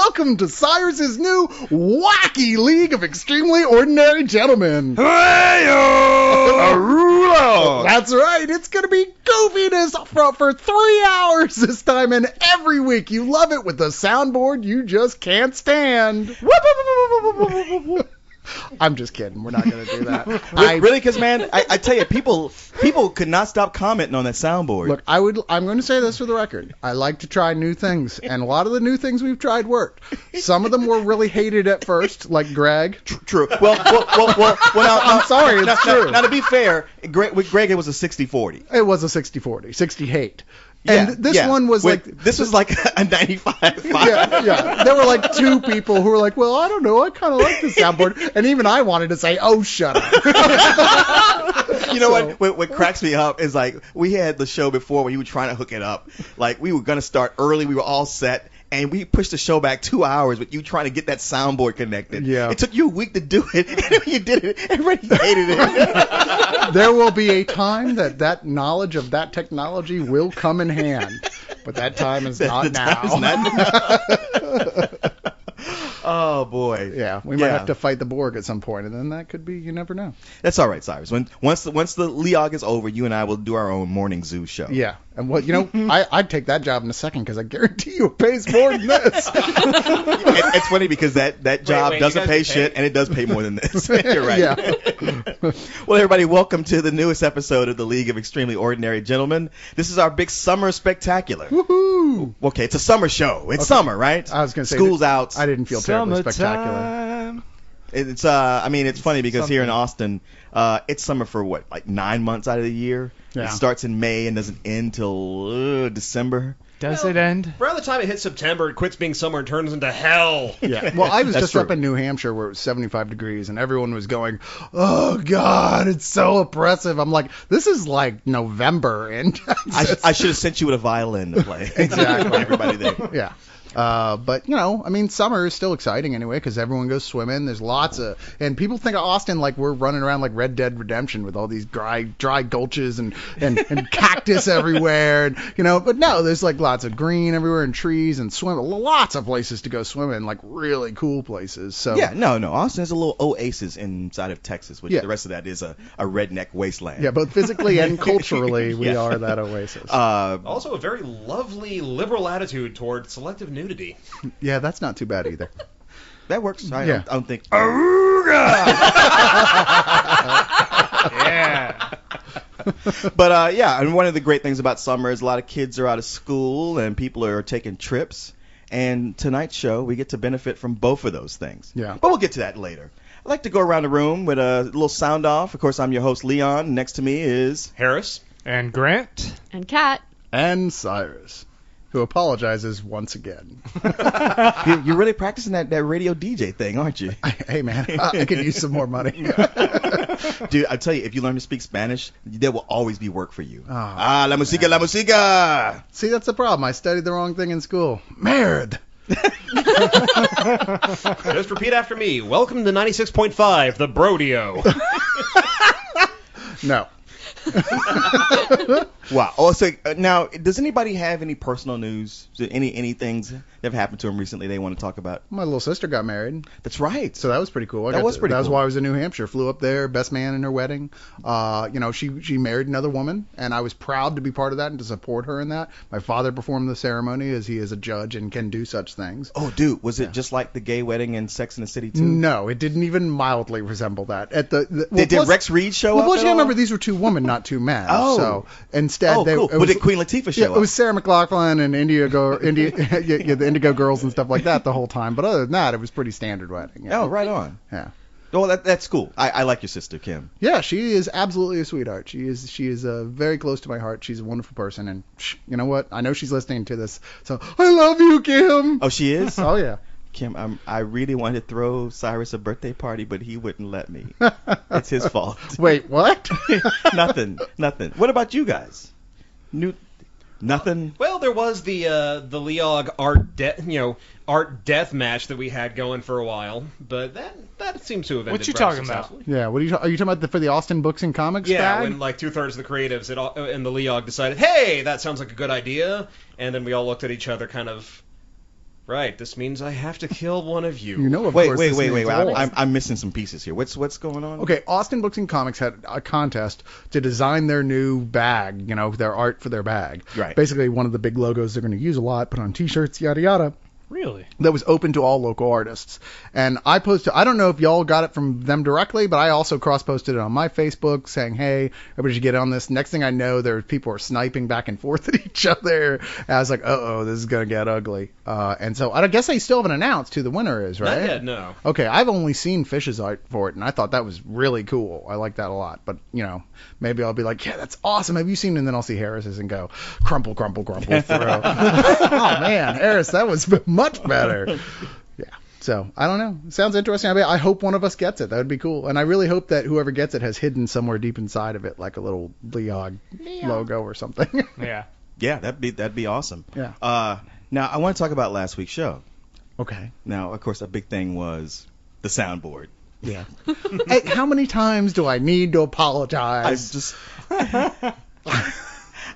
welcome to Cyrus's new wacky League of Extremely Ordinary Gentlemen. That's right, it's going to be goofiness for 3 hours this time, and every week you love it with the soundboard you just can't stand. I'm just kidding. We're not going to do that. Really? Because, man, I tell you, people could not stop commenting on that soundboard. Look, I'm going to say this for the record. I like to try new things, and a lot of the new things we've tried worked. Some of them were really hated at first, like Greg. True. Well, now, I'm sorry, it's true. Now, to be fair, with Greg, it was a 60-40. It was a 60-40, 60 hate. And this one was this was like a 95-5. Yeah. There were like two people who were like, well, I don't know, I kind of like the soundboard. And even I wanted to say, oh, shut up. You know what cracks me up is like we had the show before when you were trying to hook it up. Like we were going to start early. We were all set. And we pushed the show back 2 hours with you trying to get that soundboard connected. Yeah. It took you a week to do it. And when you did it, everybody hated it. There will be a time that knowledge of that technology will come in hand. But that time is not now. Oh, boy. Yeah, we might have to fight the Borg at some point, and then that could be, you never know. That's all right, Cyrus. Once the Leog is over, you and I will do our own morning zoo show. Yeah, and I'd take that job in a second, because I guarantee you it pays more than this. It's funny, because that job doesn't pay shit, and it does pay more than this. You're right. Yeah. Well, everybody, welcome to the newest episode of the League of Extremely Ordinary Gentlemen. This is our big summer spectacular. Woohoo! Okay, it's a summer show. It's summer, right? I was going to say, school's out. I didn't feel terribly spectacular. It's it's funny because here in Austin, it's summer for what, like 9 months out of the year. Yeah. It starts in May and doesn't end till December. Does it end? Around the time it hits September, it quits being summer and turns into hell. Yeah. Well, I was just up in New Hampshire where it was 75 degrees and everyone was going, oh, God, it's so oppressive. I'm like, this is like November in Texas. I should have sent you with a violin to play. Exactly. Everybody there. Yeah. But, summer is still exciting anyway because everyone goes swimming. There's lots of... And people think of Austin like we're running around like Red Dead Redemption with all these dry gulches and cactus everywhere. And, but no, there's like lots of green everywhere and trees and lots of places to go swimming, like really cool places. So yeah, no. Austin is a little oasis inside of Texas, which the rest of that is a redneck wasteland. Yeah, both physically and culturally we are that oasis. Also a very lovely liberal attitude toward selective nudity. Yeah, that's not too bad either. That works. I don't think. Yeah. But and one of the great things about summer is a lot of kids are out of school and people are taking trips. And tonight's show, we get to benefit from both of those things. Yeah. But we'll get to that later. I'd like to go around the room with a little sound off. Of course, I'm your host, Leon. Next to me is Harris. And Grant. And Kat. And Cyrus, who apologizes once again. You're really practicing that radio DJ thing, aren't you? Hey, man, I could use some more money. Dude, I tell you, if you learn to speak Spanish, there will always be work for you. La música, la música. See, that's the problem. I studied the wrong thing in school. Merd. Just repeat after me. Welcome to 96.5, the Brodeo. No. Wow. Oh, so now, does anybody have any personal news? Any things that have happened to them recently they want to talk about? My little sister got married. That's right. So that was pretty cool. That was why I was in New Hampshire. Flew up there, best man in her wedding. She married another woman, and I was proud to be part of that and to support her in that. My father performed the ceremony as he is a judge and can do such things. Oh, dude, was it just like the gay wedding in Sex and the City 2? No, it didn't even mildly resemble that. Did Rex Reed show up? Well, you gotta remember these were two women, not two men. Oh. So instead, cool. Did Queen Latifah show up? It was Sarah McLachlan and the Indigo Girls and stuff like that the whole time. But other than that, it was pretty standard wedding. Yeah. Oh, right on. Yeah. Well, that's cool. I like your sister, Kim. Yeah, she is absolutely a sweetheart. She is very close to my heart. She's a wonderful person, and you know what? I know she's listening to this, so I love you, Kim. Oh, she is? Oh, yeah. Kim, I really wanted to throw Cyrus a birthday party, but he wouldn't let me. It's his fault. Wait, what? Nothing. What about you guys? Nothing. Well, there was the Leog art death match that we had going for a while, but that seems to have ended. What you talking about? Yeah, are you talking about for the Austin Books and Comics? Yeah, bag? when like 2/3 of the creatives and the Leog decided, hey, that sounds like a good idea, and then we all looked at each other kind of Right. This means I have to kill one of you. You know, of Wait, course. wait, this wait, wait, means wait. Lost. I'm missing some pieces here. What's going on? Okay, Austin Books and Comics had a contest to design their new bag, their art for their bag. Right. Basically, one of the big logos they're going to use a lot, put on T-shirts, yada yada. Really? That was open to all local artists. And I posted, I don't know if y'all got it from them directly, but I also cross-posted it on my Facebook saying, hey, everybody should get on this. Next thing I know, people are sniping back and forth at each other. And I was like, uh-oh, this is going to get ugly. And so I guess they still haven't announced who the winner is, right? Not yet, no. Okay, I've only seen Fish's art for it, and I thought that was really cool. I like that a lot. But, maybe I'll be like, yeah, that's awesome. Have you seen it? And then I'll see Harris's and go, crumple, crumple, crumple, throw. Oh, man, Harris, that was much better. Yeah. So, I don't know. It sounds interesting. I hope one of us gets it. That would be cool. And I really hope that whoever gets it has hidden somewhere deep inside of it, like a little Leog logo or something. Yeah. Yeah, that'd be awesome. Yeah. Now, I want to talk about last week's show. Okay. Now, of course, a big thing was the soundboard. Yeah. Hey, how many times do I need to I apologize? just...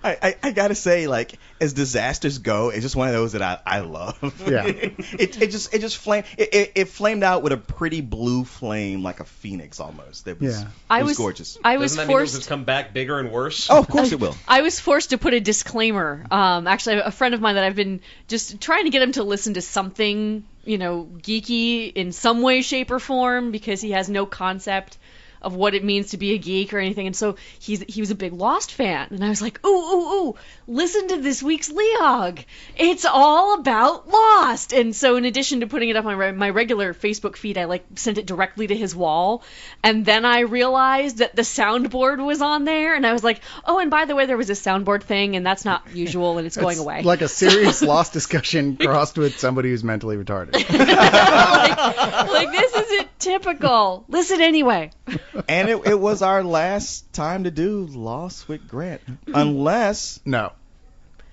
I gotta say, like, as disasters go, it's just one of those that I love. Yeah. it flamed out with a pretty blue flame, like a phoenix almost. It was, Yeah. it was gorgeous. I was Doesn't that mean forced. it's come back bigger and worse? Oh, of course it will. I was forced to put a disclaimer. Actually, a friend of mine that I've been just trying to get him to listen to something, geeky in some way, shape, or form because he has no concept of what it means to be a geek or anything. And so he was a big Lost fan. And I was like, ooh, listen to this week's Leog. It's all about Lost. And so in addition to putting it up on my regular Facebook feed, I sent it directly to his wall. And then I realized that the soundboard was on there. And I was like, oh, and by the way, there was a soundboard thing, and that's not usual, and it's going away. Like a serious Lost discussion crossed with somebody who's mentally retarded. like this isn't typical. Listen anyway. And it was our last time to do Lost with Grant. Unless, No.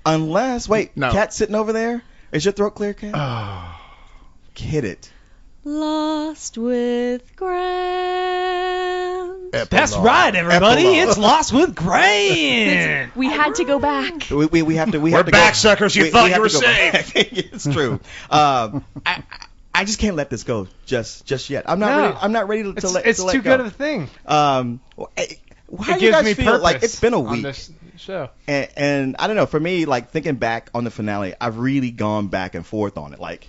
wait, No. Cat sitting over there? Is your throat clear, Cat? Oh. Hit it. Lost with Grant. That's right, everybody. It's Lost with Grant. We had to go back. We have to. We're to back, go, suckers. You we thought have you were to go back. safe. It's true. I just can't let this go just yet. I'm not No. ready. I'm not ready to let. It's to let too go. good of a thing. How It do you gives guys me feel? purpose. Like it's been a on week, this show. and I don't know. For me, like thinking back on the finale, I've really gone back and forth on it. Like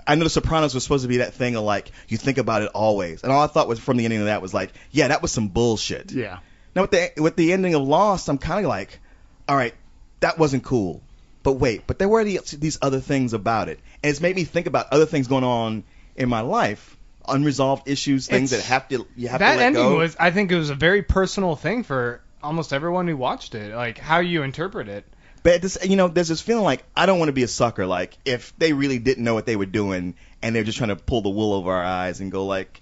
I know The Sopranos was supposed to be that thing of like you think about it always, and all I thought was from the ending of that was like, yeah, that was some bullshit. Yeah. Now with the ending of Lost, I'm kind of like, all right, that wasn't cool. But wait, there were these other things about it, and it's made me think about other things going on in my life, unresolved issues, things that you have to That let ending go. was, I think, it was a very personal thing for almost everyone who watched it. Like how you interpret it. But this, there's this feeling like I don't want to be a sucker. Like if they really didn't know what they were doing and they're just trying to pull the wool over our eyes and go like,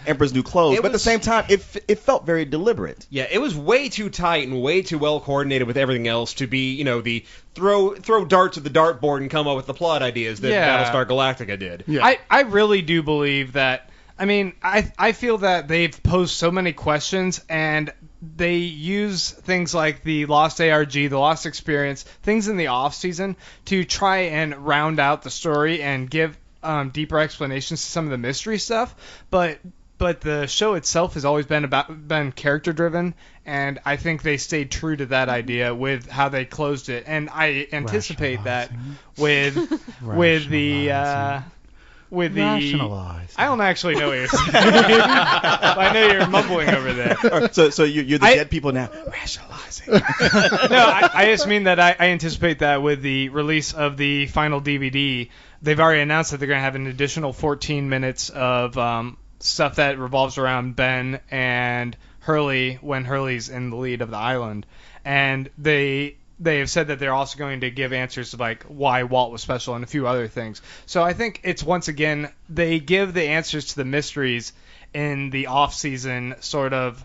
Emperor's New Clothes. But at the same time, it felt very deliberate. Yeah, it was way too tight and way too well coordinated with everything else to be, the throw darts at the dartboard and come up with the plot ideas that Yeah. Battlestar Galactica did. Yeah. I really do believe that. I mean, I feel that they've posed so many questions and they use things like the Lost ARG, the Lost Experience, things in the off season to try and round out the story and give deeper explanations to some of the mystery stuff. But the show itself has always been character driven, and I think they stayed true to that idea with how they closed it. And I anticipate that with the. With the, Rationalize. I don't actually know what you're saying. I know you're mumbling over there. So you're the dead people now. Rationalizing. No, I just mean that I anticipate that with the release of the final DVD, they've already announced that they're going to have an additional 14 minutes of stuff that revolves around Ben and Hurley when Hurley's in the lead of the island. And they have said that they're also going to give answers to like why Walt was special and a few other things. So I think it's once again they give the answers to the mysteries in the off-season sort of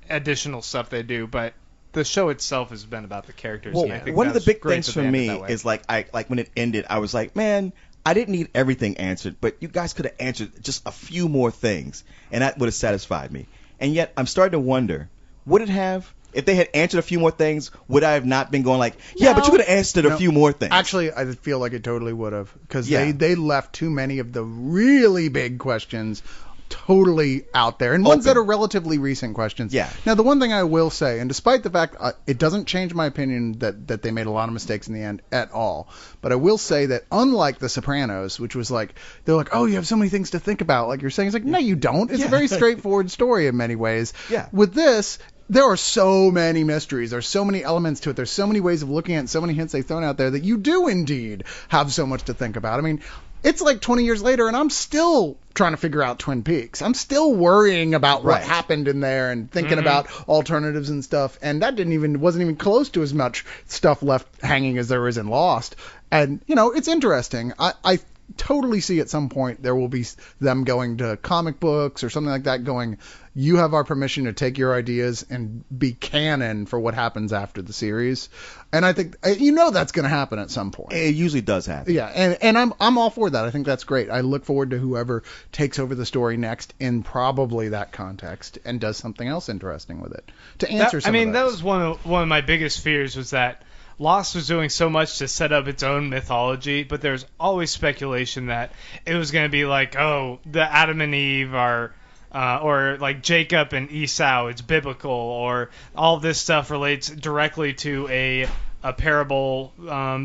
additional stuff they do, but the show itself has been about the characters. Well, and I think one of the that's big great things that for they ended me that way. is like when it ended, I was like, man, I didn't need everything answered, but you guys could have answered just a few more things, and that would have satisfied me. And yet I'm starting to wonder, would it have? If they had answered a few more things, would I have not been going like, yeah, but No. you could have answered a few more things? Actually, I feel like it totally would have, because Yeah. they left too many of the really big questions totally out there, and ones Open. that are relatively recent questions. Yeah. Now, the one thing I will say, and despite the fact it doesn't change my opinion that they made a lot of mistakes in the end at all, but I will say that unlike The Sopranos, which was like, they're like, oh, you have so many things to think about, like you're saying, it's like, no, you don't. It's a very straightforward story in many ways. Yeah. With this, there are so many mysteries. There's so many elements to it. There's so many ways of looking at it, so many hints they've thrown out there that you do indeed have so much to think about. I mean, it's like 20 years later, and I'm still trying to figure out Twin Peaks. I'm still worrying about what Right. happened in there and thinking about alternatives and stuff. And that wasn't even close to as much stuff left hanging as there is in Lost. And, it's interesting. I totally see at some point there will be them going to comic books or something like that going, you have our permission to take your ideas and be canon for what happens after the series. And I think, that's going to happen at some point. It usually does happen. Yeah, and I'm all for that. I think that's great. I look forward to whoever takes over the story next in probably that context and does something else interesting with it to answer some of that those. was one of my biggest fears, was that Lost was doing so much to set up its own mythology, but there's always speculation that it was going to be like, oh, the Adam and Eve are, or like Jacob and Esau, it's biblical, or all this stuff relates directly to a parable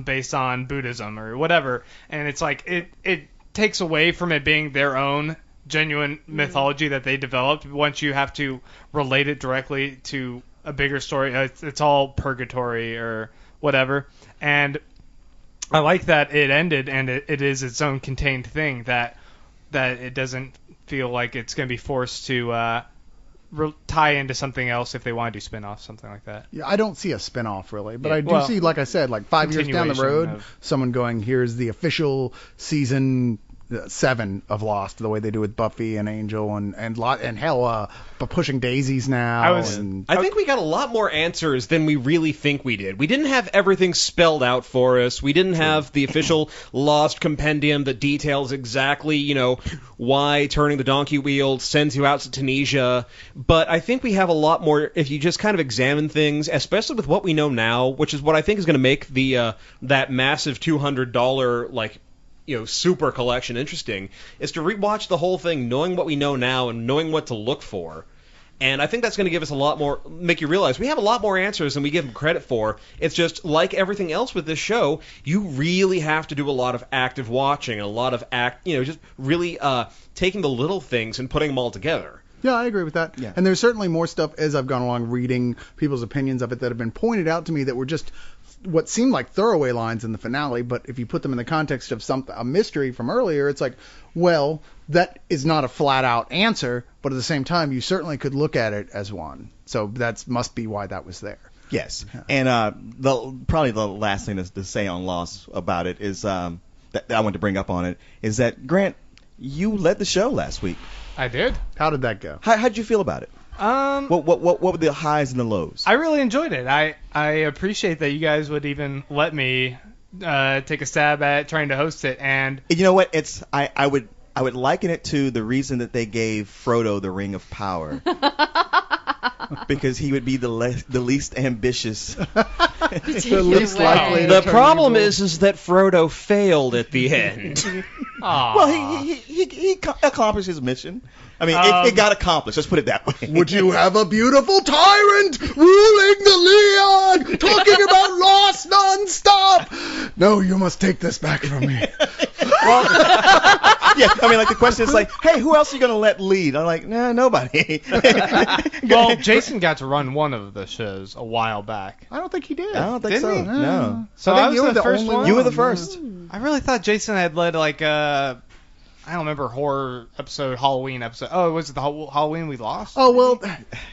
based on Buddhism or whatever. And it's like it takes away from it being their own genuine mythology that they developed once you have to relate it directly to a bigger story. It's all purgatory or whatever. And I like that it ended and it is its own contained thing, that it doesn't feel like it's going to be forced to tie into something else if they want to do spin-offs, something like that. Yeah, I don't see a spin-off really, but Yeah, I do see, like I said, like 5 years down the continuation road, of- someone going, here's the official season 7 of Lost, the way they do with Buffy and Angel and hell, pushing daisies now. I think we got a lot more answers than we really think we did. We didn't have everything spelled out for us. We didn't have the official Lost compendium that details exactly, why turning the donkey wheel sends you out to Tunisia. But I think we have a lot more if you just kind of examine things, especially with what we know now, which is what I think is going to make the that massive $200 super collection interesting, is to rewatch the whole thing knowing what we know now and knowing what to look for. And I think that's going to give us a lot more, make you realize we have a lot more answers than we give them credit for. It's just like everything else with this show, you really have to do a lot of active watching and a lot of just really taking the little things and putting them all together. Yeah, I agree with that. Yeah. And there's certainly more stuff as I've gone along reading people's opinions of it that have been pointed out to me that were just what seemed like throwaway lines in the finale, but if you put them in the context of a mystery from earlier, it's like, well, that is not a flat-out answer, but at the same time, you certainly could look at it as one. So that must be why that was there. Yes. And probably the last thing to say on Lost about it is that I want to bring up on it is that, Grant, you led the show last week. I did. How did that go? How'd you feel about it? What were the highs and the lows? I really enjoyed it. I appreciate that you guys would even let me take a stab at trying to host it. And You know what? I would liken it to the reason that they gave Frodo the Ring of Power. Because he would be the least ambitious. The least likely to The turn problem evil. is that Frodo failed at the end. Well, he accomplished his mission. I mean, it got accomplished. Let's put it that way. Would you have a beautiful tyrant ruling the Leon, talking about Lost nonstop? No, you must take this back from me. Yeah, I mean, like the question is like, hey, who else are you going to let lead? I'm like, nah, nobody. well, Jason got to run one of the shows a while back. I don't think he did. I don't think Didn't so. he? No. So I think I was you were the the first only one. You were the first. I really thought Jason had led like a, I don't remember, horror episode, Halloween episode. Oh, was it the Halloween we lost? Oh, well,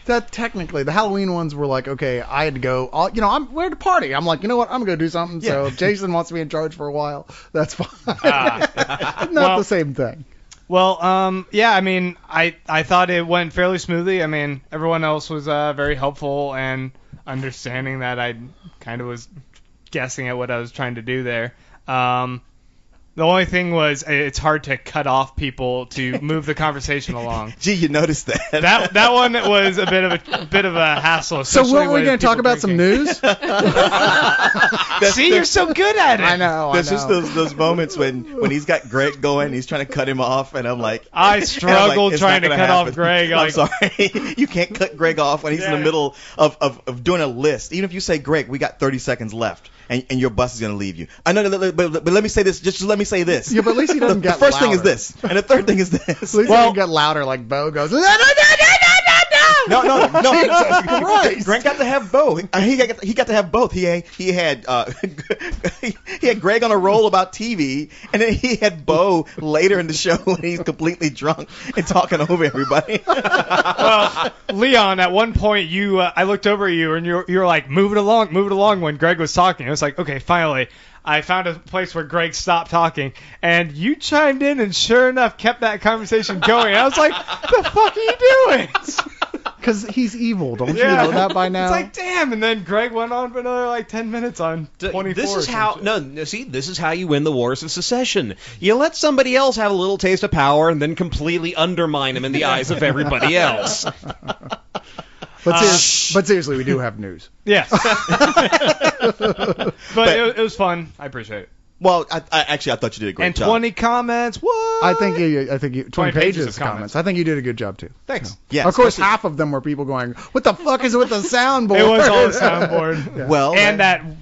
that technically, the Halloween ones were like, okay, I had to go, we're at a party. I'm like, you know what, I'm going to do something. So if Jason wants to be in charge for a while, that's fine. Not Well- the same thing. Well, yeah, I mean, I thought it went fairly smoothly. I mean, everyone else was very helpful and understanding that I kind of was guessing at what I was trying to do there. The only thing was it's hard to cut off people to move the conversation along. Gee, you noticed that. That one was a bit of a hassle. So especially what were we with going to talk people about? Some drinking. news? See, you're so good at it. I know. There's just those moments when he's got Greg going, he's trying to cut him off, and I'm like, I and I'm struggled it's trying not to gonna cut off happen. Greg. I'm Like, sorry, you can't cut Greg off when he's in the Yeah. middle of doing a list. Even if you say, Greg, we got 30 seconds left, and your bus is going to leave you. I know, but let me say this. Just let me say this. Yeah, but at least he doesn't The get first thing is louder. this, and the third thing is this. At least he doesn't get louder like Bo goes. No. Jesus Christ. Greg got to have both. He got to have both. He had he had Greg on a roll about TV, and then he had Bo later in the show when he's completely drunk and talking over everybody. well, Leon, at one point I looked over at you and you were like, move it along when Greg was talking. I was like, okay, finally. I found a place where Greg stopped talking, and you chimed in, and sure enough, kept that conversation going. I was like, the fuck are you doing? Because he's evil. Don't you Yeah. know that by now? It's like, damn. And then Greg went on for another like 10 minutes on 24. This or is some how shit. see, this is how you win the wars of secession. You let somebody else have a little taste of power and then completely undermine him in the eyes of everybody else. But seriously, we do have news. Yes. but it was fun. I appreciate it. Well, I actually thought you did a great And job. 20 comments. What? I think you 20 pages of comments. comments. I think you did a good job too. Thanks. Yeah, Of course, especially- half of them were people going, "What the fuck is with the soundboard?" It was all the soundboard. Yeah. Well, And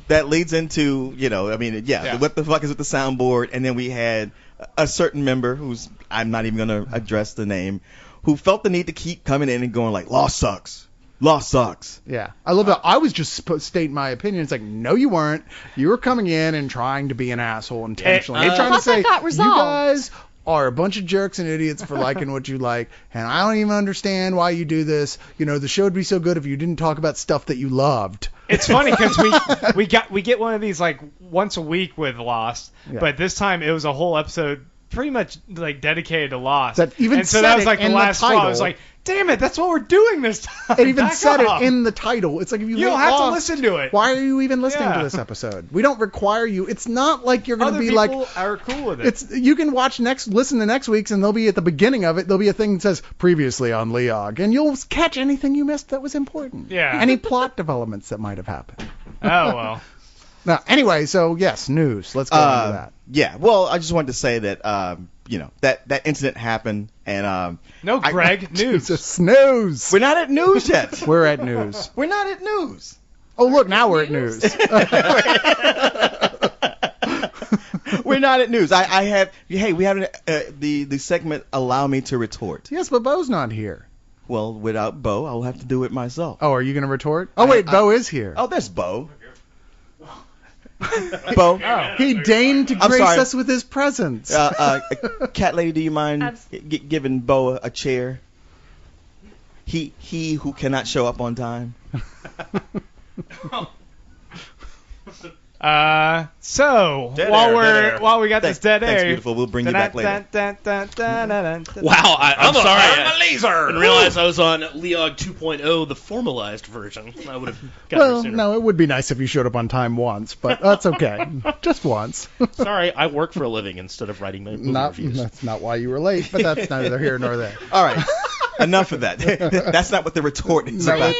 that leads into, Yeah. what the fuck is with the soundboard? And then we had a certain member who's, I'm not even going to address the name, who felt the need to keep coming in and going like, law sucks. Law sucks. Yeah, I love that. I was just stating my opinion. It's like, no, you weren't. You were coming in and trying to be an asshole intentionally. You're trying I to thought that say, got you resolved. guys are a bunch of jerks and idiots for liking what you like, and I don't even understand why you do this. You know, the show would be so good if you didn't talk about stuff that you loved. It's funny because we get one of these like once a week with Lost, Yeah. but this time it was a whole episode pretty much like dedicated to Lost. That even and so said that was it like the in the last straw. I was title. like, damn it, that's what we're doing this time. It even Back said off. it in the title. It's like, if you don't hate have to Lost, listen to it. Why are you even listening Yeah. to this episode? We don't require you. It's not like you're going to Other be people like, are cool with it. it's you can listen to next week's, and they'll be at the beginning of it. There'll be a thing that says previously on Leog, and you'll catch anything you missed that was important. Yeah. Any plot developments that might have happened. Oh well. Now, anyway, so yes, news. Let's go into that. Yeah. Well, I just wanted to say that, that incident happened, and No, Greg, news. Jesus, news. we're not at news yet. We're at news. We're not at news. Oh, look, now we're at news. We're not at news. We have the segment allow me to retort. Yes, but Bo's not here. Well, without Bo, I'll have to do it myself. Oh, are you going to retort? Oh, wait, Bo is here. Oh, there's Bo. Bo. He deigned to I'm grace sorry. us with his presence. Cat lady, do you mind Absolutely. giving Bo a chair? He who cannot show up on time. So Dead while air. while we got this dead Thanks, air, beautiful. We'll bring you back later. Wow, I'm sorry. I'm a laser. I didn't realize I was on Leog 2.0, the formalized version. I would have got Well, there sooner. no, it would be nice if you showed up on time once, but that's okay. Just once. Sorry, I work for a living instead of writing my movie reviews. That's not why you were late, but that's neither here nor there. All right. Enough of that. That's not what the retort is No, about.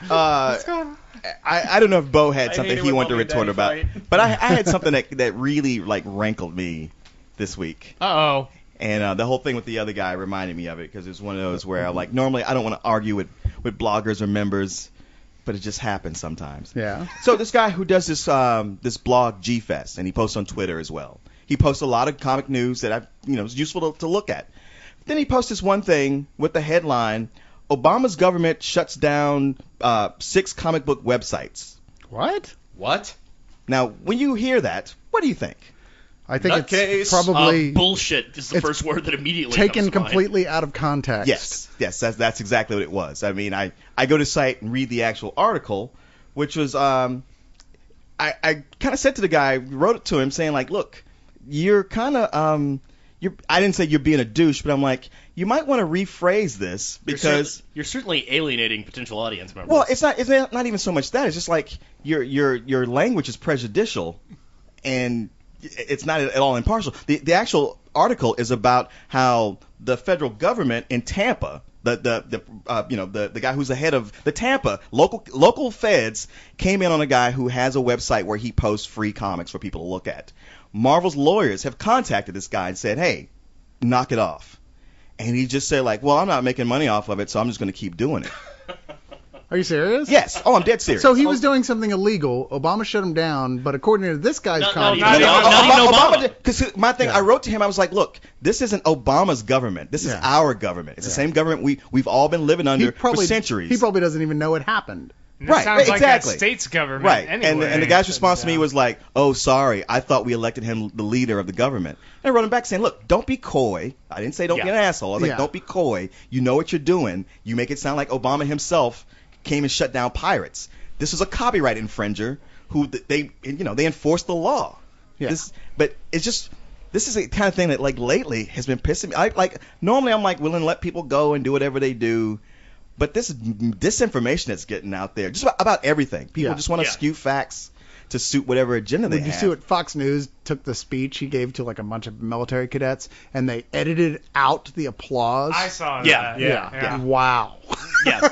no. I don't know if Bo had I something hate it he when wanted to Mom and retort Daddy about, fight. but I had something that really rankled me this week. Uh-oh. And the whole thing with the other guy reminded me of it because it was one of those where normally I don't want to argue with bloggers or members, but it just happens sometimes. Yeah. So this guy who does this blog G-Fest, and he posts on Twitter as well. He posts a lot of comic news that is useful to look at. Then he posts this one thing with the headline, Obama's government shuts down 6 comic book websites. What? What? Now, when you hear that, what do you think? I think it's Nutcase. probably Bullshit is the it's first word that immediately taken comes to mind. completely out of context. Yes, that's exactly what it was. I mean, I go to site and read the actual article, which was I kind of said to the guy, wrote it to him, saying like, look, you're kind of I didn't say you're being a douche, but I'm like, you might want to rephrase this because You're certainly alienating potential audience members. well, it's not even so much that. It's just like your language is prejudicial, and it's not at all impartial. The actual article is about how the federal government in Tampa, the guy who's the head of the Tampa local feds came in on a guy who has a website where he posts free comics for people to look at. Marvel's lawyers have contacted this guy and said, hey, knock it off. And he just said, like, well, I'm not making money off of it, so I'm just going to keep doing it. Are you serious? Yes. Oh, I'm dead serious. So he was doing something illegal. Obama shut him down, but according to this guy's Not contract, even Obama. Because my thing, Yeah. I wrote to him, I was like, look, this isn't Obama's government. This is Yeah. our government. It's the Yeah. same government we've all been living under for centuries. He probably doesn't even know it happened. And that Right, sounds like exactly. that state's government. Right, Anyway. and the guy's response to me was like, "Oh, sorry, I thought we elected him the leader of the government." And I wrote him back saying, "Look, don't be coy. I didn't say don't be an asshole. I was Yeah. like, don't be coy. You know what you're doing. You make it sound like Obama himself came and shut down pirates. This was a copyright infringer who they enforced the law. Yeah. But it's just." This is the kind of thing that, like, lately has been pissing me. Normally I'm, like, willing to let people go and do whatever they do. But this disinformation that's getting out there, just about everything. People Yeah. just want to Yeah. skew facts to suit whatever agenda they Did you have. see what Fox News took the speech he gave to like a bunch of military cadets and they edited out the applause? I saw that. Yeah, Yeah. Wow. Yeah.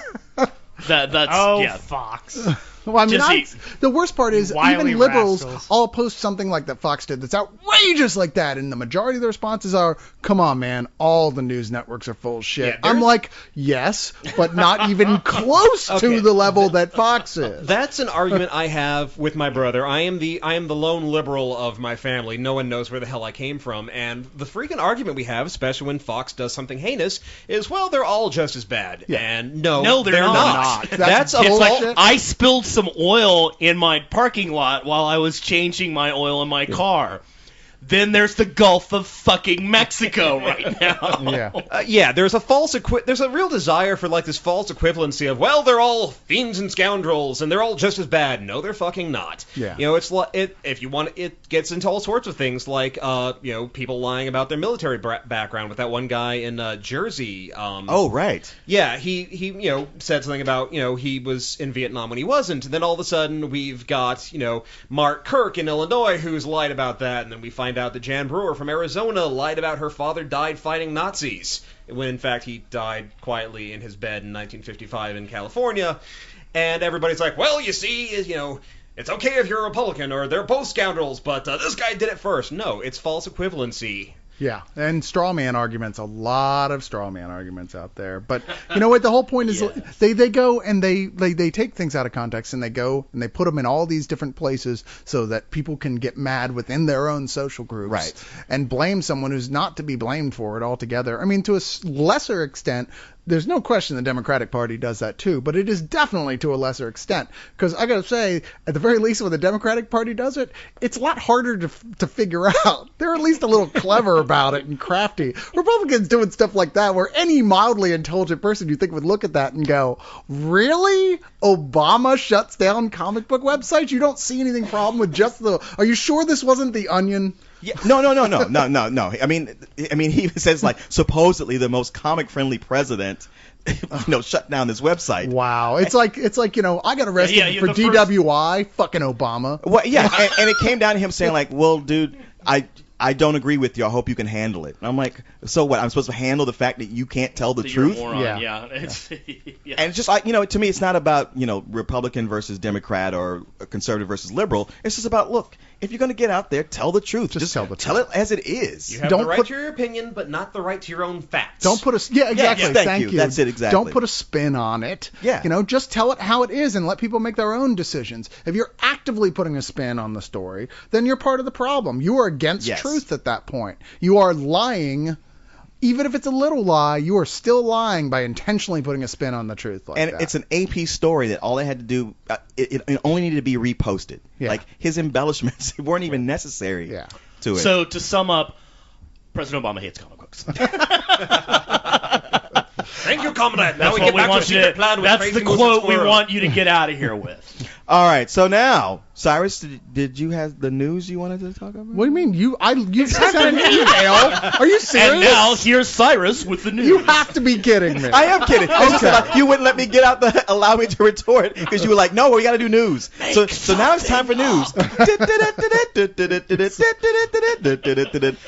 That's Oh, yeah. Fox. Well, I mean, Just the worst part is Wily even liberals rascals. all post something like that Fox did that's outrageous like that, and the majority of the responses are, "Come on, man, all the news networks are full of shit." Yeah, I'm there's- like, yes, but not even close Okay. to the level that Fox is. That's an argument I have with my brother. I am the lone liberal of my family. No one knows where the hell I came from. And the freaking argument we have, especially when Fox does something heinous, is, well, they're all just as bad. Yeah. And no, No, they're not. not. That's a It's like bullshit. I spilled some oil in my parking lot while I was changing my oil in my car. Then there's the Gulf of fucking Mexico right now. Yeah. Yeah, there's a real desire for like this false equivalency of, well, they're all fiends and scoundrels and they're all just as bad. No, they're fucking not. Yeah. You know, it's like if you want, it gets into all sorts of things like people lying about their military background. With that one guy in Jersey. Oh, right. Yeah, he said something about he was in Vietnam when he wasn't. And then all of a sudden we've got Mark Kirk in Illinois who's lied about that, and then we find out that Jan Brewer from Arizona lied about her father died fighting Nazis, when in fact he died quietly in his bed in 1955 in California. And everybody's like, well, you see, it's okay if you're a Republican, or they're both scoundrels, but this guy did it first. No, it's false equivalency. Yeah, and straw man arguments, a lot of straw man arguments out there. But you know what? The whole point is Yes. they go and they take things out of context and they go and they put them in all these different places so that people can get mad within their own social groups, Right. and blame someone who's not to be blamed for it altogether. I mean, to a lesser extent, there's no question the Democratic Party does that too, but it is definitely to a lesser extent. Because I got to say, at the very least, when the Democratic Party does it, it's a lot harder to figure out. They're at least a little clever about it and crafty. Republicans doing stuff like that, where any mildly intelligent person you think would look at that and go, really? Obama shuts down comic book websites? You don't see anything problem with just the... Are you sure this wasn't the Onion? Yeah, no. I mean, he even says, like, supposedly the most comic-friendly president, shut down this website. Wow. It's like I got arrested Yeah, for the first- DWI, fucking Obama. Well, yeah, and it came down to him saying, like, well, dude, I don't agree with you. I hope you can handle it. And I'm like, so what? I'm supposed to handle the fact that you can't tell the That you're a truth? moron. Yeah. It's, yeah. And it's just like, to me, it's not about, Republican versus Democrat or conservative versus liberal. It's just about, look, if you're going to get out there, tell the truth. Just tell the Tell it as it is. You have Don't the right put- to your opinion, but not the right to your own facts. Don't put a exactly. yeah, thank Thank you. you. That's it, exactly. Don't put a spin on it. Yeah. Just tell it how it is and let people make their own decisions. If you're actively putting a spin on the story, then you're part of the problem. You are against Yes. truth at that point. You are lying. Even if it's a little lie, you are still lying by intentionally putting a spin on the truth like And that. it's an AP story that all they had to do, it only needed to be reposted. Yeah. Like, his embellishments weren't even necessary Yeah. to it. So to sum up, President Obama hates comic books. Thank you, comrade. Now That's we what get we back to want the you secret to. plan with That's Crazy the Moose and quote we Squirrel. want you to get out of here with. All right, so now, Cyrus, did you have the news you wanted to talk about? What do you mean? You sent an email? Are you serious? And now here's Cyrus with the news. You have to be kidding me. I am kidding. It's just that you wouldn't let me allow me to retort because you were like, no, we got to do news. So now it's time for news.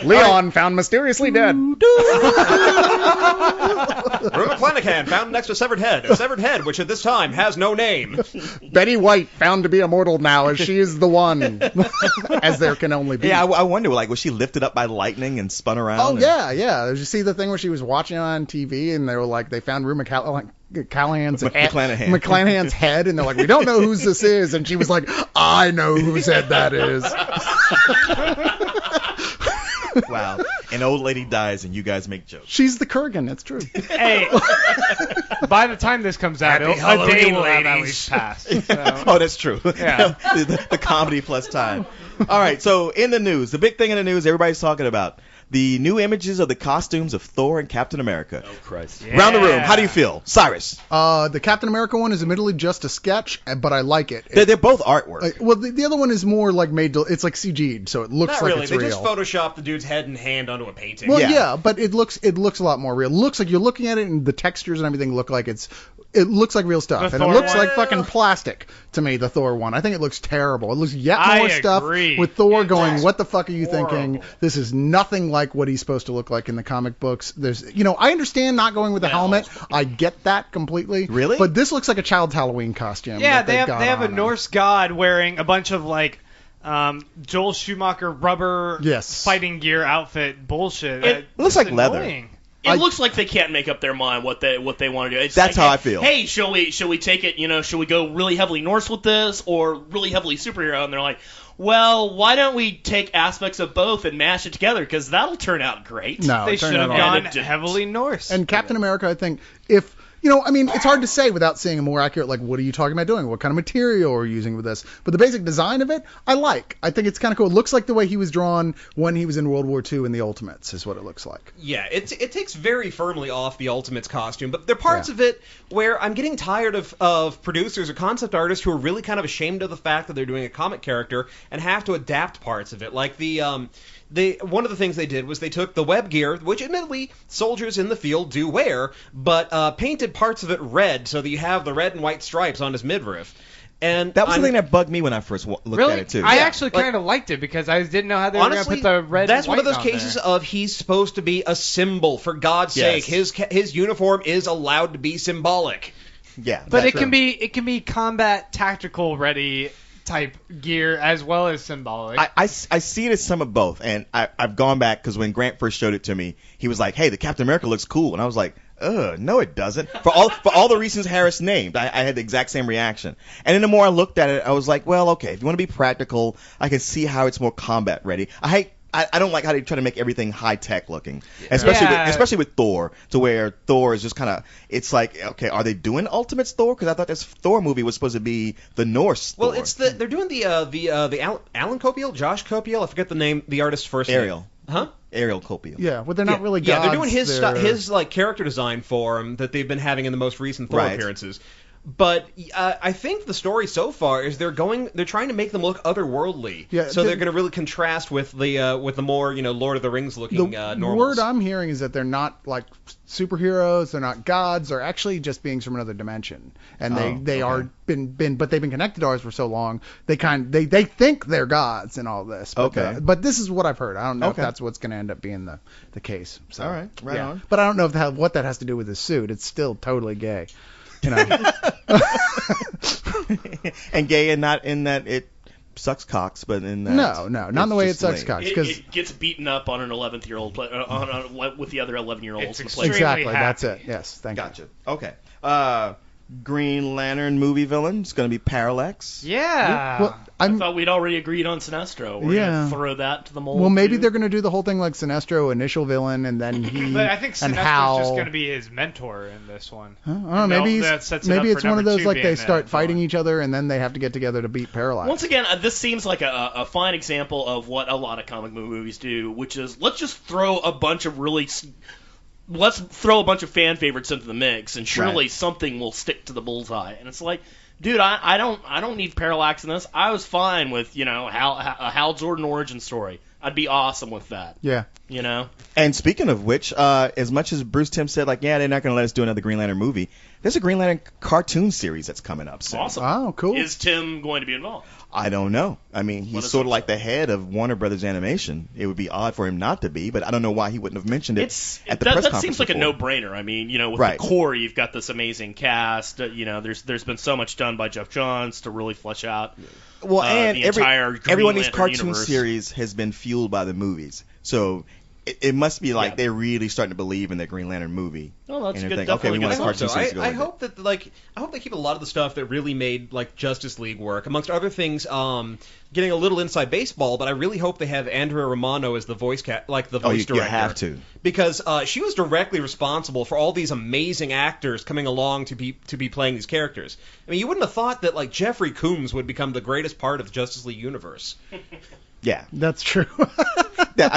Leon found mysteriously dead. Rue McClanahan found next to a severed head which at this time has no name. Betty White found to be immortal now, as she is the one, as there can only be. Yeah, I wonder, like, was she lifted up by lightning and spun around? Oh, yeah. Did you see the thing where she was watching on TV and they were like, they found Rue McClanahan's head, and they're like, we don't know whose this is, and she was like, I know whose head that is. Wow. An old lady dies and you guys make jokes. She's the Kurgan, it's true. Hey, by the time this comes out, Happy a day Halloween, will have at ladies. least passed. So. Oh, that's true. Yeah. the comedy plus time. All right, so in the news, the big thing in the news everybody's talking about, the new images of the costumes of Thor and Captain America. Oh, Christ. Yeah. Round the room, how do you feel? Cyrus. The Captain America one is admittedly just a sketch, but I like it. They're both artwork. Well, the other one is more like it's like CG'd, so it looks Not like really. it's They real. just photoshopped the dude's head and hand onto a painting. Well, Yeah. yeah, but it looks a lot more real. It looks like you're looking at it, and the textures and everything look like it looks like real stuff, The and it Thor looks one? like fucking plastic to me. The Thor one, I think it looks terrible. It looks yet I more stuff agree. with Thor It going, looks "What the fuck are you thinking? horrible. This is nothing like what he's supposed to look like in the comic books." There's, I understand not going with the helmet. I get that completely. Really? But this looks like a child's Halloween costume. Yeah, that they they've have got a on. Norse god wearing a bunch of like Joel Schumacher rubber Yes. fighting gear outfit bullshit. It looks It's like leather. annoying. It looks like they can't make up their mind what they want to do. It's That's like, how I feel. Hey, shall we take it? Shall we go really heavily Norse with this or really heavily superhero? And they're like, well, why don't we take aspects of both and mash it together? Because that'll turn out great. No, They it turned should have out gone awful. And it didn't. heavily Norse. And Captain America, I think, if it's hard to say without seeing a more accurate, like, what are you talking about doing? What kind of material are you using with this? But the basic design of it, I like. I think it's kind of cool. It looks like the way he was drawn when he was in World War II in the Ultimates is what it looks like. Yeah, it takes very firmly off the Ultimates costume, but there are parts Yeah. of it where I'm getting tired of producers or concept artists who are really kind of ashamed of the fact that they're doing a comic character and have to adapt parts of it. Like one of the things they did was they took the web gear, which admittedly soldiers in the field do wear, but painted parts of it red so that you have the red and white stripes on his midriff. And That was the thing that bugged me when I first looked really, at it, too. I Yeah, actually like- kind of liked it because I didn't know how they were going to honestly, put the red. that's and one of white those on cases there. of he's supposed to be a symbol. For God's Yes. sake, his uniform is allowed to be symbolic. Yeah. But that's it can true. be combat tactical ready type gear as well as symbolic. I see it as some of both, and I've gone back because when Grant first showed it to me, he was like, "Hey, the Captain America looks cool," and I was like, no, it doesn't. For all the reasons Harris named, I had the exact same reaction. And then the more I looked at it, I was like, well, okay, if you want to be practical, I can see how it's more combat ready. I don't like how they try to make everything high tech looking, especially with Thor, to where Thor is just kind of. It's like, okay, are they doing Ultimates Thor? Because I thought this Thor movie was supposed to be the Norse Well, Thor. they're doing the Alan Copiel, Josh Copiel. I forget the name, the artist's first Ariel. name. Huh? Ariel Copiel. Yeah, but they're not really Yeah, gods. they're doing his they're- his like character design for him that they've been having in the most recent Thor Right. appearances. But I think the story so far is they're trying to make them look otherworldly. Yeah, so they're going to really contrast with the more Lord of the Rings looking The normals. word I'm hearing is that they're not like superheroes, they're not gods, they're actually just beings from another dimension, and they are but they've been connected to ours for so long. They think they're gods and all this. But, Okay. but this is what I've heard. I don't know if Okay. that's what's going to end up being the case. So, All right, right on. But I don't know what that has to do with his suit. It's still totally gay. And gay, and not in that it sucks cocks, but in that No, not in the way it just sucks lame. cocks. It, Because it gets beaten up on an 11-year-old with the other 11-year-olds It's in the play. extreme. exactly, happy. that's it. Yes, thank you. Gotcha. Okay. Green Lantern movie villain is going to be Parallax. yeah. Well, I thought we'd already agreed on Sinestro. We're Yeah. gonna throw that to the mold. Well, maybe too. they're going to do the whole thing like Sinestro, initial villain, and then he but I think and Sinestro's Hal. just going to be his mentor in this one. I don't know, maybe that sets it maybe up it's for one of number those two like being they that start fighting villain. each other and then they have to get together to beat Parallax. Once again, this seems like a fine example of what a lot of comic movies do, which is let's just throw a bunch of fan favorites into the mix, and surely Right. something will stick to the bullseye. And it's like, Dude, I don't need Parallax in this. I was fine with a Hal Jordan origin story. I'd be awesome with that. Yeah. And speaking of which, as much as Bruce Timm said, like, yeah, they're not going to let us do another Green Lantern movie, there's a Green Lantern cartoon series that's coming up soon. Awesome. Oh, cool. Is Tim going to be involved? I don't know. I mean, he's sort of like the head of Warner Brothers Animation. It would be odd for him not to be, but I don't know why he wouldn't have mentioned it at the press conference. That seems like before. a no-brainer. I mean, with Right. the core, you've got this amazing cast. There's been so much done by Jeff Johns to really flesh out. Well, and the entire Green every one of these Lantern cartoon universe. series has been fueled by the movies. So it must be like they're really starting to believe in the Green Lantern movie. Oh, that's and good. they're thinking, okay, we want a Definitely cartoon series to go I with hope that I hope they keep a lot of the stuff that really made like Justice League work, amongst other things. Getting a little inside baseball, but I really hope they have Andrea Romano as the voice voice director. You have to. Because she was directly responsible for all these amazing actors coming along to be playing these characters. I mean, you wouldn't have thought that like Jeffrey Combs would become the greatest part of the Justice League universe. Yeah. That's true. Yeah,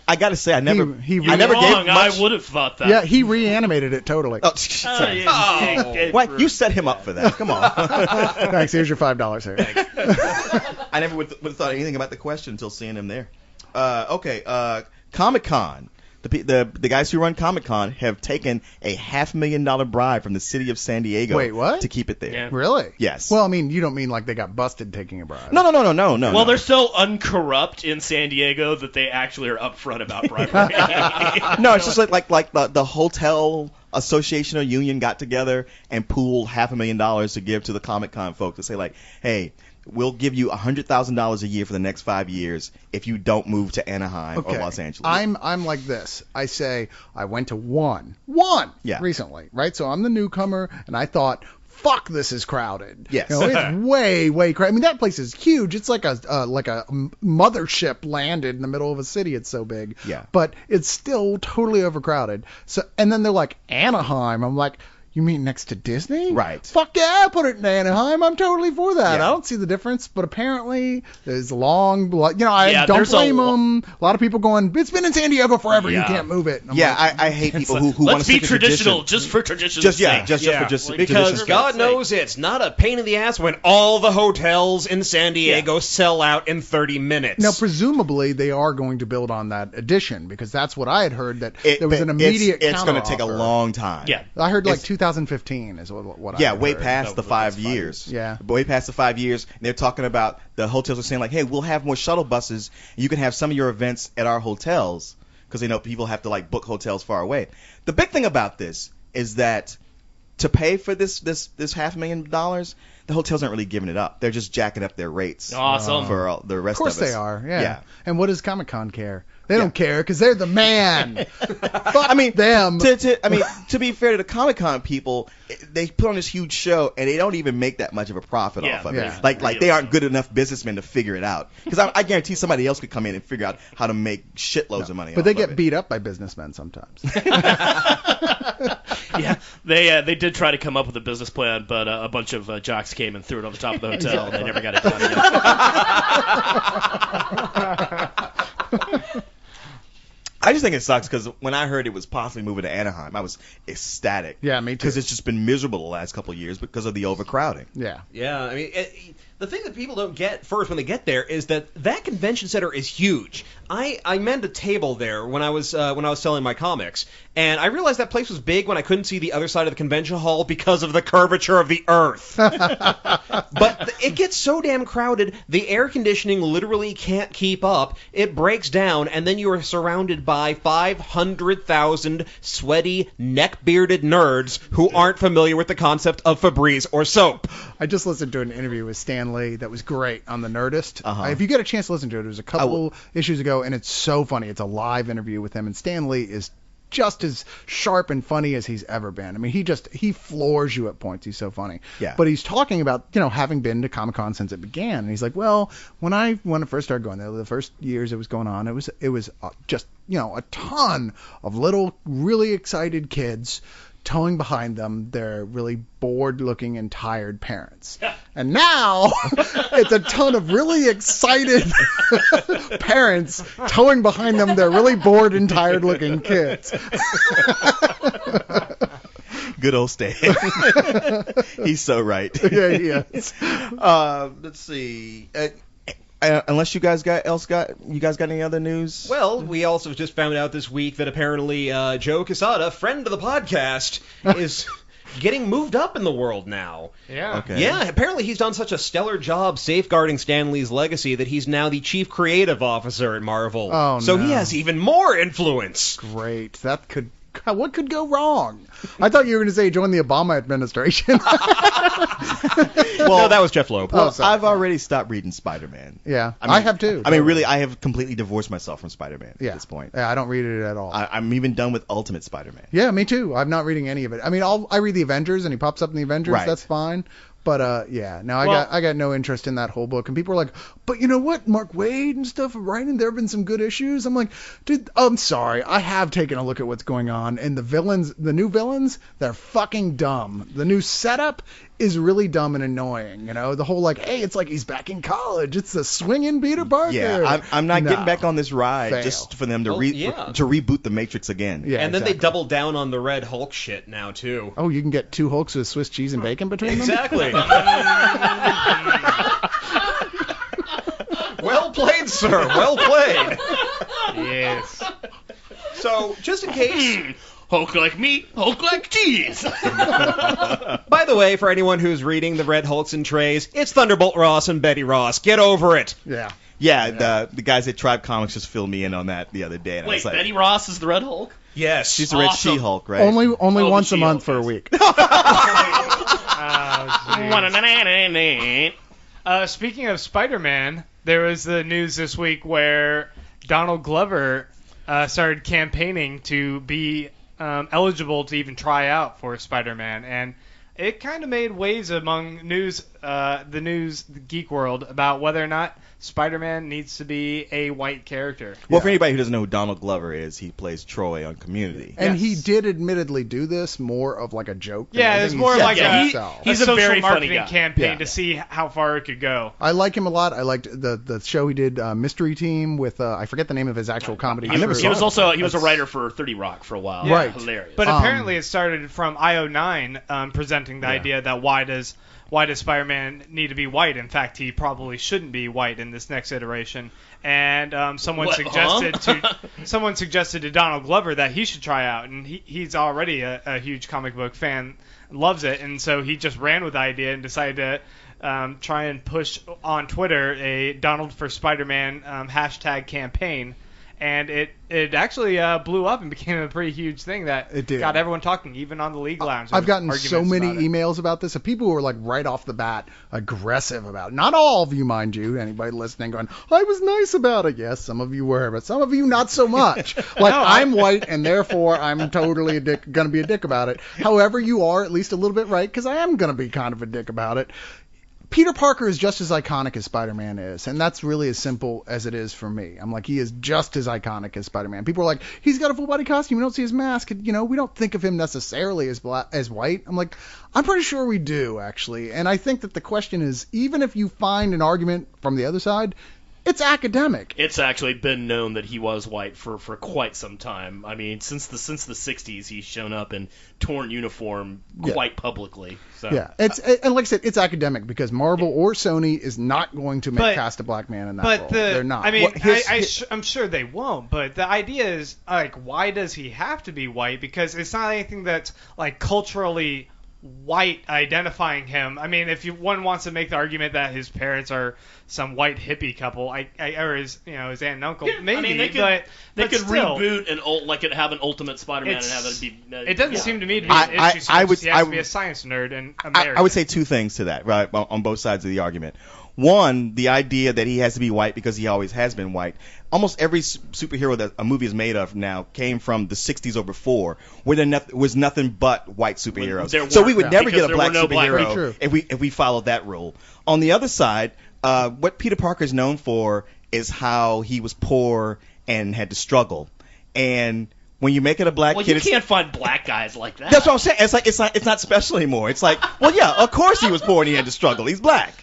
I got to say, I never You're gave wrong. much. I would have thought that. Yeah, he reanimated it totally. Oh, sorry. yeah. What? You set him up for that. Come on. Thanks. Here's your $5 here. I never would have thought anything about the question until seeing him there. Okay, Comic-Con. The guys who run Comic-Con have taken a $500,000 bribe from the city of San Diego. Wait, what? To keep it there. Yeah. Really? Yes. Well, I mean, you don't mean like they got busted taking a bribe. No. Well, they're so uncorrupt in San Diego that they actually are upfront about bribery. No, it's just like the hotel association or union got together and pooled $500,000 to give to the Comic-Con folks to say like, hey, we'll give you $100,000 a year for the next 5 years if you don't move to Anaheim or Los Angeles. I'm like this. I say I went to one Yeah. recently, right? So I'm the newcomer, and I thought, fuck, this is crowded. Yes. It's way crowded. I mean, that place is huge. It's like a mothership landed in the middle of a city. It's so big. Yeah. But it's still totally overcrowded. So, and then they're like, Anaheim. I'm like, you mean next to Disney? Right. Fuck yeah, put it in Anaheim. I'm totally for that. Yeah. I don't see the difference, but apparently there's I don't there's blame them. A lot of people going, it's been in San Diego forever. You Yeah. can't move it. I'm Yeah, like, I hate people who want Let's to be stick to traditional, tradition. just for tradition's Just sake. for tradition. Because God knows it's not a pain in the ass when all the hotels in San Diego sell out in 30 minutes. Now, presumably, they are going to build on that addition because that's what I had heard, that there was an immediate It's going to take a counteroffer. long time. Yeah. I heard like It's- 2015 is what I Yeah, had way heard. past the 5 years. Yeah. Way past the 5 years. And they're talking about, the hotels are saying like, hey, we'll have more shuttle buses. And you can have some of your events at our hotels because they know people have to like book hotels far away. The big thing about this is that to pay for this $500,000, the hotels aren't really giving it up. They're just jacking up their rates Awesome. for the rest Of course of us. they are, yeah. Yeah. And what does Comic-Con care? They don't care because they're the man. Fuck I mean, them. to be fair to the Comic-Con people, they put on this huge show and they don't even make that much of a profit Yeah, off of it. yeah. Like they aren't good enough businessmen to figure it out. Because I guarantee somebody else could come in and figure out how to make shitloads of money. But they off of get it. beat up by businessmen sometimes. Yeah, they did try to come up with a business plan, but a bunch of jocks came and threw it on the top of the hotel, and they never got it done again. I just think it sucks because when I heard it was possibly moving to Anaheim, I was ecstatic. Yeah, me too. Because it's just been miserable the last couple of years because of the overcrowding. Yeah. Yeah, I mean, the thing that people don't get first when they get there is that convention center is huge. I manned a table there when I was selling my comics, and I realized that place was big when I couldn't see the other side of the convention hall because of the curvature of the earth. But it gets so damn crowded, the air conditioning literally can't keep up. It breaks down, and then you are surrounded by 500,000 sweaty, neck-bearded nerds who aren't familiar with the concept of Febreze or soap. I just listened to an interview with Stan Lee that was great on the Nerdist. Uh-huh. If you get a chance to listen to it, it was a couple issues ago, and it's so funny. It's a live interview with him, and Stan Lee is just as sharp and funny as he's ever been. I mean, he floors you at points. He's so funny. Yeah. But he's talking about, having been to Comic-Con since it began, and he's like, well, when I first started going there, the first years it was going on, it was just, a ton of little, really excited kids towing behind them their really bored-looking and tired parents. And now it's a ton of really excited parents towing behind them their really bored and tired-looking kids. Good old Stan. He's so right. Yeah, he is. Let's see. Unless you guys got any other news? Well, we also just found out this week that apparently Joe Quesada, friend of the podcast, is getting moved up in the world now. Yeah. Okay. Yeah, apparently he's done such a stellar job safeguarding Stan Lee's legacy that he's now the chief creative officer at Marvel. Oh, so no. he has even more influence. Great. What could go wrong? I thought you were going to say join the Obama administration. No, that was Jeff Loeb. Oh, sorry. I've already stopped reading Spider-Man. Yeah, I have too. I mean, really, I have completely divorced myself from Spider-Man Yeah. at this point. Yeah, I don't read it at all. I'm even done with Ultimate Spider-Man. Yeah, me too. I'm not reading any of it. I mean, I read the Avengers and he pops up in the Avengers. Right. That's fine. But yeah, no, Well- I got no interest in that whole book. And people are like, but you know what, Mark Waid and stuff are writing. There have been some good issues. I'm like, dude, I'm sorry. I have taken a look at what's going on, and the new villains, they're fucking dumb. The new setup is really dumb and annoying. You know, the whole like, hey, it's like he's back in college. It's the swinging Peter Parker. Yeah, I'm not No. getting back on this ride Fail. just for them to Oh, yeah. to reboot the Matrix again. Yeah, And then they exactly. doubled down on the Red Hulk shit now, too. Oh, you can get 2 Hulks with Swiss cheese and bacon between them? Exactly. Well played, sir. Well played. Yes. So, just in case, Hulk like meat, Hulk like cheese. by the way, for anyone who's reading the Red Hulks and trays, it's Thunderbolt Ross and Betty Ross. Get over it. Yeah. Yeah, the guys at Tribe Comics just filled me in on that the other day. And I Wait, was like, Betty Ross is the Red Hulk? Yes. she's the Red Awesome. She-Hulk, right? Only the once a month She-Hulk for a is. week. Speaking of Spider-Man, there was the news this week where Donald Glover started campaigning to be eligible to even try out for Spider-Man, and it kind of made waves among the geek world about whether or not Spider-Man needs to be a white character. Well, for anybody who doesn't know who Donald Glover is, he plays Troy on Community. And he Yes. did admittedly do this more of like a joke. than Yeah, anything. it's more He's like said a- himself. He's a social very funny marketing guy. campaign Yeah. to see how far it could go. I like him a lot. I liked the show he did, Mystery Team, with I forget the name of his actual comedy. He was show. also a writer for 30 Rock for a while. Yeah. Right. Hilarious. But Um, apparently it started from IO9 presenting the idea that why does Spider-Man need to be white? In fact, he probably shouldn't be white in this next iteration. And someone What, suggested to Donald Glover that he should try out, and he's already a huge comic book fan, loves it, and so he just ran with the idea and decided to try and push on Twitter a Donald for Spider-Man hashtag campaign. And it actually blew up and became a pretty huge thing that It did. got everyone talking, even on the League Lounge. I've gotten Arguments so many about it. emails about this of people who are like right off the bat aggressive about it. Not all of you, mind you. Anybody listening going, I was nice about it. Yes, some of you were, but some of you not so much. Like I'm white and therefore I'm totally gonna be a dick about it. However, you are at least a little bit right because I am gonna be kind of a dick about it. Peter Parker is just as iconic as Spider-Man is, and that's really as simple as it is for me. I'm like, he is just as iconic as Spider-Man. People are like, he's got a full-body costume, you don't see his mask, you know, we don't think of him necessarily as white. I'm like, I'm pretty sure we do, actually, and I think that the question is, even if you find an argument from the other side, it's academic. It's actually been known that he was white for quite some time. I mean, since the 60s, he's shown up in torn uniform quite publicly. So. Yeah, and like I said, it's academic because Marvel or Sony is not going to cast a black man in that role. They're not. I mean, Well, I'm sure they won't. But the idea is like, why does he have to be white? Because it's not anything that's like culturally white identifying him. I mean, if one wants to make the argument that his parents are some white hippie couple, or his aunt and uncle, maybe. I mean, they could still, reboot and have an Ultimate Spider-Man and have it be. It doesn't seem to me to be I- an I- issue. So I would- he has I to be a would- science nerd and American. I would say two things to that, right, on both sides of the argument. One, the idea that he has to be white because he always has been white. Almost every superhero that a movie is made of now came from the 60s or before, where there was nothing but white superheroes. There So we weren't, would never because get a there black were no black Very superhero true. if we followed that rule. On the other side, what Peter Parker is known for is how he was poor and had to struggle. And when you make it a black Well, kid, you it's, can't find black guys like that. that's what I'm saying. It's not special anymore. It's like, well, yeah, of course he was poor and he had to struggle. He's black.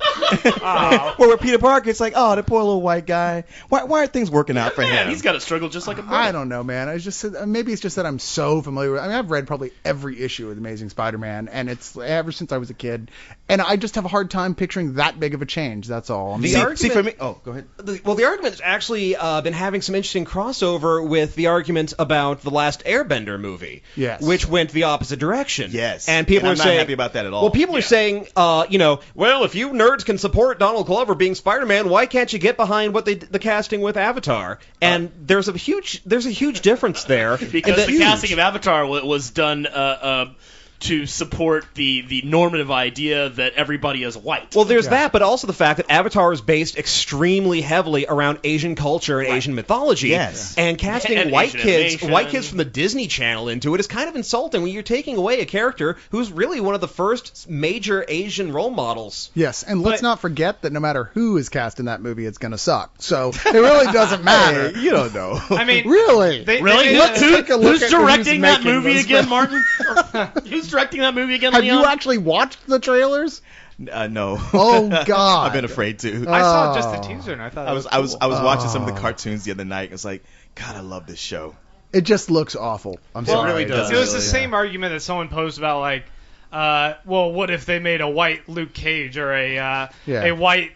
Where with Peter Parker, it's like, oh, the poor little white guy. Why aren't things working out for Man, him? he's got to struggle just like a man. I don't know, man. I just maybe it's just that I'm so familiar with. I mean, I've read probably every issue of Amazing Spider-Man, and it's ever since I was a kid, and I just have a hard time picturing that big of a change. That's all. I mean, See, for me, oh, go ahead. The argument has actually been having some interesting crossover with the argument about the last Airbender movie, Yes. which went the opposite direction. Yes. And people And are I'm not saying happy about that at all. Well, people are saying, well, if you nerds can support Donald Glover being Spider-Man, why can't you get behind the casting with Avatar? And there's a huge difference there. Because And the casting of Avatar was done to support the normative idea that everybody is white. Well, there's that, but also the fact that Avatar is based extremely heavily around Asian culture and Asian mythology. Yes. And casting And white Asian kids animation. from the Disney Channel into it is kind of insulting when you're taking away a character who's really one of the first major Asian role models. yes, and let's not forget that no matter who is cast in that movie, it's gonna suck. So it really doesn't matter. Hey, you don't know. I mean, Really? Really? Let's take a look Who's at directing that making movie those again, films. Martin? Who's directing that movie again, Have Leon? you actually watched the trailers? No. Oh God! I've been afraid to. I saw just the Oh. teaser and I thought I it was was I was watching some of Oh. the cartoons the other night. It's like, God, I love this show. It just looks awful. I'm Well, sorry. really does. It was the Really, same argument that someone posed about like, well, what if they made a white Luke Cage or a white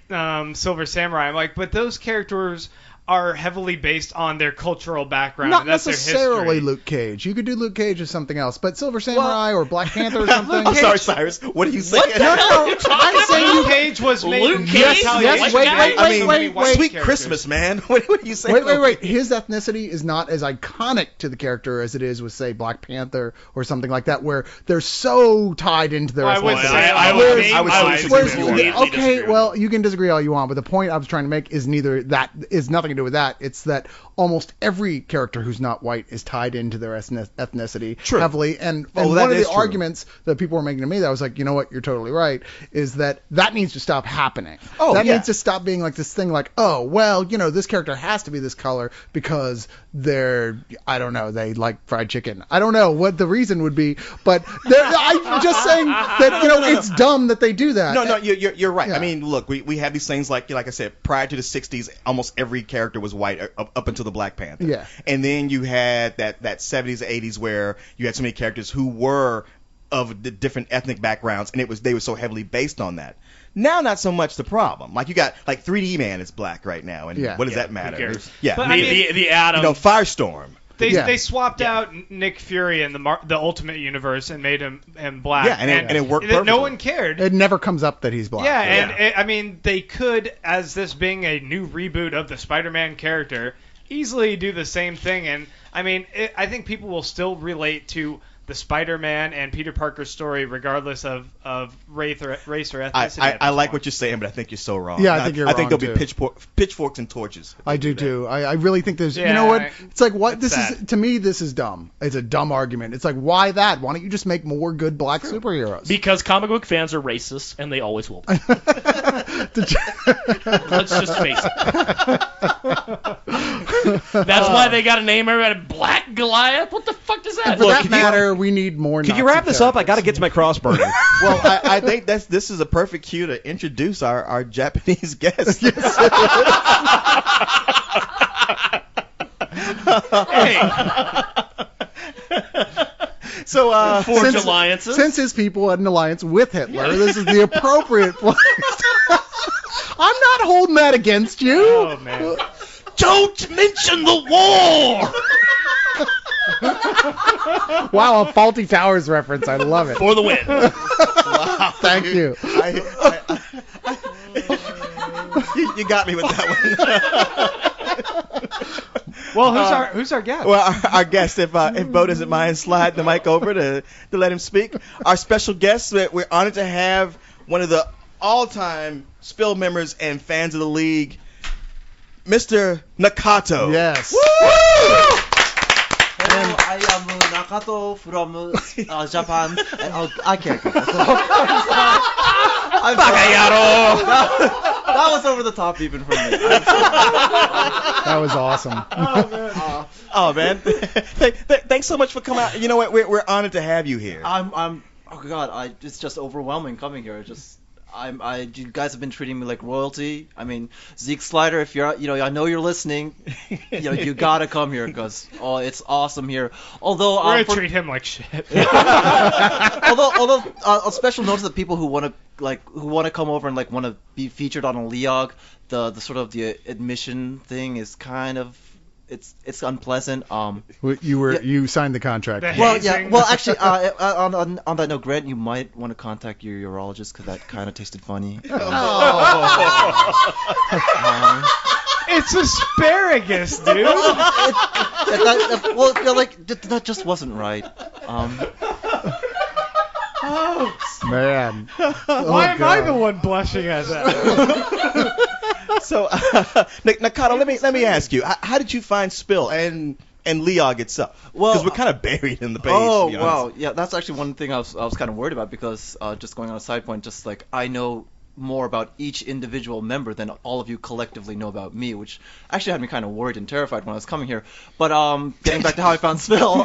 Silver Samurai? I'm like, but those characters are heavily based on their cultural background. Not and that's necessarily their history. Luke Cage. You could do Luke Cage as something else, but Silver Samurai or Black Panther or something. I'm sorry, Cyrus. What are you saying? What the hell are you talking I'm saying about? Luke Cage was made Luke in Cage? retaliation. Yes, wait, against wait, so wait, many white Sweet characters. Christmas, man. What are you saying? Wait. His ethnicity is not as iconic to the character as it is with, say, Black Panther or something like that, where they're so tied into their Well, I would ethnicity. say I would would say- I would I say- would Whereas, say- disagree with you. Completely disagree okay, with well, you can disagree all you want, but the point I was trying to make is nothing to do with that. It's that almost every character who's not white is tied into their ethnicity True. heavily. And Oh, one that of the is true. arguments that people were making to me that I was like, you know what, you're totally right, is that needs to stop happening. Oh, that yeah. needs to stop being like this thing like, oh, well, this character has to be this color because I don't know, they like fried chicken. I don't know what the reason would be, but I'm just saying that, it's dumb that they do that. No, you're right. Yeah. I mean, look, we have these things like I said, prior to the 60s, almost every character was white up until the Black Panther. Yeah. And then you had that 70s, 80s where you had so many characters who were of the different ethnic backgrounds, and they were so heavily based on that. Now, not so much the problem. Like, you got, 3D Man is black right now, and Yeah. what does Yeah, that matter? who cares? Yeah. But I mean, the Atom. Firestorm. They swapped out Nick Fury in the Ultimate Universe and made him black. Yeah, and it worked No perfectly. one cared. It never comes up that he's black. Yeah, and I mean, they could, as this being a new reboot of the Spider-Man character, easily do the same thing. And I mean, I think people will still relate to the Spider-Man and Peter Parker story, regardless of race or ethnicity. I like what you're saying, but I think you're so wrong. Yeah, I think you're I think wrong, there'll be too. pitchforks and torches. I do too. I really think there's. You Yeah, know what? It's like what it's this is sad. to me. This is dumb. It's a dumb argument. It's like why that? Why don't you just make more good black superheroes? Because comic book fans are racist, and they always will be. Let's just face it. That's why they got to name everybody Black Goliath. What the fuck does that For mean? that matter, we need more. Could you wrap this up? I got to get to my cross burning. Well, I think this is a perfect cue to introduce our Japanese guest. Hey, So, forge alliances. Since his people had an alliance with Hitler, this is the appropriate place. I'm not holding that against you. Oh man. Don't mention the war Wow, a Faulty Towers reference. I love it. for the win. Thank you. you got me with that one. Well, who's our guest? Well, our guest, if Bo doesn't mind, slide the mic over to let him speak. Our special guest, we're honored to have one of the all-time Spill members and fans of the league, Mr. Nakato. Yes. Hello, I am Nakato from Japan. And, I can't. I'm sorry. That was over the top even for me. I'm sorry. That was awesome. Oh man, thanks so much for coming out. You know what? We're honored to have you here. I'm. Oh God, it's just overwhelming coming here. You guys have been treating me like royalty. I mean, Zeke Slider, if you're, I know you're listening. You gotta come here because it's awesome here. Although We're gonna treat him like shit. although a special note to the people who want to come over and want to be featured on a Leog, the sort of the admission thing is kind of. It's unpleasant. You signed the contract. Well, yeah. Well, actually, on that note, Grant, you might want to contact your urologist because that kind of tasted funny. It's asparagus, dude. That just wasn't right. Man. Why am I the one blushing at that? So, Nakato, let me ask you, how did you find Spill and Leog itself? Well, because we're kind of buried in the page. Oh, to be honest. wow. Yeah, that's actually one thing I was kind of worried about because just going on a side point, just like I know more about each individual member than all of you collectively know about me, which actually had me kind of worried and terrified when I was coming here. But getting back to how I found Spill,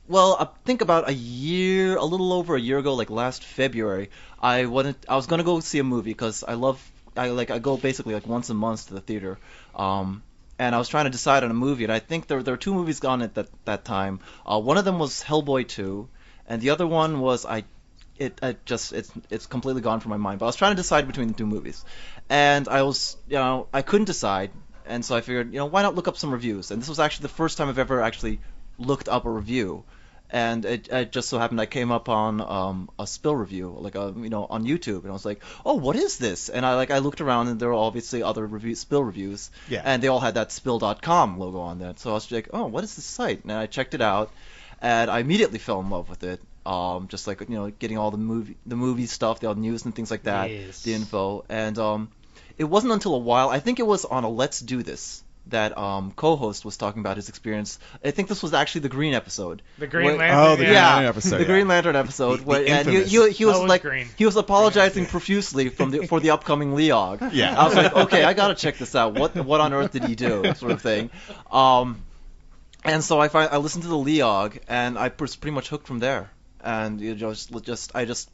well, I think about a little over a year ago, like last February, I was gonna go see a movie because I go basically like once a month to the theater, and I was trying to decide on a movie, and I think there were two movies gone at that time. One of them was Hellboy 2, and the other one was it's completely gone from my mind. But I was trying to decide between the two movies, and I couldn't decide, and so I figured, why not look up some reviews? And this was actually the first time I've ever actually looked up a review. And it just so happened I came up on a Spill review, on YouTube, and I was like, oh, what is this? And I looked around, and there were obviously other Spill reviews, and they all had that Spill.com logo on that. So I was like, oh, what is this site? And I checked it out, and I immediately fell in love with it. Just getting all the movie stuff, the news and things like that, the info, and it wasn't until a while. I think it was on a Let's Do This that co-host was talking about his experience. I think this was actually the Green episode. The Green Lantern. Oh, the Green Lantern episode. The Green Lantern episode. And he was apologizing profusely for the upcoming Leog. Yeah. I was like, okay, I gotta check this out. What on earth did he do? Sort of thing. And so I listened to the Leog, and I was pretty much hooked from there. And I just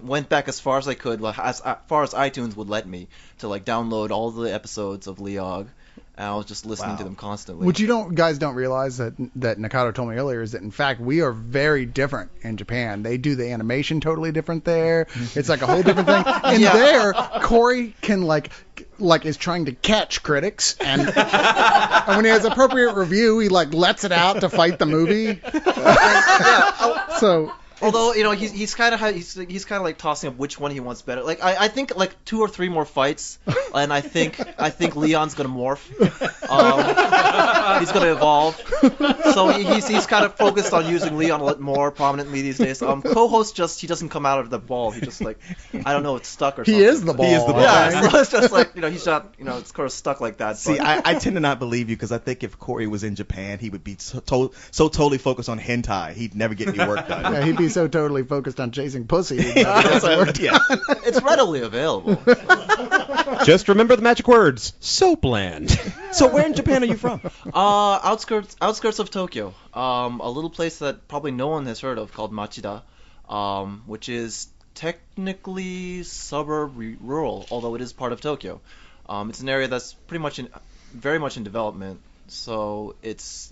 went back as far as I could, as far as iTunes would let me, to download all the episodes of Leog. And I was just listening to them constantly. What you guys don't realize that Nakato told me earlier is that in fact we are very different in Japan. They do the animation totally different there. It's like a whole different thing. And there, Corey can is trying to catch critics, and when he has appropriate review, he lets it out to fight the movie. So. Although he's kind of tossing up which one he wants better. I think 2 or 3 more fights, and I think Leon's gonna morph. He's gonna evolve. So he's kind of focused on using Leon a lot more prominently these days. Co-host he doesn't come out of the ball. He just I don't know, it's stuck or something. He is the ball. He is the ball. Yeah, so it's just he's not it's kind of stuck like that. See, I tend to not believe you because I think if Corey was in Japan, he would be so totally focused on hentai, he'd never get any work done. Yeah, he'd be so totally focused on chasing pussy. It's readily available. Just remember the magic words: Soapland. So where in Japan are you from? Outskirts of Tokyo. A little place that probably no one has heard of called Machida, which is technically suburb rural, although it is part of Tokyo. It's an area that's very much in development. So it's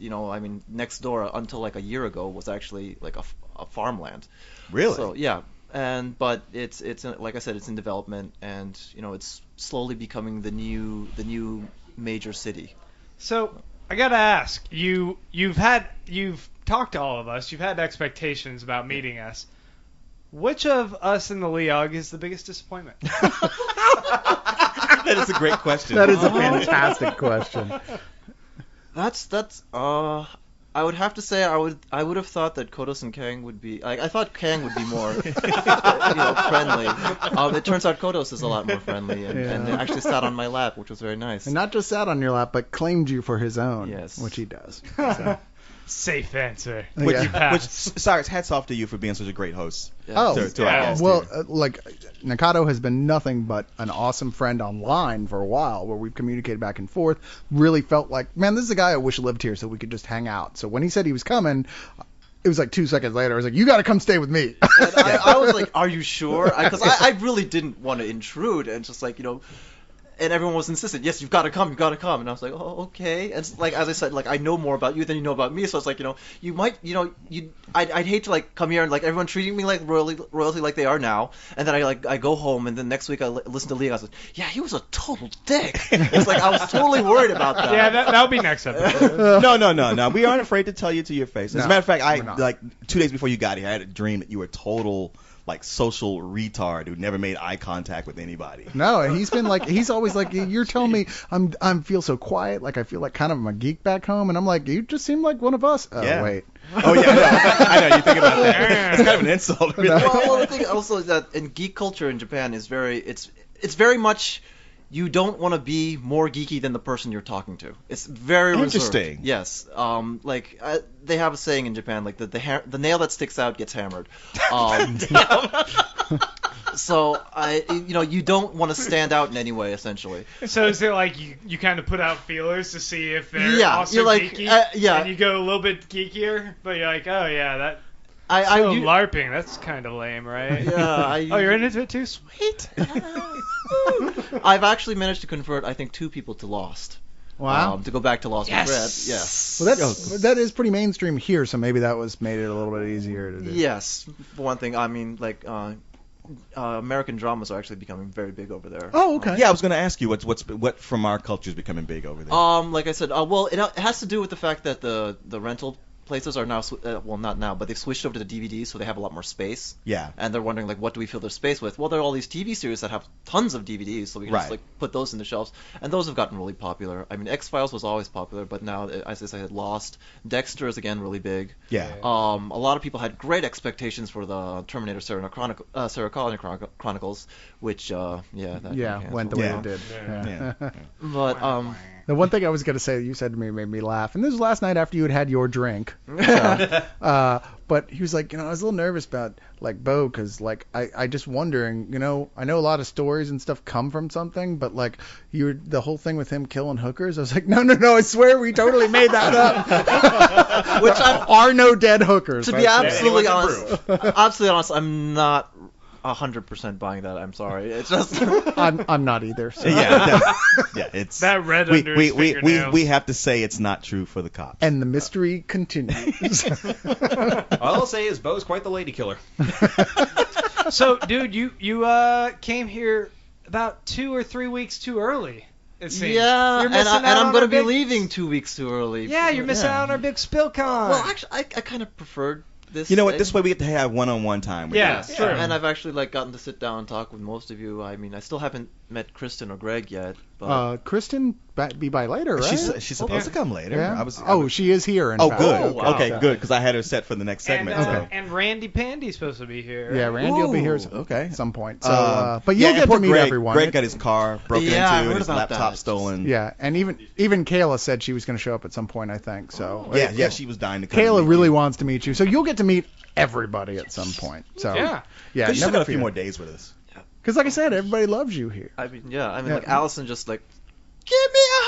next door until a year ago was actually a farmland. Really? So yeah, but it's like I said, it's in development, and it's slowly becoming the new major city. So I gotta ask, you've talked to all of us, you've had expectations about meeting us. Which of us in the Leog is the biggest disappointment? That is a great question. That is a fantastic question. I would have to say I would have thought that Kodos and Kang would be. I thought Kang would be more, friendly. It turns out Kodos is a lot more friendly, and actually sat on my lap, which was very nice. And not just sat on your lap, but claimed you for his own. Yes. Which he does. Safe answer. Which- You Which, pass. Cyrus, hats off to you for being such a great host. Oh, to our guests well, here. like Nakato has been nothing but an awesome friend online for a while, where we've communicated back and forth. Really felt like, man, this is a guy I wish lived here so we could just hang out. So when he said he was coming, it was like 2 seconds later. I was like, you got to come stay with me. And I was like, are you sure? Because I really didn't want to intrude, and just like, and everyone was insistent, yes, you've got to come, and I was like, oh, okay. And it's like, as I said, like, I know more about you than you know about me, so it's like, you might, I'd hate to like come here and like everyone treating me like royalty like they are now, and then I go home, and then next week I listen to Lee, and I was like, yeah, he was a total dick. It's like, I was totally worried about that. Yeah, that'll be next episode. No. We aren't afraid to tell you to your face. As a No, matter of fact, we're not. like 2 days before you got here, I had a dream that you were a total like social retard who never made eye contact with anybody. No, he's been like, he's always like, you're telling me I feel so quiet, like I feel like kind of a geek back home, and I'm like, you just seem like one of us. Oh, Yeah. wait. Oh yeah, I know. You think about that. It's kind of an insult. Really. Well, the thing also is that in geek culture in Japan is it's very much, you don't want to be more geeky than the person you're talking to. It's very reserved. Interesting. Yes. They have a saying in Japan, like the nail that sticks out gets hammered. So you don't want to stand out in any way, essentially. So is it like you kind of put out feelers to see if they're Yeah, also you're like, geeky? yeah. And you go a little bit geekier, but you're like, oh yeah, that. I So LARPing, that's kind of lame, right? Yeah. Oh, you're into it too? Sweet. I've actually managed to convert, I think, 2 people to Lost. Wow. To go back to Lost Yes. with Red. Yes. Well, that is pretty mainstream here, so maybe that made it a little bit easier to do. Yes. For one thing, I mean, like, American dramas are actually becoming very big over there. Oh, okay. Yeah, I was going to ask you what from our culture is becoming big over there. Like I said, well, it has to do with the fact that the rental places are now, well, not now, but they've switched over to the DVDs, so they have a lot more space. Yeah. And they're wondering, like, what do we fill their space with? Well, there are all these TV series that have tons of DVDs, so we can just, Right. like, put those in the shelves. And those have gotten really popular. I mean, X-Files was always popular, but now, as I said, Lost. Dexter is, again, really big. Yeah. A lot of people had great expectations for the Terminator Sarah Connor Chronicles, which, that got Went the canceled. way Yeah. it did. Yeah. But, The one thing I was going to say that you said to me made me laugh, and this was last night after you had your drink. But he was like, I was a little nervous about like Bo, because like I just wondering, I know a lot of stories and stuff come from something, but like the whole thing with him killing hookers, I was like, no, I swear we totally made that up. Which are no dead hookers. to be right? absolutely Yeah, honest, I'm not 100% buying that. I'm sorry. It's just I'm not either. So. Yeah, it's That red under his fingernails. we have to say it's not true for the cops. And the mystery continues. All I'll say is Bo's quite the lady killer. So, dude, you came here about 2 or 3 weeks too early. It seems. yeah, You're and missing out I'm on going to our be big- leaving 2 weeks too early. Yeah, you're missing out on our big SpillCon. Well, actually, I kind of preferred this. You know what? thing. This way we get to have one-on-one time with Yeah, you. sure. And I've actually like gotten to sit down and talk with most of you. I mean, I still haven't met Kristen or Greg yet, but Kristen be by later, right? She's supposed to come later. Yeah. I was. She is here. In Oh, fact. good. Oh, wow. Okay, good. Because I had her set for the next segment. And, so. and Randy Pandy's supposed to be here. Yeah, Randy will be here Ooh, okay. at some point. So, but you'll and get poor to meet Greg, everyone. Greg got his car broken Yeah, I into heard and his about laptop that. stolen. Yeah, and even Kayla said she was going to show up at some point, I think. So Yeah, she was dying to come. Kayla meet really you. wants to meet you, so you'll get to meet everybody at some point. So Yeah. yeah, You still never got a few more days with us. Because like I said, everybody loves you here. I mean, like Yeah. Allison just like, give me a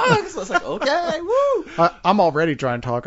hug. So I was like, okay, woo. I'm already trying to talk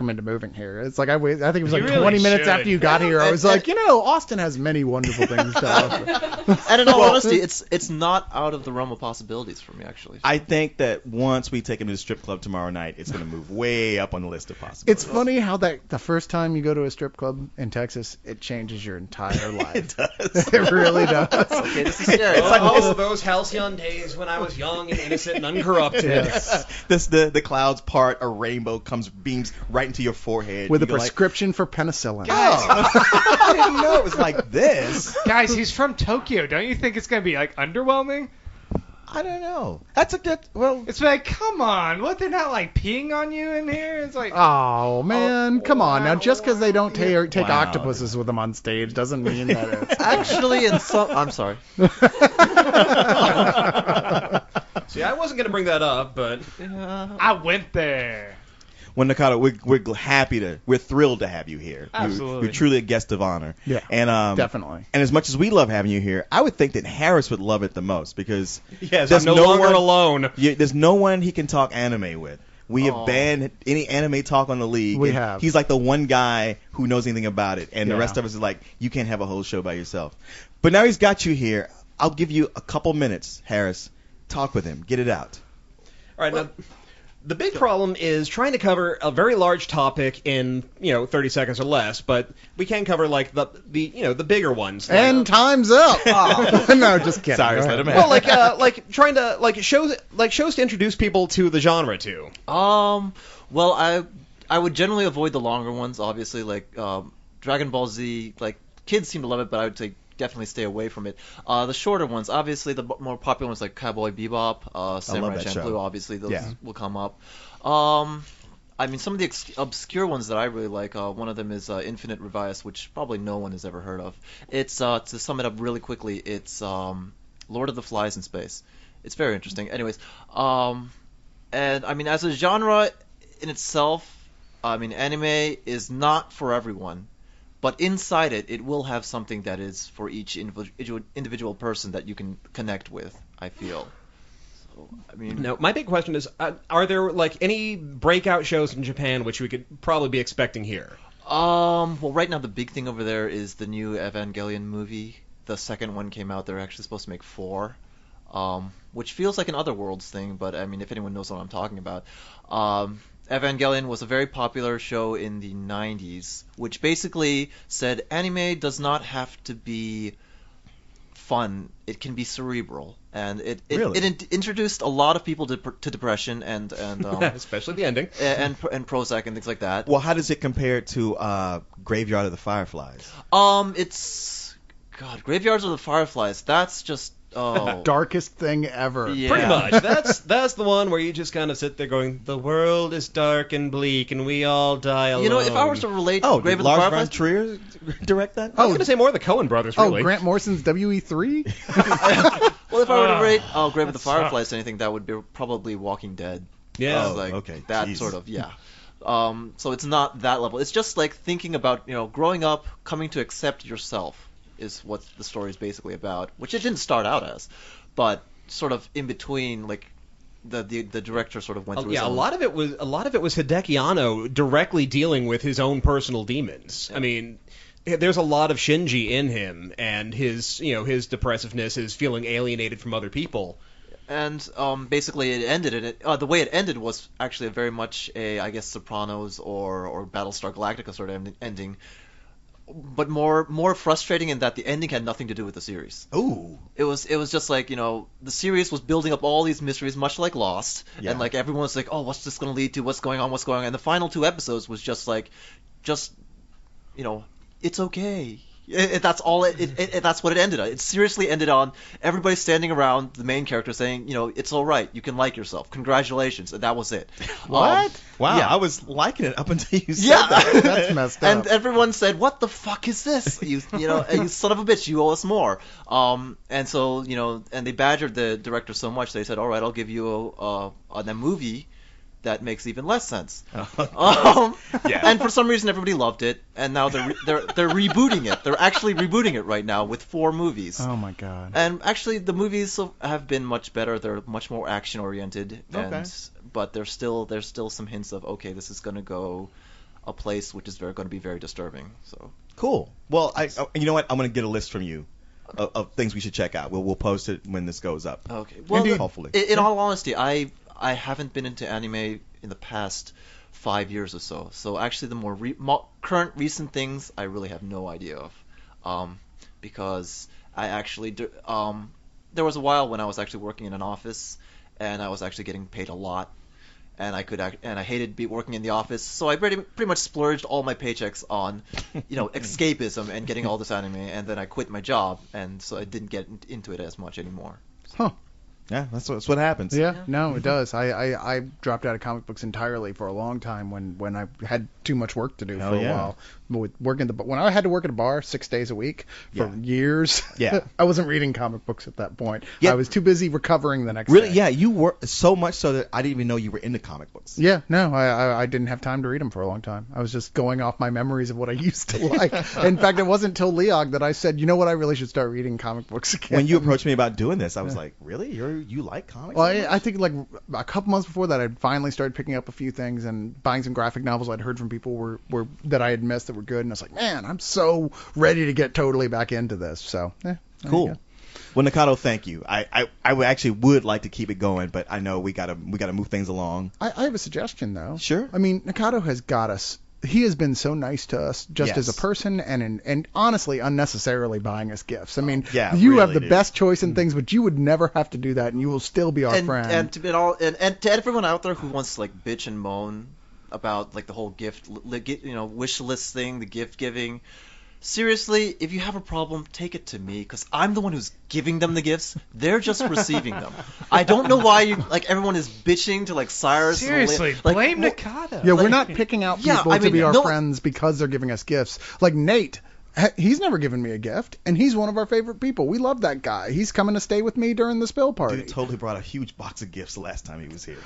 him into moving here. It's like I think it was like You really 20 minutes should. after you got here. I was like, Austin has many wonderful things to offer. And in all honesty, it's not out of the realm of possibilities for me, actually. I think that once we take him to the strip club tomorrow night, it's going to move way up on the list of possibilities. It's funny how that the first time you go to a strip club in Texas, it changes your entire life. It does. It really does. Okay, this is scary. Oh, those halcyon days when I was young and innocent and uncorrupted. Yes. The clouds part, a rainbow beams right into your forehead. With a You go like, prescription for penicillin. oh, I didn't know it was like this. Guys, he's from Tokyo. Don't you think it's going to be, like, underwhelming? I don't know. That's a good. Well, It's like, come on. What, they're not, like, peeing on you in here? It's like... Oh man, come on now! Just because they don't take Wow. octopuses with them on stage doesn't mean that it's. Actually, in some, I'm sorry. See, I wasn't going to bring that up, but I went there. Well, Nakata, we're thrilled to have you here. Absolutely. You're truly a guest of honor. Yeah, and definitely. And as much as we love having you here, I would think that Harris would love it the most because Yes, there's I'm no longer one, alone. There's no one he can talk anime with. We have banned any anime talk on the league. We and have. He's like the one guy who knows anything about it, and the Yeah. rest of us is like, you can't have a whole show by yourself. But now he's got you here. I'll give you a couple minutes, Harris. Talk with him. Get it out. All right, now, the big problem is trying to cover a very large topic in 30 seconds or less, but we can cover like the bigger ones. Like, And time's up. No, just kidding. Sorry, Go let ahead. him well, like trying to shows to introduce people to the genre to. Well, I would generally avoid the longer ones, obviously, like Dragon Ball Z. Like kids seem to love it, but I would say definitely stay away from it. The shorter ones, obviously, the more popular ones like Cowboy Bebop, Samurai that Champloo, show. obviously those Yeah. will come up. I mean, some of the obscure ones that I really like, one of them is Infinite Revice, which probably no one has ever heard of. It's, to sum it up really quickly, it's Lord of the Flies in space. It's very interesting. Anyways, and I mean, as a genre in itself, I mean, anime is not for everyone. But inside it, it will have something that is for each individual person that you can connect with, I feel. So, I mean, Now, my big question is, are there like any breakout shows in Japan which we could probably be expecting here? well, right now the big thing over there is the new Evangelion movie. The second one came out. They're actually supposed to make 4, which feels like an Otherworlds thing. But I mean, if anyone knows what I'm talking about, Evangelion was a very popular show in the 90s, which basically said anime does not have to be fun. It can be cerebral, and it introduced a lot of people to depression and Especially the ending. and Prozac and things like that. Well, how does it compare to Graveyard of the Fireflies? It's Graveyards of the Fireflies. That's just Darkest thing ever. Yeah. Pretty much. That's the one where you just kind of sit there going, the world is dark and bleak and we all die alone. You know, if I was to relate Oh, Grave did of the Lars Fireflies, von Trier direct that? I was going to say more of the Coen brothers, Oh, really. Grant Morrison's WE3? well, if I were to rate Grave of the Fireflies to anything, that would be probably Walking Dead. Yeah. Oh, Like, okay. that Jeez. sort of, yeah. So it's not that level. It's just like thinking about, growing up, coming to accept yourself is what the story is basically about, which it didn't start out as, but sort of in between, like the director sort of went through. Yeah, his a own- lot of it was Hideki Anno directly dealing with his own personal demons. I mean, there's a lot of Shinji in him and his depressiveness, his feeling alienated from other people. And basically, it ended. The way it ended was actually very much a, I guess, Sopranos or Battlestar Galactica sort of ending, but more frustrating in that the ending had nothing to do with the series. Ooh. It was just like, the series was building up all these mysteries, much like Lost, Yeah. and like everyone was like, oh, what's this going to lead to? What's going on? And the final 2 episodes was just like, it's okay. That's all. That's what it ended on. It seriously ended on everybody standing around the main character saying, it's all right. You can like yourself. Congratulations. And that was it. What? Wow, Yeah. I was liking it up until you said Yeah. that. That's messed up. And everyone said, "What the fuck is this? You son of a bitch! You owe us more." And so and they badgered the director so much they said, "All right, I'll give you a movie that makes even less sense." And for some reason, everybody loved it, and now they're rebooting it. They're actually rebooting it right now with 4 movies. Oh my god. And actually, the movies have been much better. They're much more action oriented, but there's still some hints of, okay, this is going to go a place which is going to be very disturbing. So Cool. Well, you know what? I'm going to get a list from you of things we should check out. We'll post it when this goes up. okay, well, Hopefully. in all honesty, I haven't been into anime in the past 5 years or so. So actually, the more current recent things, I really have no idea of, because I actually there was a while when I was actually working in an office, and I was actually getting paid a lot. And I hated working in the office, so I pretty much splurged all my paychecks on, escapism and getting all this anime, and then I quit my job, and so I didn't get into it as much anymore. Huh. Yeah, that's what happens. Yeah, no, it does. I dropped out of comic books entirely for a long time when I had too much work to do Hell for a yeah. while. With working when I had to work at a bar 6 days a week for Yeah. years, Yeah. I wasn't reading comic books at that point. Yeah. I was too busy recovering the next Really, day. yeah, you were so much so that I didn't even know you were into comic books. Yeah, no, I didn't have time to read them for a long time. I was just going off my memories of what I used to like. In fact, it wasn't until Leog that I said, you know what, I really should start reading comic books again. When you approached me about doing this, I was like, really? You like comics? Well, so much? I think like a couple months before that, I'd finally started picking up a few things and buying some graphic novels I'd heard from people were that I had missed that were good, and I was like, man, I'm so ready to get totally back into this. So, there you Cool. go. Well, Nikado, thank you. I would like to keep it going, but I know we gotta move things along. I have a suggestion though. Sure. I mean, Nikado has got us. He has been so nice to us, just Yes. as a person, and honestly, unnecessarily buying us gifts. I mean, Yeah, you really, have the dude. best choice in things, but you would never have to do that, and you will still be our friend. And to everyone out there who wants to like bitch and moan about like the whole wish list thing, the gift giving. Seriously, if you have a problem, take it to me, because I'm the one who's giving them the gifts. They're just receiving them. I don't know why everyone is bitching to like Cyrus. and Seriously, like, blame well, Nakata. Yeah, we're Like- not picking out Yeah, people I to mean, be our no- friends because they're giving us gifts. Like Nate, he's never given me a gift, and he's one of our favorite people. We love that guy. He's coming to stay with me during the spill party. Dude totally brought a huge box of gifts the last time he was here.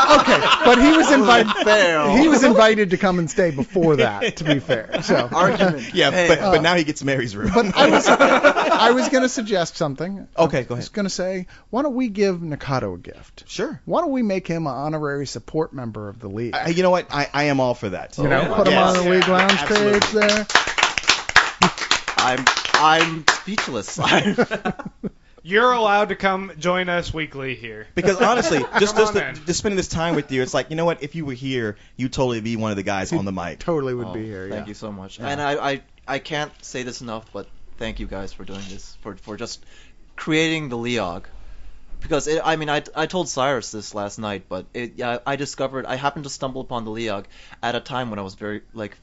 Okay, but he was invited. Fail. He was invited to come and stay before that. To be fair, so. Argument. Yeah, Fail. but now he gets Mary's room. But I was gonna suggest something. Okay, go I was ahead. gonna say, why don't we give Nikado a gift? Sure. Why don't we make him an honorary support member of the league? You know what? I am all for that. You know, put him Yes. on the league lounge Absolutely. page there. I'm speechless. You're allowed to come join us weekly here. Because honestly, just Come on in. just spending this time with you, it's like, you know what? If you were here, you'd totally be one of the guys on the mic. Totally would Oh, be here. Thank Yeah. you so much. And I can't say this enough, but thank you guys for doing this, for just creating the Leog. Because I told Cyrus this last night, but I happened to stumble upon the Leog at a time when I was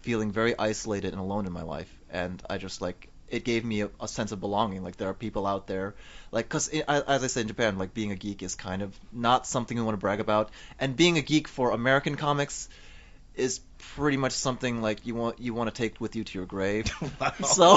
feeling very isolated and alone in my life, and I just it gave me a sense of belonging. Like there are people out there, because as I said in Japan, like being a geek is kind of not something we want to brag about, and being a geek for American comics is pretty much something like you want to take with you to your grave. So,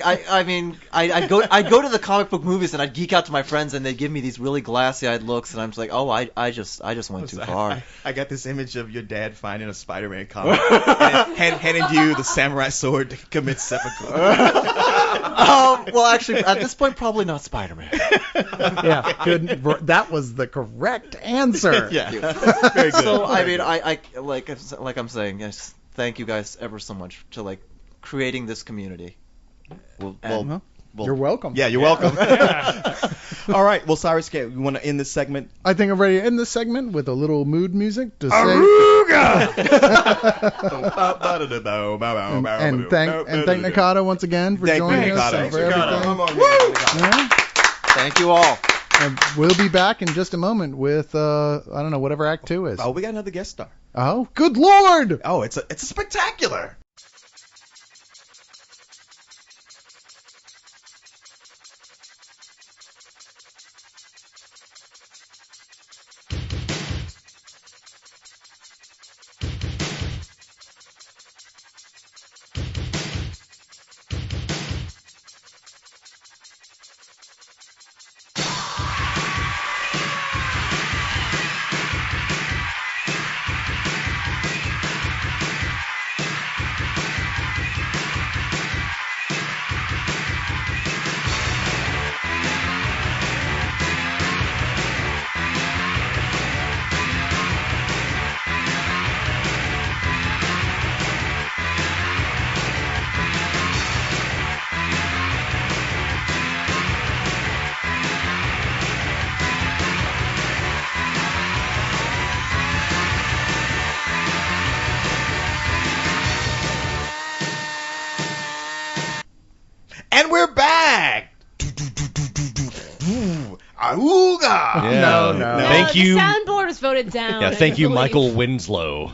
I'd go to the comic book movies and I'd geek out to my friends and they'd give me these really glassy-eyed looks and I'm just like, oh, I just went too far. I got this image of your dad finding a Spider-Man comic and handing you the samurai sword to commit seppuku. Well, actually, at this point, probably not Spider-Man. Yeah, good. That was the correct answer. Yeah, very good. So I like I'm saying, yes, thank you guys ever so much to creating this community. Well, You're welcome. yeah, you're welcome. All right. Well, Cyrus, we want to end this segment. I think I'm ready to end this segment with a little mood music to say and thank Nikado once again for Thank you, joining us Nikado. and for Thanks, everything. Come on, Yeah. Thank you all. And we'll be back in just a moment with I don't know, whatever Act 2 is. Oh, we got another guest star. Oh, good lord! Oh, it's a spectacular. And we're back. Auga! No, no. Thank you. The soundboard was voted down. Yeah, thank you, I believe. Michael Winslow.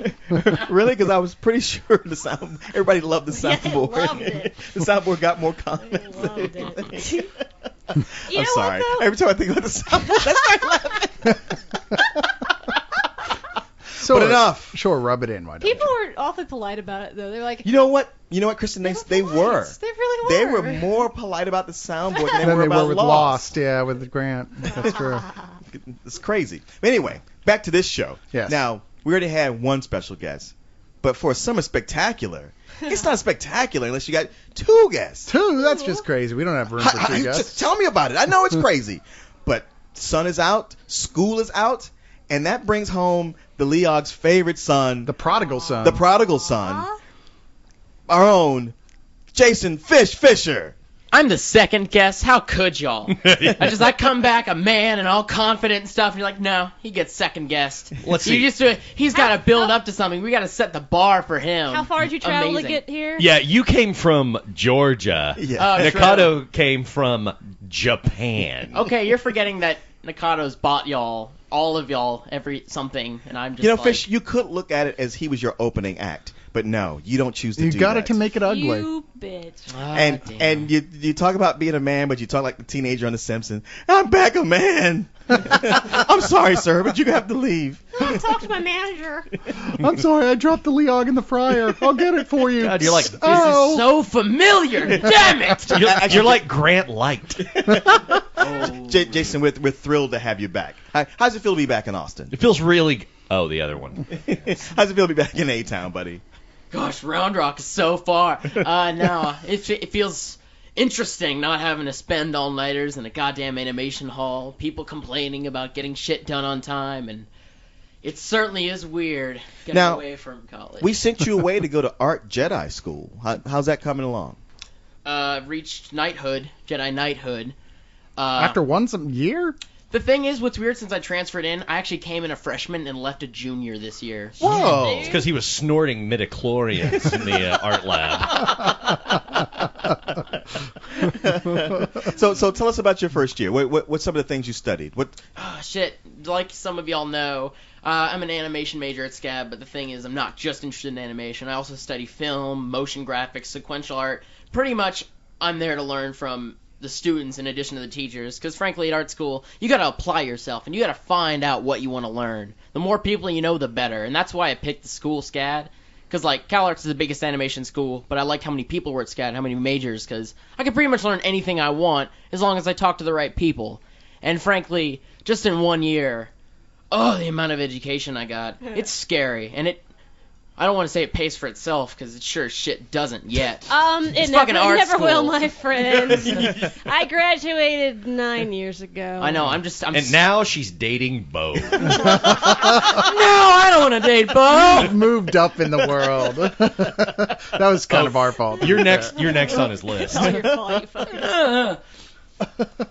Really? Because I was pretty sure everybody loved the Yeah, soundboard. loved it. The soundboard got more comments. Loved it. You I'm know sorry. what, though? Every time I think about the sound board, I start laughing. Sure, But enough. Sure, rub it in. Why don't People you? were awfully polite about it, though. They're like, You know what, Kristen? They were. They really They were. were more polite about the soundboard than Than they were they about were with Lost. Yeah, with Grant. That's true. It's crazy. But anyway, back to this show. Yes. Now, we already had one special guest, but for a summer spectacular, it's not spectacular unless you got two guests. Two? That's just crazy. We don't have room for two Just guests. tell me about it. I know it's crazy, but sun is out, school is out, and that brings home the Leog's favorite son, The prodigal son. the prodigal son, our own Jason Fisher. I'm the second guest. How could y'all? I come back a man and all confident and stuff, and you're like, no, he gets second guest. Let's You see. just do it. He's got to build up to something. We got to set the bar for him. How far did you travel Amazing. to get here? Yeah, you came from Georgia. Yeah. Oh, Nakado came from Japan. Okay, you're forgetting that Nakado's bought y'all, all of y'all, every something, and I'm just You know, like, Fish, you could look at it as he was your opening act, but no, you don't choose to You do got that. it to make it ugly. You bitch. ah, And damn. and you talk about being a man, but you talk like the teenager on The Simpsons. I'm back a man. I'm sorry, sir, but you have to leave. Oh, talk to my manager. I'm sorry, I dropped the Leog in the fryer. I'll get it for you. God, you're like This Oh. is so familiar. Damn it! you're like Grant Light. Oh. Jason, we're thrilled to have you back. How's it feel to be back in Austin? It feels really. Oh, the other one. How's it feel to be back in A-Town, buddy? Gosh, Round Rock is so far. No, it feels interesting not having to spend all-nighters in a goddamn animation hall, people complaining about getting shit done on time, and it certainly is weird getting Now, away from college. We sent you away to go to Art Jedi School. How's that coming along? Reached knighthood, Jedi knighthood. After one year? The thing is, what's weird, since I transferred in, I actually came in a freshman and left a junior this year. Whoa! It's because he was snorting midichlorians in the art lab. So tell us about your first year. What's some of the things you studied? What? Oh, shit. Like some of y'all know, I'm an animation major at SCAD, but the thing is, I'm not just interested in animation. I also study film, motion graphics, sequential art. Pretty much, I'm there to learn from the students in addition to the teachers, because frankly, at art school, you got to apply yourself, and you got to find out what you want to learn. The more people you know, the better, and that's why I picked the school SCAD. Because, like, CalArts is the biggest animation school, but I like how many people were at SCAD, how many majors, because I can pretty much learn anything I want as long as I talk to the right people. And frankly, just in 1 year, the amount of education I got, it's scary. And I don't want to say it pays for itself, because it sure as shit doesn't yet. It It's fucking art never will, school. my friends. I graduated 9 years ago. I know, I'm And now she's dating Bo. No, I don't want to date Bo! Moved up in the world. That was kind of our fault. You're next on his list. It's all your fault, you fuckers.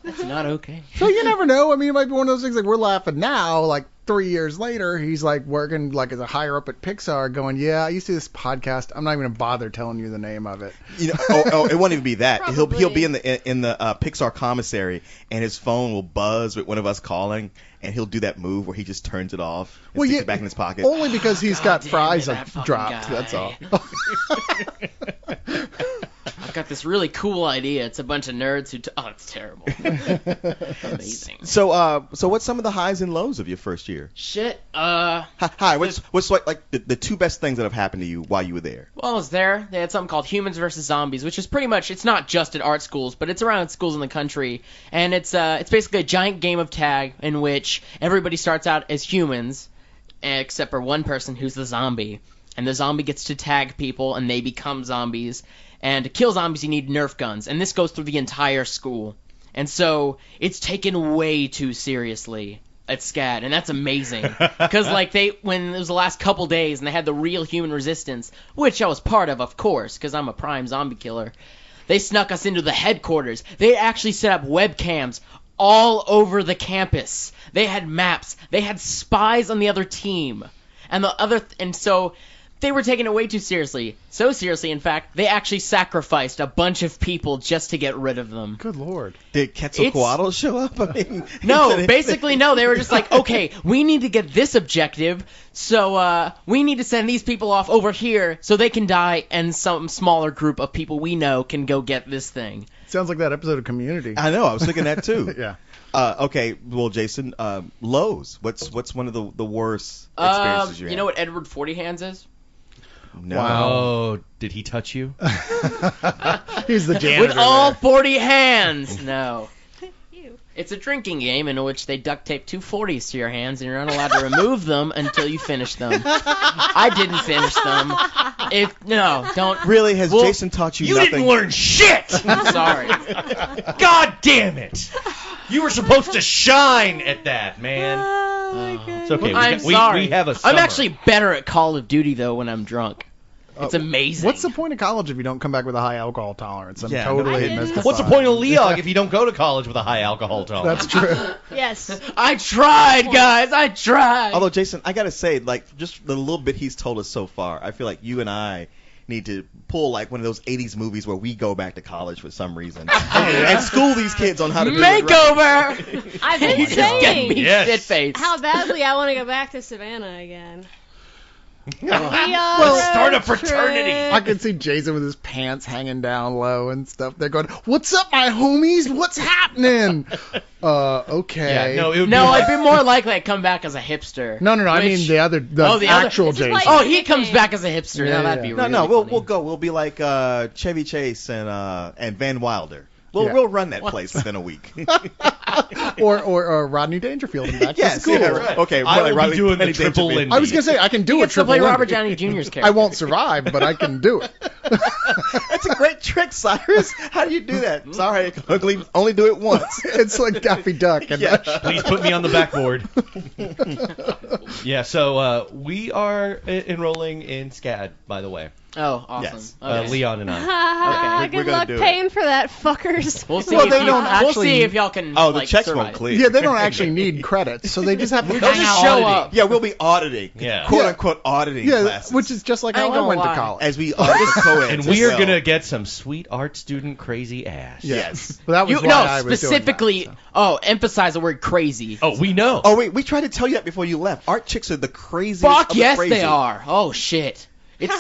It's not okay. So you never know. I mean, it might be one of those things like we're laughing now, like 3 years later, he's like working like as a higher up at Pixar going, yeah, I used to do this podcast. I'm not even going to bother telling you the name of it. You know, it won't even be that. He'll Probably. be in the Pixar commissary, and his phone will buzz with one of us calling, and he'll do that move where he just turns it off and sticks it back in his pocket. Only because he's got damn fries it, that fucking dropped. guy. That's all. I've got this really cool idea. It's a bunch of nerds who... it's terrible. Amazing. So what's some of the highs and lows of your first year? Shit, Hi, what's like the two best things that have happened to you while you were there? Well, I was there. They had something called Humans vs. Zombies, which is pretty much, it's not just at art schools, but it's around schools in the country. And it's basically a giant game of tag in which everybody starts out as humans, except for one person who's the zombie. And the zombie gets to tag people, and they become zombies. And to kill zombies, you need Nerf guns. And this goes through the entire school. And so it's taken way too seriously at SCAD, and that's amazing. Because, like, when it was the last couple days, and they had the real human resistance, which I was part of course, because I'm a prime zombie killer, they snuck us into the headquarters. They actually set up webcams all over the campus. They had maps. They had spies on the other team. And so they were taking it way too seriously. So seriously, in fact, they actually sacrificed a bunch of people just to get rid of them. Good Lord. Did Quetzalcoatl show up? I mean, No, basically no. They were just like, okay, we need to get this objective, so we need to send these people off over here so they can die, and some smaller group of people we know can go get this thing. Sounds like that episode of Community. I know. I was thinking that too. Yeah. Okay. Well, Jason, Lowe's. What's one of the worst experiences you had? You know what Edward 40 Hands is? No. Oh, did he touch you? He's the janitor. With all there. 40 hands. No. Ew. It's a drinking game in which they duct tape 2 40s to your hands, and you're not allowed to remove them until you finish them. I didn't finish them. Don't. Really? Has Jason taught you You nothing? didn't learn shit! Sorry. God damn it! You were supposed to shine at that, man. Oh my god. It's okay. I'm we sorry. have a I'm summer. actually better at Call of Duty though when I'm drunk. It's amazing. What's the point of college if you don't come back with a high alcohol tolerance? I'm Yeah, totally I didn't. mystified. What's the point of Leog if you don't go to college with a high alcohol tolerance? That's true. Yes. I tried, guys. I tried. Although, Jason, I gotta say, like, just the little bit he's told us so far, I feel like you and I need to pull like one of those 80s movies where we go back to college for some reason and school these kids on how to do it right. Makeover. I've been He's just getting me saying Yes. shit faced. how badly I want to go back to Savannah again. Well, start a fraternity. I can see Jason with his pants hanging down low and stuff. They're going, "What's up, my homies? What's happening?" Okay. Yeah, no, it would No, be I'd be more likely to come back as a hipster. No. I Which- mean the other, the Oh, the other- actual This is Jason. like- Oh, he comes back as a hipster. Yeah, Now that'd yeah. be No, really no, funny. we'll go. We'll be like Chevy Chase and Van Wilder. Yeah. We'll run that place within a week. or Rodney Dangerfield and back Yes, to school. yeah, right. Okay, I will Rodney- be doing the Rodney triple Dangerfield. Lindy. I was gonna say I can do He a gets to triple play Lindy. Robert Downey Jr.'s character. I won't survive, but I can do it. That's a great trick, Cyrus. How do you do that? Sorry, I can only do it once. It's like Daffy Duck. And Yeah. Please put me on the backboard. Yeah, so we are enrolling in SCAD, by the way. Oh, awesome. Yes. Okay. Leon and I. Okay. we're Good gonna luck do it. paying for that, fuckers. We'll see. Well, if they you- don't We'll actually- see if y'all can. Oh, the like, checks survive. won't clear. Yeah, they don't actually need credits, so they just have to They'll hang just out. show auditing. up. Yeah, we'll be auditing. Yeah. Quote unquote auditing Yeah, classes. which is just like I how ain't I gonna went to lie. college. as we audit the co-eds. And as we are well. going to get some sweet art student crazy ass. Yes. Well, that was You why no, I was specifically. doing that, Emphasize the word crazy. Oh, we know. Oh wait, we tried to tell you that before you left. Art chicks are the craziest. Fuck of the yes, crazy. they are. Oh shit. It's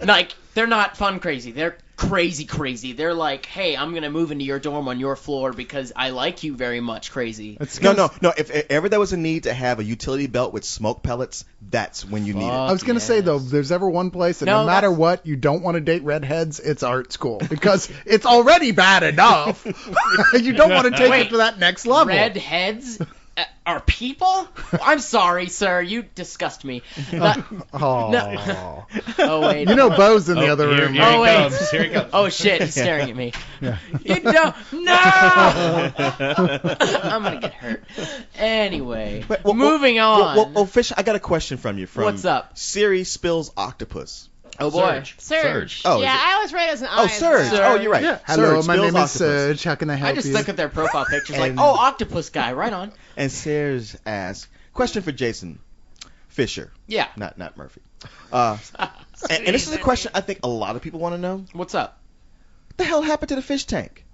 like they're not fun crazy. They're crazy crazy. They're like, hey, I'm gonna move into your dorm on your floor because I like you very much. Crazy. It's No. gonna- If ever there was a need to have a utility belt with smoke pellets, that's when you need it. I was gonna say though, if there's ever one place that no No, matter that's- what you don't want to date redheads, it's art school because it's already bad enough. You don't want to take it to that next level. Redheads are people? I'm sorry, sir. You disgust me. That- Oh, No. Oh wait. you know Bo's in the Oh, other here, room. Here right? he Oh, wait. comes. Here he comes. Oh shit, he's staring at me. Yeah. You don't. No. I'm gonna get hurt. Anyway, Well, moving on. Well, Fish, I got a question from you. From What's up? Siri spills octopus. Oh boy. Surge. Oh, is yeah, it? I always read it as an I. Oh, as Surge. well. Oh, you're right. Yeah. Hello, Surge my spills name is octopus. Serge. How can I help I just you? look at their profile pictures like, And- oh, octopus guy, right on. And Serge asks, question for Jason Fisher, Yeah. not Murphy. And this is a question I think a lot of people want to know. What's up? What the hell happened to the fish tank?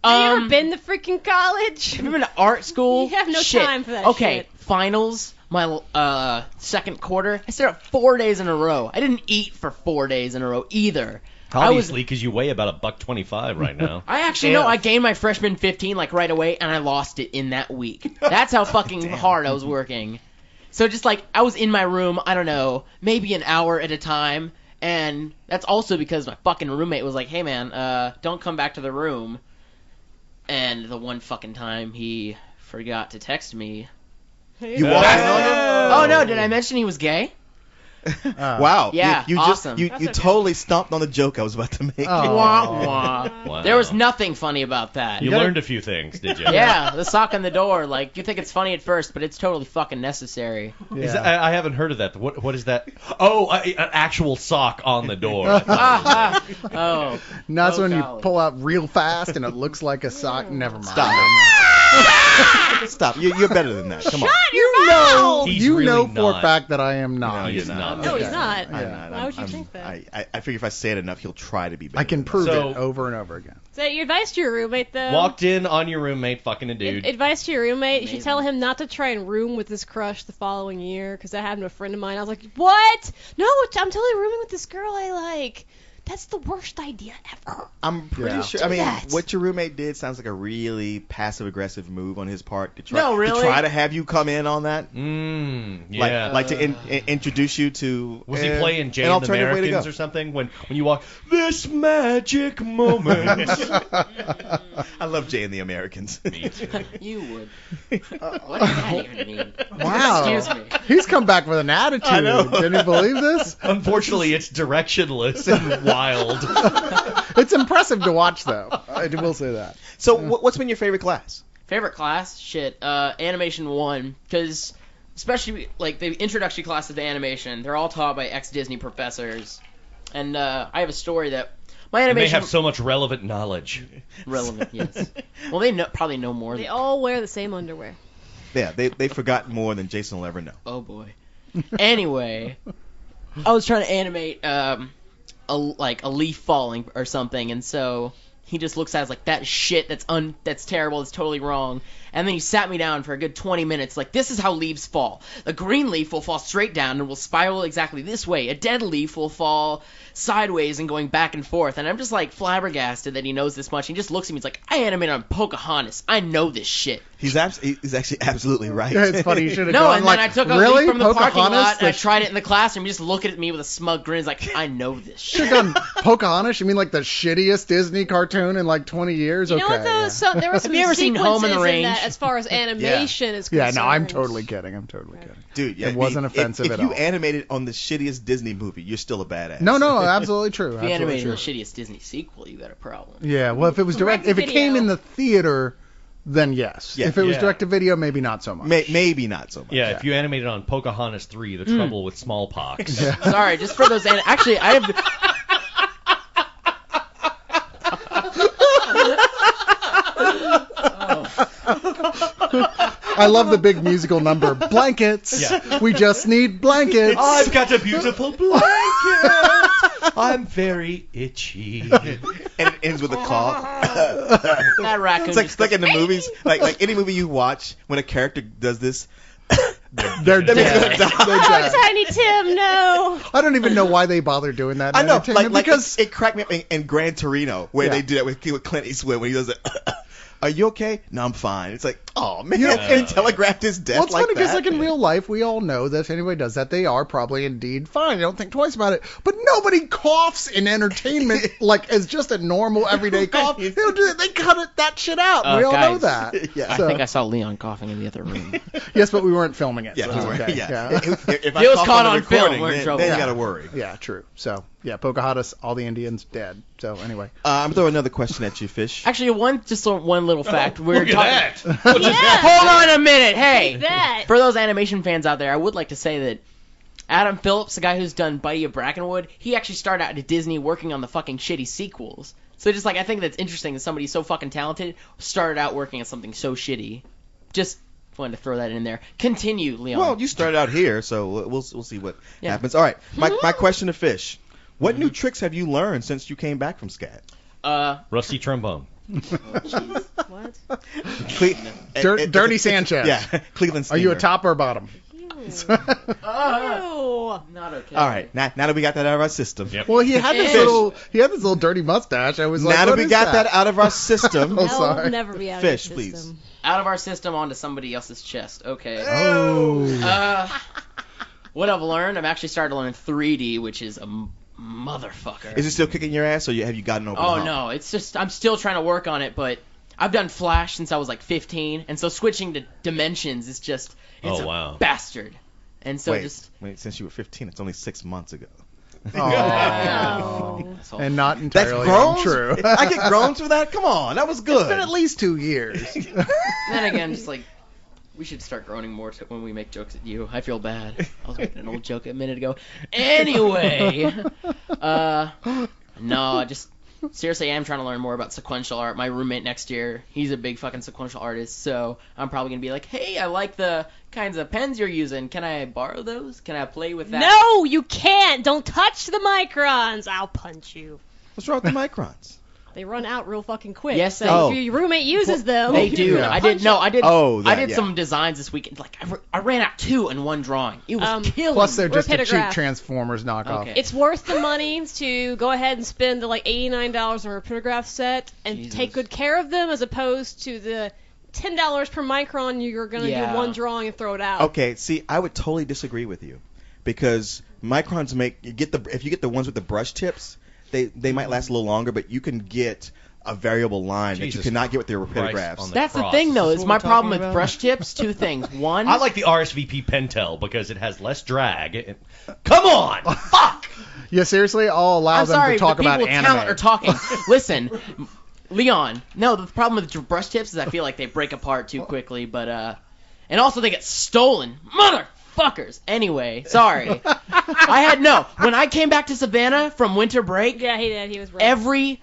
Have you ever been to freaking college? Have you been to art school? You have no Shit. time for that Okay, shit. finals, my second quarter. I stayed up 4 days in a row. I didn't eat for 4 days in a row either. Obviously, because you weigh about $1.25 right now. I actually know I gained my freshman 15 like right away, and I lost it in that week. That's how fucking hard I was working. So just like I was in my room, I don't know, maybe an hour at a time, and that's also because my fucking roommate was like, "Hey man, don't come back to the room." And the one fucking time he forgot to text me. You walked in on him? Oh no, did I mention he was gay? Wow. Yeah, you awesome. You That's okay. totally stomped on the joke I was about to make. Oh. Wah, wah. Wow. There was nothing funny about that. You learned a few things, did you? Yeah, the sock on the door. Like you think it's funny at first, but it's totally fucking necessary. Yeah. Is that, I haven't heard of that. What is that? Oh, an actual sock on the door. Oh. And that's Oh, when you golly. pull out real fast and it looks like a sock. Never mind. Stop. You're better than that. Come on. You know, He's you really know for a not. fact that I am not. No, He's you're not. No, he's Okay. not. Yeah. Why would you think that? I figure if I say it enough, he'll try to be better. I can than prove So- it over and over again. So your advice to your roommate, though? Walked in on your roommate fucking a dude. Advice to your roommate, you should Amazing. tell him not to try and room with his crush the following year, because that happened to a friend of mine. I was like, what? No, I'm totally rooming with this girl I like. That's the worst idea ever. I'm pretty Yeah. sure. I mean, that. what your roommate did sounds like a really passive-aggressive move on his part to try, No, really? to try to have you come in on that. Yeah. Like to introduce you to. Was he playing Jay an and the alternative way to Americans go. or something? When you walk, this magic moment. I love Jay and the Americans. You would. What does that even mean? Wow. Excuse me. He's come back with an attitude. I know. Can you believe this? Unfortunately, it's directionless and wild. It's impressive to watch, though. I will say that. So, what's been your favorite class? Favorite class? Shit. Animation 1. Because, especially, like, the introductory classes to animation, they're all taught by ex-Disney professors. And I have a story that my And they animation... have so much relevant knowledge. Relevant, yes. Well, they probably know more They than... all wear the same underwear. Yeah, they forgot more than Jason will ever know. Oh, boy. Anyway, I was trying to animate a leaf falling or something, and so he just looks at us like, that shit, that's terrible, that's totally wrong. And then he sat me down for a good 20 minutes like, this is how leaves fall. A green leaf will fall straight down and will spiral exactly this way. A dead leaf will fall sideways and going back and forth. And I'm just like flabbergasted that he knows this much. He just looks at me, he's like, I animated on Pocahontas. I know this shit. He's actually absolutely right. Yeah, it's funny. You should have No, gone and like, then I took a really? leaf from the parking Pocahontas? lot and I tried it in the classroom. He just looked at me with a smug grin. He's like, I know this shit. Should have done Pocahontas? You mean like the shittiest Disney cartoon in like 20 years? You know Okay, what though? yeah. So, there were some you ever seen Home in the sequences Range? that as far as animation is Yeah, concerned. no, I'm totally kidding. Dude, yeah, It wasn't offensive if at you all. animated on the shittiest Disney movie, you're still a badass. No, absolutely true. If you Absolutely animated true. the shittiest Disney sequel, you got a problem. Yeah, well, if it was direct, if it came in the theater, then yes. Yeah. If it was Yeah. direct to video, maybe not so much. Maybe not so much. Yeah, if you animated on Pocahontas 3, The Trouble with Smallpox. Sorry, just for those. Actually, I have. I love the big musical number, blankets. Yeah. We just need blankets. I've got a beautiful blanket. I'm very itchy. And it ends with a cough. That raccoon. It's like in the movies, like any movie you watch, when a character does this, They're They're dead. gonna die. They're Oh, dead. Tiny Tim, no. I don't even know why they bother doing that. in I know, entertainment, like because it cracked me up in Gran Torino where Yeah. they do that with Clint Eastwood when he does it. Are you okay? No, I'm fine. It's like, oh man, You know, and he telegraphed his death well, it's like funny because that. like in real life, we all know that if anybody does that, they are probably indeed fine. I don't think twice about it. But nobody coughs in entertainment like as just a normal everyday cough. They don't do that. They cut that shit out. We all know guys, that. Yeah. I So- think I saw Leon coughing in the other room. Yes, but we weren't filming it. Yeah, so we it's were- okay. yeah. Yeah. If It was cough caught the on film, recording, we're in then- trouble. Then you Yeah. gotta worry. Yeah, true. So yeah, Pocahontas, all the Indians dead. So anyway, I'm throwing another question at you, Fish. Actually, one little fact. We're Look at talking. that. Yeah. Hold on a minute. Hey, Take that. for those animation fans out there, I would like to say that Adam Phillips, the guy who's done Buddy of Brackenwood, he actually started out at Disney working on the fucking shitty sequels. So just like I think that's interesting that somebody so fucking talented started out working on something so shitty. Just wanted to throw that in there. Continue, Leon. Well, you started out here, so we'll see what Yeah. happens. All right, my question to Fish: what new tricks have you learned since you came back from SCAD? Rusty trombone. What? Dirty Sanchez. Yeah, Cleveland. Are you a Steamer. top or a bottom? Ew. Not okay. All right, now that we got that out of our system. Yep. Well, he had this little dirty mustache. I was like, Now that what we is got that out of our system. Oh, That'll sorry. never be out Fish, of the please. system. Out of our system onto somebody else's chest. Okay. Oh. What I've learned, I've actually started to learn 3D, which is a motherfucker. Is it still kicking your ass, or have you gotten over the Oh hump? no, it's just I'm still trying to work on it, but I've done Flash since I was like 15, and so switching to Dimensions is just it's Oh, a wow. bastard. And so Wait, just since you were 15, it's only 6 months ago. Oh. Oh. that's all. And not That's entirely groans? untrue. I get groans for that? Come on, that was It's been good. at least 2 years. Then again, just like we should start groaning more when we make jokes at you. I feel bad. I was making an old joke a minute ago. Anyway, no, I just seriously I am trying to learn more about sequential art. My roommate next year, he's a big fucking sequential artist, so I'm probably gonna be like, hey, I like the kinds of pens you're using. Can I borrow those? Can I play with that? No, you can't. Don't touch the microns. I'll punch you. What's wrong with the microns? they run out real fucking quick. Yes, so they do. if your roommate uses them, They do. Yeah. I did. No, I did. Oh, I that, did yeah. some designs this weekend. Like I ran out 2 in one drawing. It was killing. Plus, they're me. just a cheap Rapidograph. Transformers knockoff. Okay. it's worth the money to go ahead and spend the like $89 on a Rapidograph set and Jesus. take good care of them, as opposed to the $10 per micron you're gonna Yeah. do one drawing and throw it out. Okay, see, I would totally disagree with you because microns if you get the ones with the brush tips, they might last a little longer, but you can get a variable line that you Jesus cannot get with your Christ rapidographs. on That's the cross. thing, though. Is Is this my what we're problem talking with about? brush tips. 2 things. One, I like the RSVP Pentel because it has less drag. Come on, fuck. Yeah, seriously, I'll allow I'm them sorry, to talk the people about with anime. talent are talking. Listen, Leon. No, the problem with brush tips is I feel like they break apart too quickly, but and also they get stolen, motherfuckers. Anyway, sorry. When I came back to Savannah from winter break, Yeah, he did. He was right. every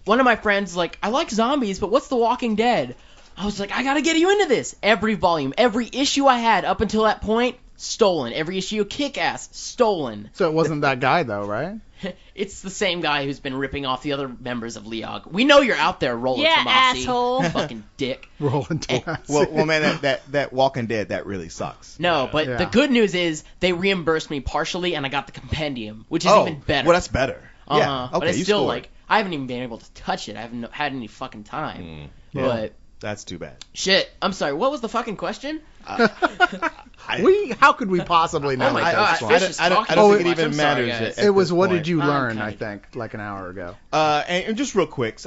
one of my friends like, I like zombies, but what's The Walking Dead? I was like, I gotta get you into this. Every volume, every issue I had up until that point, stolen. Every issue of Kick-Ass, stolen. So it wasn't that guy, though, right? It's the same guy who's been ripping off the other members of Leog. We know you're out there, Roland Yeah, Tomasi. asshole. Fucking dick. Rolling Tomasi. well, man, that Walking Dead, that really sucks. No, but Yeah. the good news is they reimbursed me partially, and I got the compendium, which is Oh, even better. well, that's better. Yeah, But okay, it's you still scored. like, I haven't even been able to touch it. I haven't had any fucking time. Yeah. But That's too bad. shit, I'm sorry. What was the fucking question? How could we possibly know? Oh my at God, this I point? Fish is I don't talking think too it much. even I'm sorry, matters. guys. at It was this what point. did you I'm learn? kinda- I think like an hour ago. And just real quick,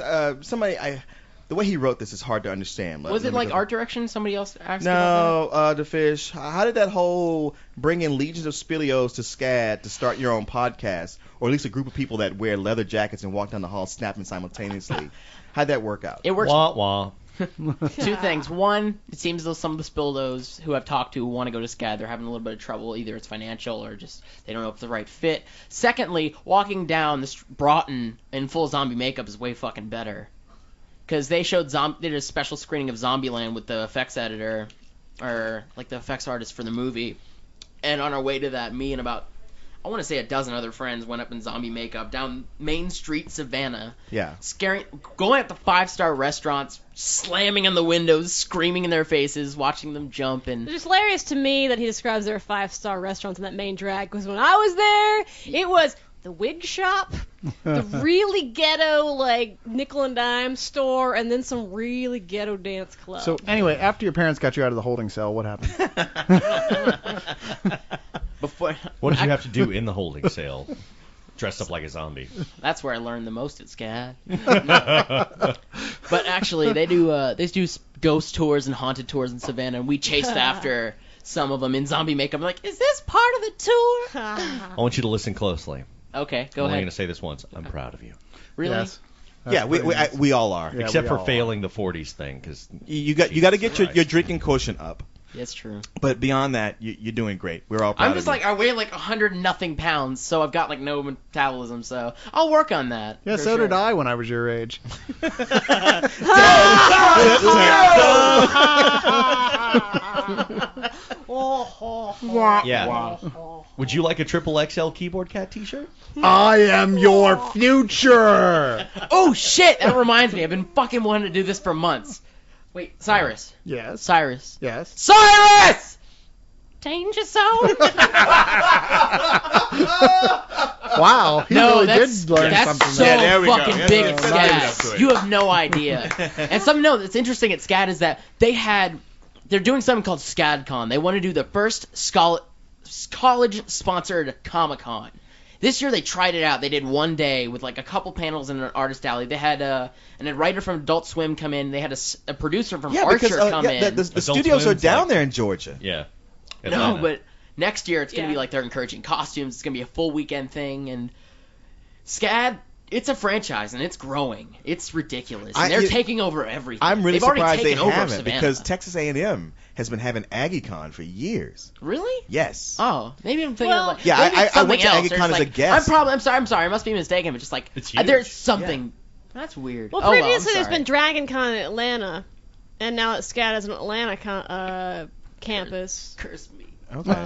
the way he wrote this is hard to understand. Was Let it me like go- art direction? Somebody else asked about No, the fish. How did that whole bring in legions of Spilios to SCAD to start your own podcast, or at least a group of people that wear leather jackets and walk down the hall snapping simultaneously? How'd that work out? that? It works. Wah wah. 2 things. One, it seems as though some of the Spildos who I've talked to who want to go to SCAD, they're having a little bit of trouble. Either it's financial or just they don't know if it's the right fit. Secondly, walking down this Broughton in full zombie makeup is way fucking better. Because they did a special screening of Zombieland with the effects editor, or like the effects artist for the movie. And on our way to that, me and about, I want to say a dozen other friends went up in zombie makeup down Main Street, Savannah. Yeah. Going at the 5-star restaurants, slamming on the windows, screaming in their faces, watching them jump, and It's just hilarious to me that he describes their 5-star restaurants in that main drag, because when I was there, it was the wig shop, the really ghetto, like, nickel and dime store, and then some really ghetto dance club. So anyway, after your parents got you out of the holding cell, what happened? before What did you have to do in the holding cell? Dressed up like a zombie. that's where I learned the most at SCAD. But actually, they do ghost tours and haunted tours in Savannah, and we chased after some of them in zombie makeup. I'm like, is this part of the tour? I want you to listen closely. Okay, go I'm only ahead. going to say this once. I'm proud of you. Really? Yes. Yeah, we all are. Yeah, Except we for all failing the 40s thing, because You got to get your drinking quotient up. That's true. But beyond that, you're doing great. We're all proud I'm of just you. like, I weigh like 100 nothing pounds, so I've got like no metabolism, so I'll work on that. Yeah, for so sure. did I when I was your age. yeah. Would you like a triple XL keyboard cat T-shirt? I am your future. Oh shit! That reminds me, I've been fucking wanting to do this for months. Wait, Cyrus. Yes. Cyrus. Yes. Cyrus! Danger zone. Wow. He No, really that's did learn that's something so there. Yeah, there we go. fucking Yeah, big that's at not even up to SCAD. it. You have no idea. And that's interesting at SCAD is that they're doing something called SCADCon. They want to do the first college-sponsored Comic-Con. This year they tried it out. They did one day with like a couple panels in an artist alley. They had a writer from Adult Swim come in. They had a producer from Archer come in. The Adult studios are Swim's down like- there in Georgia. Yeah. No, Atlanta. but next year it's going to be Yeah. like they're encouraging costumes. It's going to be a full weekend thing. And SCAD, it's a franchise, and it's growing. It's ridiculous. And they're taking over everything. I'm really They've already surprised they taken over haven't Savannah. because Texas A&M has been having AggieCon for years. Really? Yes. Oh, maybe I'm thinking Well, of like Yeah, maybe I it's something went to else, or AggieCon it's as a like, guest. I'm sorry. I must be mistaken, but just like It's huge. there's something. That's weird. Well, Oh, I'm previously there's sorry. been Dragon Con in Atlanta, and now it's SCAD as an Atlanta campus. Curse me. Okay.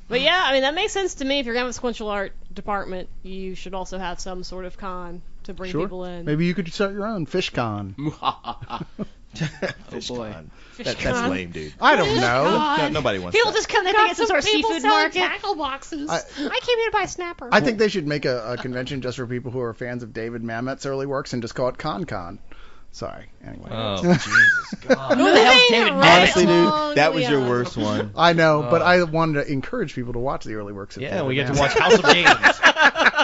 But yeah, I mean that makes sense to me. If you're going to have a sequential art department, you should also have some sort of con to bring Sure. people in. Maybe you could start your own FishCon. Fish boy. con. Fish That's con. lame, dude. I don't know. No, nobody wants People that. just come there to get some sort of seafood market. tackle boxes. I- I came here to buy snapper. I think they should make a convention just for people who are fans of David Mamet's early works and just call it ConCon. Sorry. Anyway. Oh, Jesus God. Who the hell's David Moving Mamet? Honestly, along dude, that to was the your other. worst one. I know, but I wanted to encourage people to watch the early works of Yeah, David we get to Mamet. watch House of Games.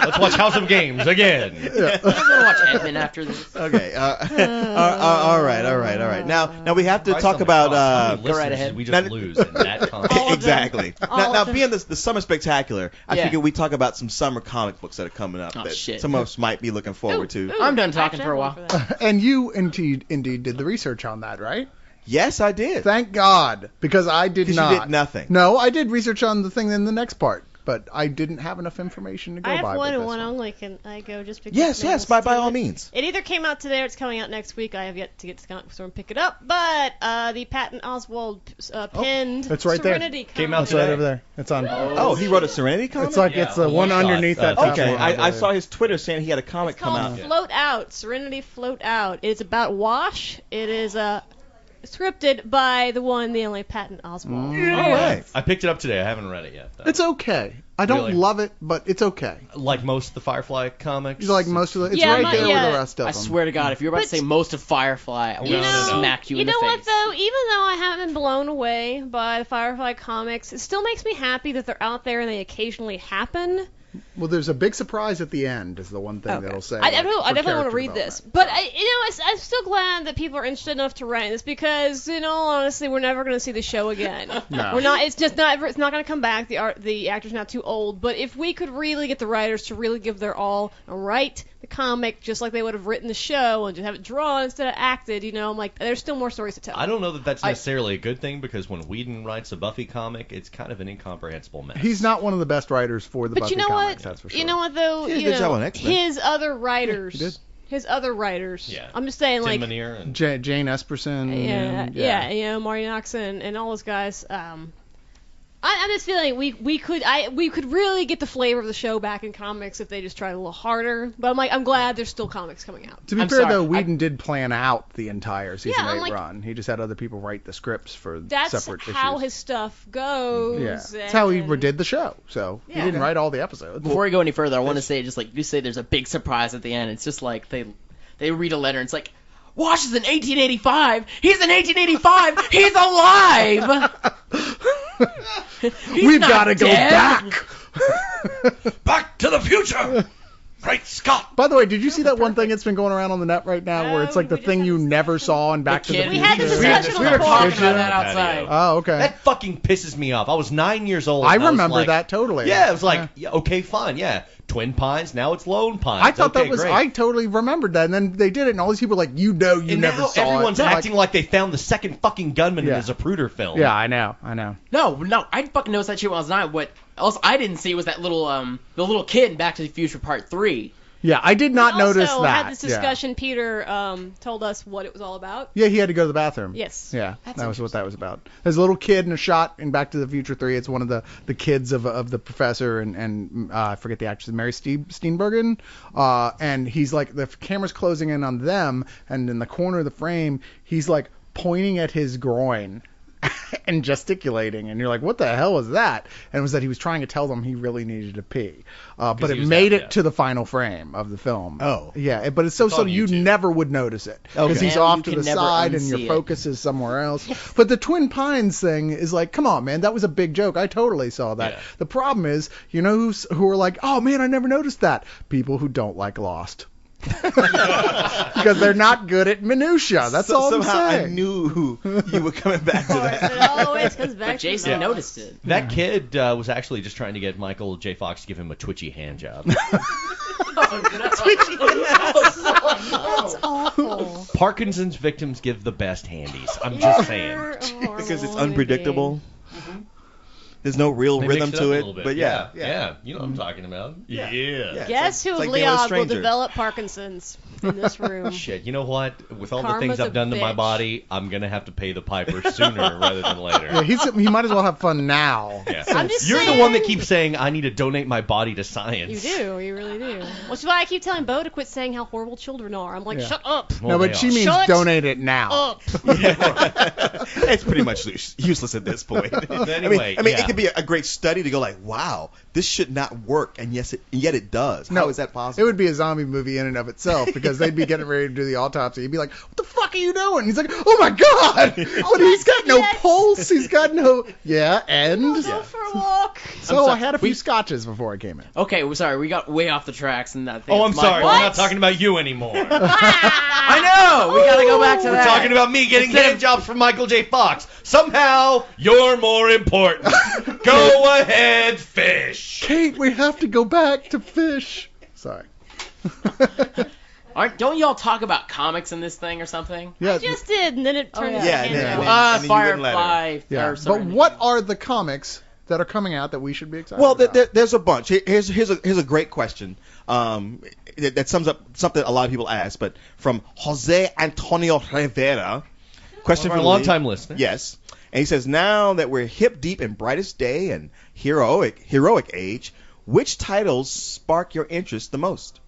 Let's watch House of Games again. I'm gonna watch Ant-Man after this. Okay. All right. Now we have to Christ talk on the about. cross, how many Go right listeners ahead. did we just Now- lose in that context. All of them. Exactly. All Now of them. being the summer spectacular, I Yeah. figured we talk about some summer comic books that are coming up Oh, that shit. some of us might be looking forward to. I'm done talking Actually, for a I'm while. going for that. And you indeed did the research on that, right? Yes, I did. Thank God, because I did 'Cause you not. did nothing. No, I did research on the thing in the next part, but I didn't have enough information to go I have by. one with and this one only. Can I go just because? Yes, no yes. one's By seen all it? means. It either came out today or it's coming out next week. I have yet to get to Comic Store and pick it up. But the Patton Oswalt penned it's right there. Serenity Came out It's comic. right over there. It's on. Oh, he wrote a Serenity comic. It's like Yeah, it's the a one one-shot, underneath that. top Okay, one, I believe. saw his Twitter saying he had a comic It's come called out. Float Out. Serenity Float Out. It's about Wash. It is scripted by the one, the only Patton Oswalt. All right. I picked it up today. I haven't read it yet. Though. It's okay. I don't Really? love it, but it's okay. like most of the Firefly comics. It's like most of the. It's Yeah, right there yeah. with the rest of I them. swear to God, if you're about to But- say most of Firefly, I will You know, smack you in the know face. what though? Even though I haven't been blown away by the Firefly comics, it still makes me happy that they're out there and they occasionally happen. Well, there's a big surprise at the end. Is the one thing Okay. that'll say. I definitely want to character read this, development. but I'm still glad that people are interested enough to write this because, honestly, we're never going to see the show again. No. We're not. It's just not. It's not going to come back. The actor's not too old. But if we could really get the writers to really give their all and write the comic just like they would have written the show and just have it drawn instead of acted, I'm like, there's still more stories to tell. I don't know that that's necessarily a good thing because when Whedon writes a Buffy comic, it's kind of an incomprehensible mess. He's not one of the best writers for the But Buffy you know comics. what? That's for sure. You know what though? He did a good job on X-Men. His other writers. he did. His other writers. Yeah. I'm just saying, Tim like. Minear and Jane Esperson. Yeah, Marty Knox and all those guys. I'm just feeling we could really get the flavor of the show back in comics if they just tried a little harder. But I'm glad there's still comics coming out. To be I'm fair, sorry, though, Whedon did plan out the entire season Yeah, I'm 8 like- run. He just had other people write the scripts for That's separate how issues. his stuff goes. Yeah, that's how he and- did the show. So he Yeah. didn't write all the episodes. Before we go any further, I want to say just like you say, there's a big surprise at the end. It's just like they read a letter and it's like, Wash is in 1885. He's in 1885. He's alive. He's We've not got to go dead. back. Back to the Future. Great Scott. By the way, did you see that one thing that's been going around on the net right now, where it's like the we just thing had you this never saw in Back to the kid. Future? We had this We had discussion this- We were talking Did about you? that outside. Oh, okay. That fucking pisses me off. I was 9 years old. I and was remember like- that totally. Yeah, it was like, yeah, okay, fine, yeah. Twin Pines, now it's Lone Pines. I thought okay, that was. great. I totally remembered that, and then they did it, and all these people were like, you and never now saw everyone's it. I'm acting like they found the second fucking gunman Yeah. in the Zapruder film. Yeah, I know. No, I fucking noticed that shit when I was 9. What else I didn't see was that little the little kid in Back to the Future Part 3. Yeah, I did not We notice also that. had this Yeah. discussion. Peter told us what it was all about. Yeah, he had to go to the bathroom. Yes. Yeah, That's that was what that was about. There's a little kid in a shot in Back to the Future 3. It's one of the kids of the professor and I forget the actress, Mary Steenburgen. And he's like, the camera's closing in on them, and in the corner of the frame, he's like pointing at his groin and gesticulating, and you're like, what the hell was that? And it was that he was trying to tell them he really needed to pee. But he it was made that it deaf. to the final frame of the film. Oh. Yeah, but it's so It's subtle on you YouTube. never would notice it. Because Okay. he's And off you to can the never side and your unsee it. focus is somewhere else. But the Twin Pines thing is like, come on, man, that was a big joke. I totally saw that. Yeah. The problem is, who are like, oh man, I never noticed that. People who don't like Lost. Because they're not good at minutia. That's all I'm Somehow saying. I knew you were coming back to that. It always comes back But Jason to noticed it. That kid was actually just trying to get Michael J. Fox to give him a twitchy hand job. That's awful. Parkinson's victims give the best handies. I'm just saying. Because it's unpredictable. There's no real They rhythm mix to up a it, little bit. but yeah, you know what I'm talking about. Yeah. Yeah. Guess who it's like being with a Leog will stranger. develop Parkinson's in this room? Shit, you know what? With all the Karma's things a I've done to my bitch. body, I'm gonna have to pay the piper sooner rather than later. Yeah, he might as well have fun now. Yeah. I'm just You're saying. the one that keeps saying I need to donate my body to science. You do, you really do. Which is why I keep telling Bo to quit saying how horrible children are. I'm like, Yeah. shut up. No, Well, but they she are. means Shut donate it now. Up. It's pretty much useless at this point. Anyway, I mean, yeah. it could be a great study to go like, wow, this should not work, and yet it does. How is that possible? It would be a zombie movie in and of itself because they'd be getting ready to do the autopsy. He'd be like, "What the fuck are you doing?" He's like, "Oh my god!" But he's got no pulse. He's got no and. Go for a walk. So I had a few scotches before I came in. Okay, we're sorry. We got way off the tracks and that thing. Oh, I'm It's my sorry. fault. We're not talking about you anymore. I know. We gotta go back to We're that. talking about me getting Instead hand jobs from Michael J. Fox. Somehow, you're more important. Go ahead, fish. Kate, we have to go back to fish. Sorry. Don't y'all talk about comics in this thing or something? Yeah. Just did, and then it turned into yeah, a and then- handout. and then you wouldn't let her. Firefly. Yeah. Or But sorry. what are the comics that are coming out that we should be excited Well, about? there's a bunch. Here's a great question. That sums up something a lot of people ask, but from Jose Antonio Rivera. Question One of for our Lee. longtime listener. Yes. And he says, now that we're hip deep in Brightest Day and heroic age, which titles spark your interest the most?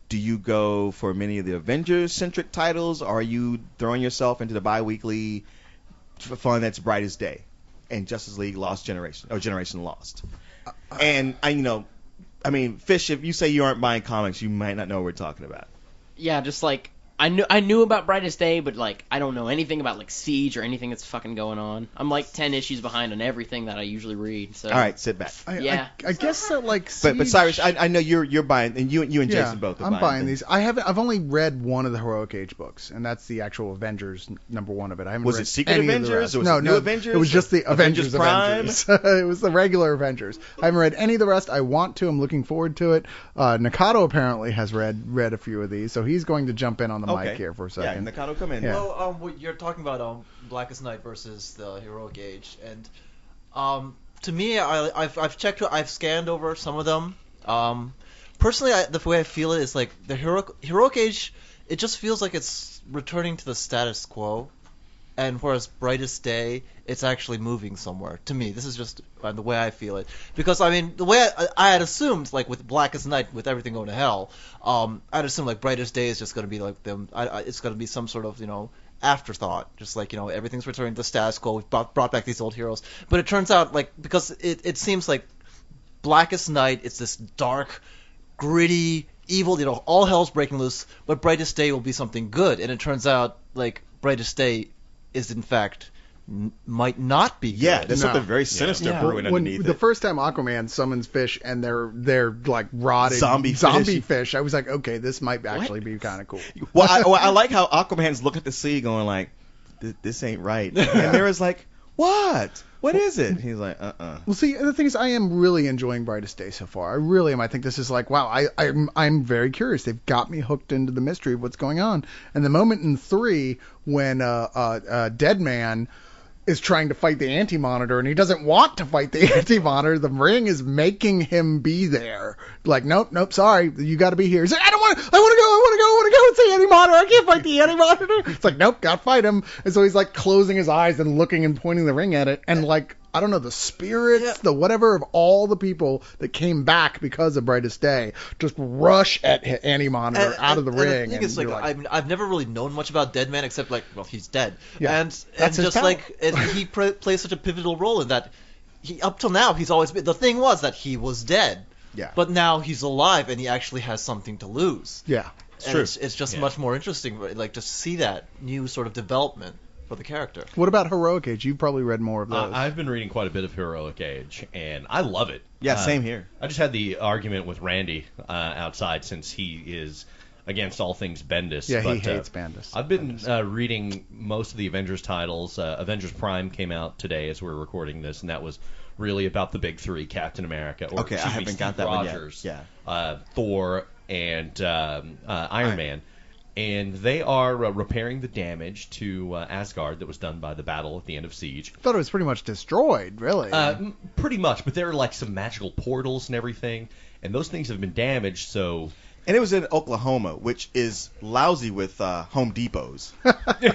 Do you go for many of the Avengers-centric titles, or are you throwing yourself into the bi-weekly fun that's Brightest Day and Justice League Lost Generation, or Generation Lost? And, I mean, Fish, if you say you aren't buying comics, you might not know what we're talking about. Yeah, just like I knew about Brightest Day, but like I don't know anything about like Siege or anything that's fucking going on. I'm like 10 issues behind on everything that I usually read. So All right, sit back. I guess that like. But Siege- Cyrus, I know you're buying, and you and Jason both are I'm buying things. these. I've only read one of the Heroic Age books, and that's the actual Avengers #1 of it. I haven't Was read it Secret any of the Avengers, rest. or was no, it New no, Avengers, It was just the or Avengers Avengers. It was the regular Avengers. I haven't read any of the rest. I want to. I'm looking forward to it. Nakato apparently has read a few of these, so he's going to jump in on the mic here for a second. Yeah, Nakato, come in. Yeah. Well, you're talking about Blackest Night versus the Heroic Age, and to me, I've checked, I've scanned over some of them. Personally, the way I feel it is like the Heroic Age, it just feels like it's returning to the status quo, and whereas Brightest Day, it's actually moving somewhere. To me, this is just the way I feel it, because I mean, the way I had assumed, like with Blackest Night, with everything going to hell, I'd assume like Brightest Day is just going to be like them. It's going to be some sort of afterthought, just like everything's returning to the status quo. We've brought back these old heroes, but it turns out like because it seems like Blackest Night, it's this dark, gritty, evil, all hell's breaking loose, but Brightest Day will be something good, and it turns out like Brightest Day is in fact might not be good. Yeah, there's something very sinister brewing When underneath the it. first time Aquaman summons fish and they're like rotted Zombie fish, I was like, okay, this might actually be kind of cool. Well, I like how Aquaman's looking at the sea going like, this ain't right. And Mira's like, what? What is it? He's like, Well, see, the thing is, I am really enjoying Brightest Day so far. I really am. I think this is like, wow, I'm very curious. They've got me hooked into the mystery of what's going on. And the moment in 3 when Dead Man is trying to fight the Anti-Monitor, and he doesn't want to fight the Anti-Monitor. The ring is making him be there. Like, nope, sorry, you got to be here. He's like, I want to go. It's the Anti-Monitor. I can't fight the Anti-Monitor. It's like, nope, got to fight him. And so he's like closing his eyes and looking and pointing the ring at it, and like, I don't know, the spirits, the whatever of all the people that came back because of Brightest Day just rush at Anti-Monitor out of the ring. And the thing is, like, I mean, I've never really known much about Dead Man except like, well, he's dead, Yeah, and that's his just power. like he plays such a pivotal role in that. He up till now he's always been. The thing was that he was dead. Yeah. But now he's alive and he actually has something to lose. Yeah. And it's just much more interesting, like to see that new sort of development for the character. What about Heroic Age? You've probably read more of those. I've been reading quite a bit of Heroic Age, and I love it. Yeah, same here. I just had the argument with Randy outside since he is against all things Bendis. Yeah, but, he hates Bendis. I've been reading most of the Avengers titles. Avengers Prime came out today as we're recording this, and that was really about the big three: Captain America, or Okay, I haven't got that one yet. Rogers, Yeah. Thor, and Iron Man. and they are repairing the damage to Asgard that was done by the battle at the end of Siege. I thought it was pretty much destroyed, really. Pretty much, but there are like some magical portals and everything, and those things have been damaged, so... And it was in Oklahoma, which is lousy with Home Depots.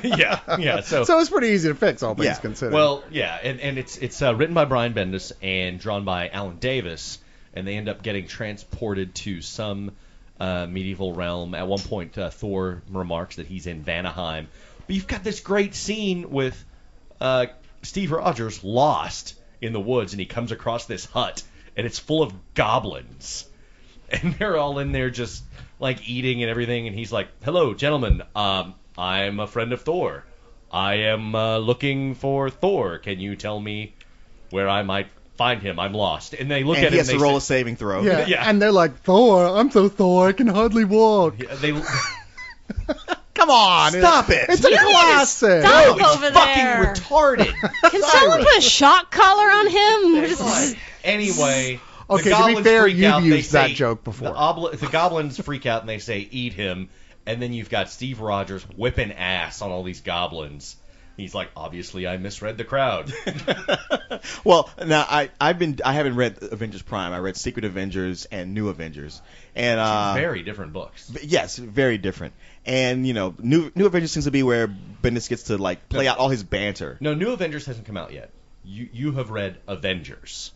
yeah. So it's pretty easy to fix, all things considered. Well, yeah, and it's written by Brian Bendis and drawn by Alan Davis, and they end up getting transported to some medieval realm. At one point, Thor remarks that he's in Vanaheim. But you've got this great scene with Steve Rogers lost in the woods, and he comes across this hut, and it's full of goblins. And they're all in there just, like, eating and everything. And he's like, hello, gentlemen. I'm a friend of Thor. I am looking for Thor. Can you tell me where I might find him? I'm lost. And they look at him. He has and to roll a saving throw. Yeah. And they're like, Thor, I'm so Thor, I can hardly walk. Yeah, Come on. Stop it. It's a classic. Stop it's over fucking there. retarded. Can someone put a shock collar on him? Anyway... Okay, the to be goblins fair, freak out, you've they used that say- joke before. The goblins freak out and they say, eat him. And then you've got Steve Rogers whipping ass on all these goblins. He's like, obviously I misread the crowd. Well, now I haven't read Avengers Prime. I read Secret Avengers and New Avengers, and Very different books. yes, very different. And New Avengers seems to be where Bendis gets to like play out all his banter. No, New Avengers hasn't come out yet. You have read Avengers.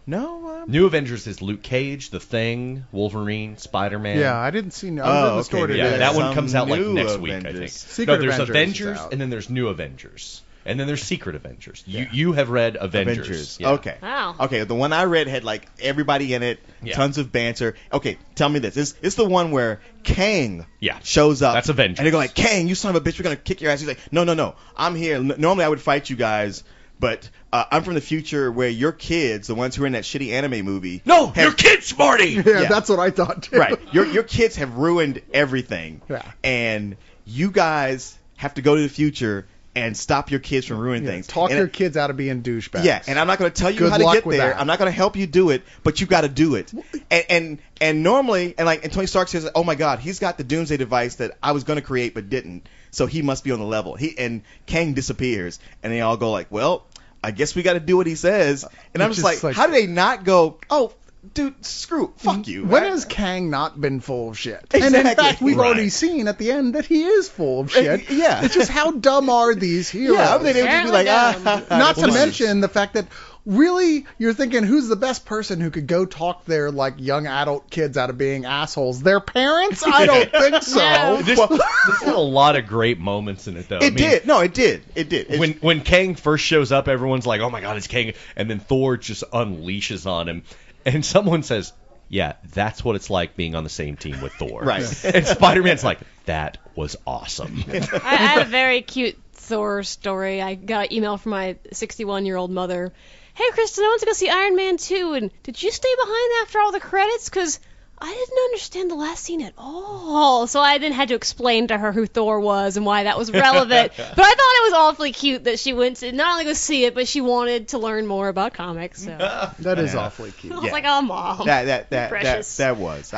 No. New Avengers is Luke Cage, The Thing, Wolverine, Spider-Man. Yeah, I didn't see. I was in the store today. Yeah, that one Some comes out like new next week, I Avengers. think. Secret there's Avengers is Avengers, out. and then there's New Avengers. And then there's Secret Avengers. You have read Avengers. Yeah. Okay. Wow. Okay, the one I read had like everybody in it, Yeah. tons of banter. Okay, tell me this. It's the one where Kang Yeah. shows up. That's Avengers. And they go like, Kang, you son of a bitch, we're going to kick your ass. He's like, no. I'm here. Normally I would fight you guys, but I'm from the future where your kids, the ones who are in that shitty anime movie. No, your kids, Marty! Yeah, that's what I thought, too. Right. Your kids have ruined everything. Yeah. And you guys have to go to the future and stop your kids from ruining things. Talk And your kids out of being douchebags. Yeah, and I'm not going to tell you Good how to luck get with there. that. I'm not going to help you do it, but you got to do it. And normally, and Tony Stark says, oh my God, he's got the Doomsday device that I was going to create but didn't, so he must be on the level. And Kang disappears, and they all go like, well, I guess we got to do what he says. And I'm Which just is like, how do they not go, oh, dude, fuck you. When has Kang not been full of shit? Exactly. And in fact, we've Right. already seen at the end that he is full of shit. Yeah. It's just how dumb are these heroes? Yeah, I mean, they would just be like, Not to this is- mention the fact that really you're thinking who's the best person who could go talk their like young adult kids out of being assholes? Their parents? I don't think so. No. This had a lot of great moments in it, though. It did. No, it did. It did. It's- When Kang first shows up, everyone's like, "Oh my God, it's Kang!" And then Thor just unleashes on him, and someone says, "Yeah, that's what it's like being on the same team with Thor." Right. And Spider-Man's like, "That was awesome." I had a very cute Thor story. I got an email from my 61-year-old mother. Hey, Kristen, I went to go see Iron Man 2, and did you stay behind after all the credits? Because I didn't understand the last scene at all. So I then had to explain to her who Thor was and why that was relevant. But I thought it was awfully cute that she went to not only go see it, but she wanted to learn more about comics. So I That is awfully cute. was like, oh, Mom. Precious. That was.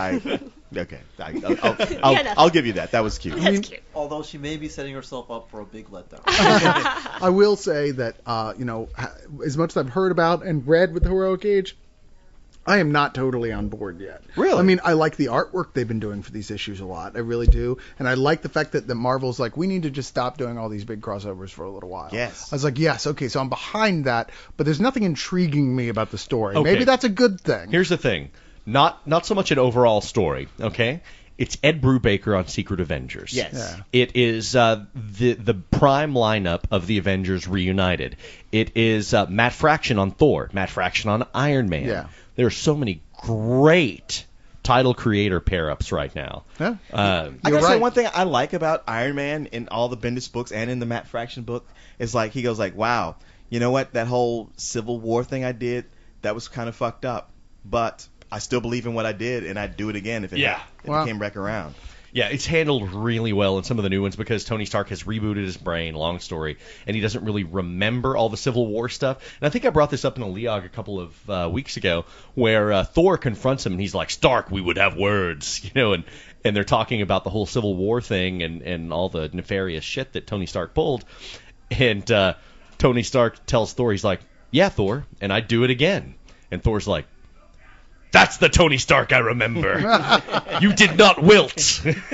Okay. nothing. I'll give you that. That was cute. That's cute. Although she may be setting herself up for a big letdown. I will say that, as much as I've heard about and read with the Heroic Age, I am not totally on board yet. Really? I mean, I like the artwork they've been doing for these issues a lot. I really do. And I like the fact that Marvel's like, we need to just stop doing all these big crossovers for a little while. Yes. I was like, yes, okay, so I'm behind that, but there's nothing intriguing me about the story. Okay. Maybe that's a good thing. Here's the thing. Not so much an overall story, okay? It's Ed Brubaker on Secret Avengers. Yes. Yeah. It is the prime lineup of the Avengers reunited. It is Matt Fraction on Thor, Matt Fraction on Iron Man. Yeah. There are so many great title creator pair-ups right now. Yeah. I You're gotta say right. one thing I like about Iron Man in all the Bendis books and in the Matt Fraction book is like he goes like, wow, you know what? That whole Civil War thing I did, that was kind of fucked up, but I still believe in what I did, and I'd do it again if it Yeah. came back around. Yeah, it's handled really well in some of the new ones because Tony Stark has rebooted his brain, long story, and he doesn't really remember all the Civil War stuff. And I think I brought this up in a Leog a couple of weeks ago where Thor confronts him and he's like, Stark, we would have words, and they're talking about the whole Civil War thing and all the nefarious shit that Tony Stark pulled. And Tony Stark tells Thor, he's like, yeah, Thor, and I'd do it again. And Thor's like, that's the Tony Stark I remember. You did not wilt.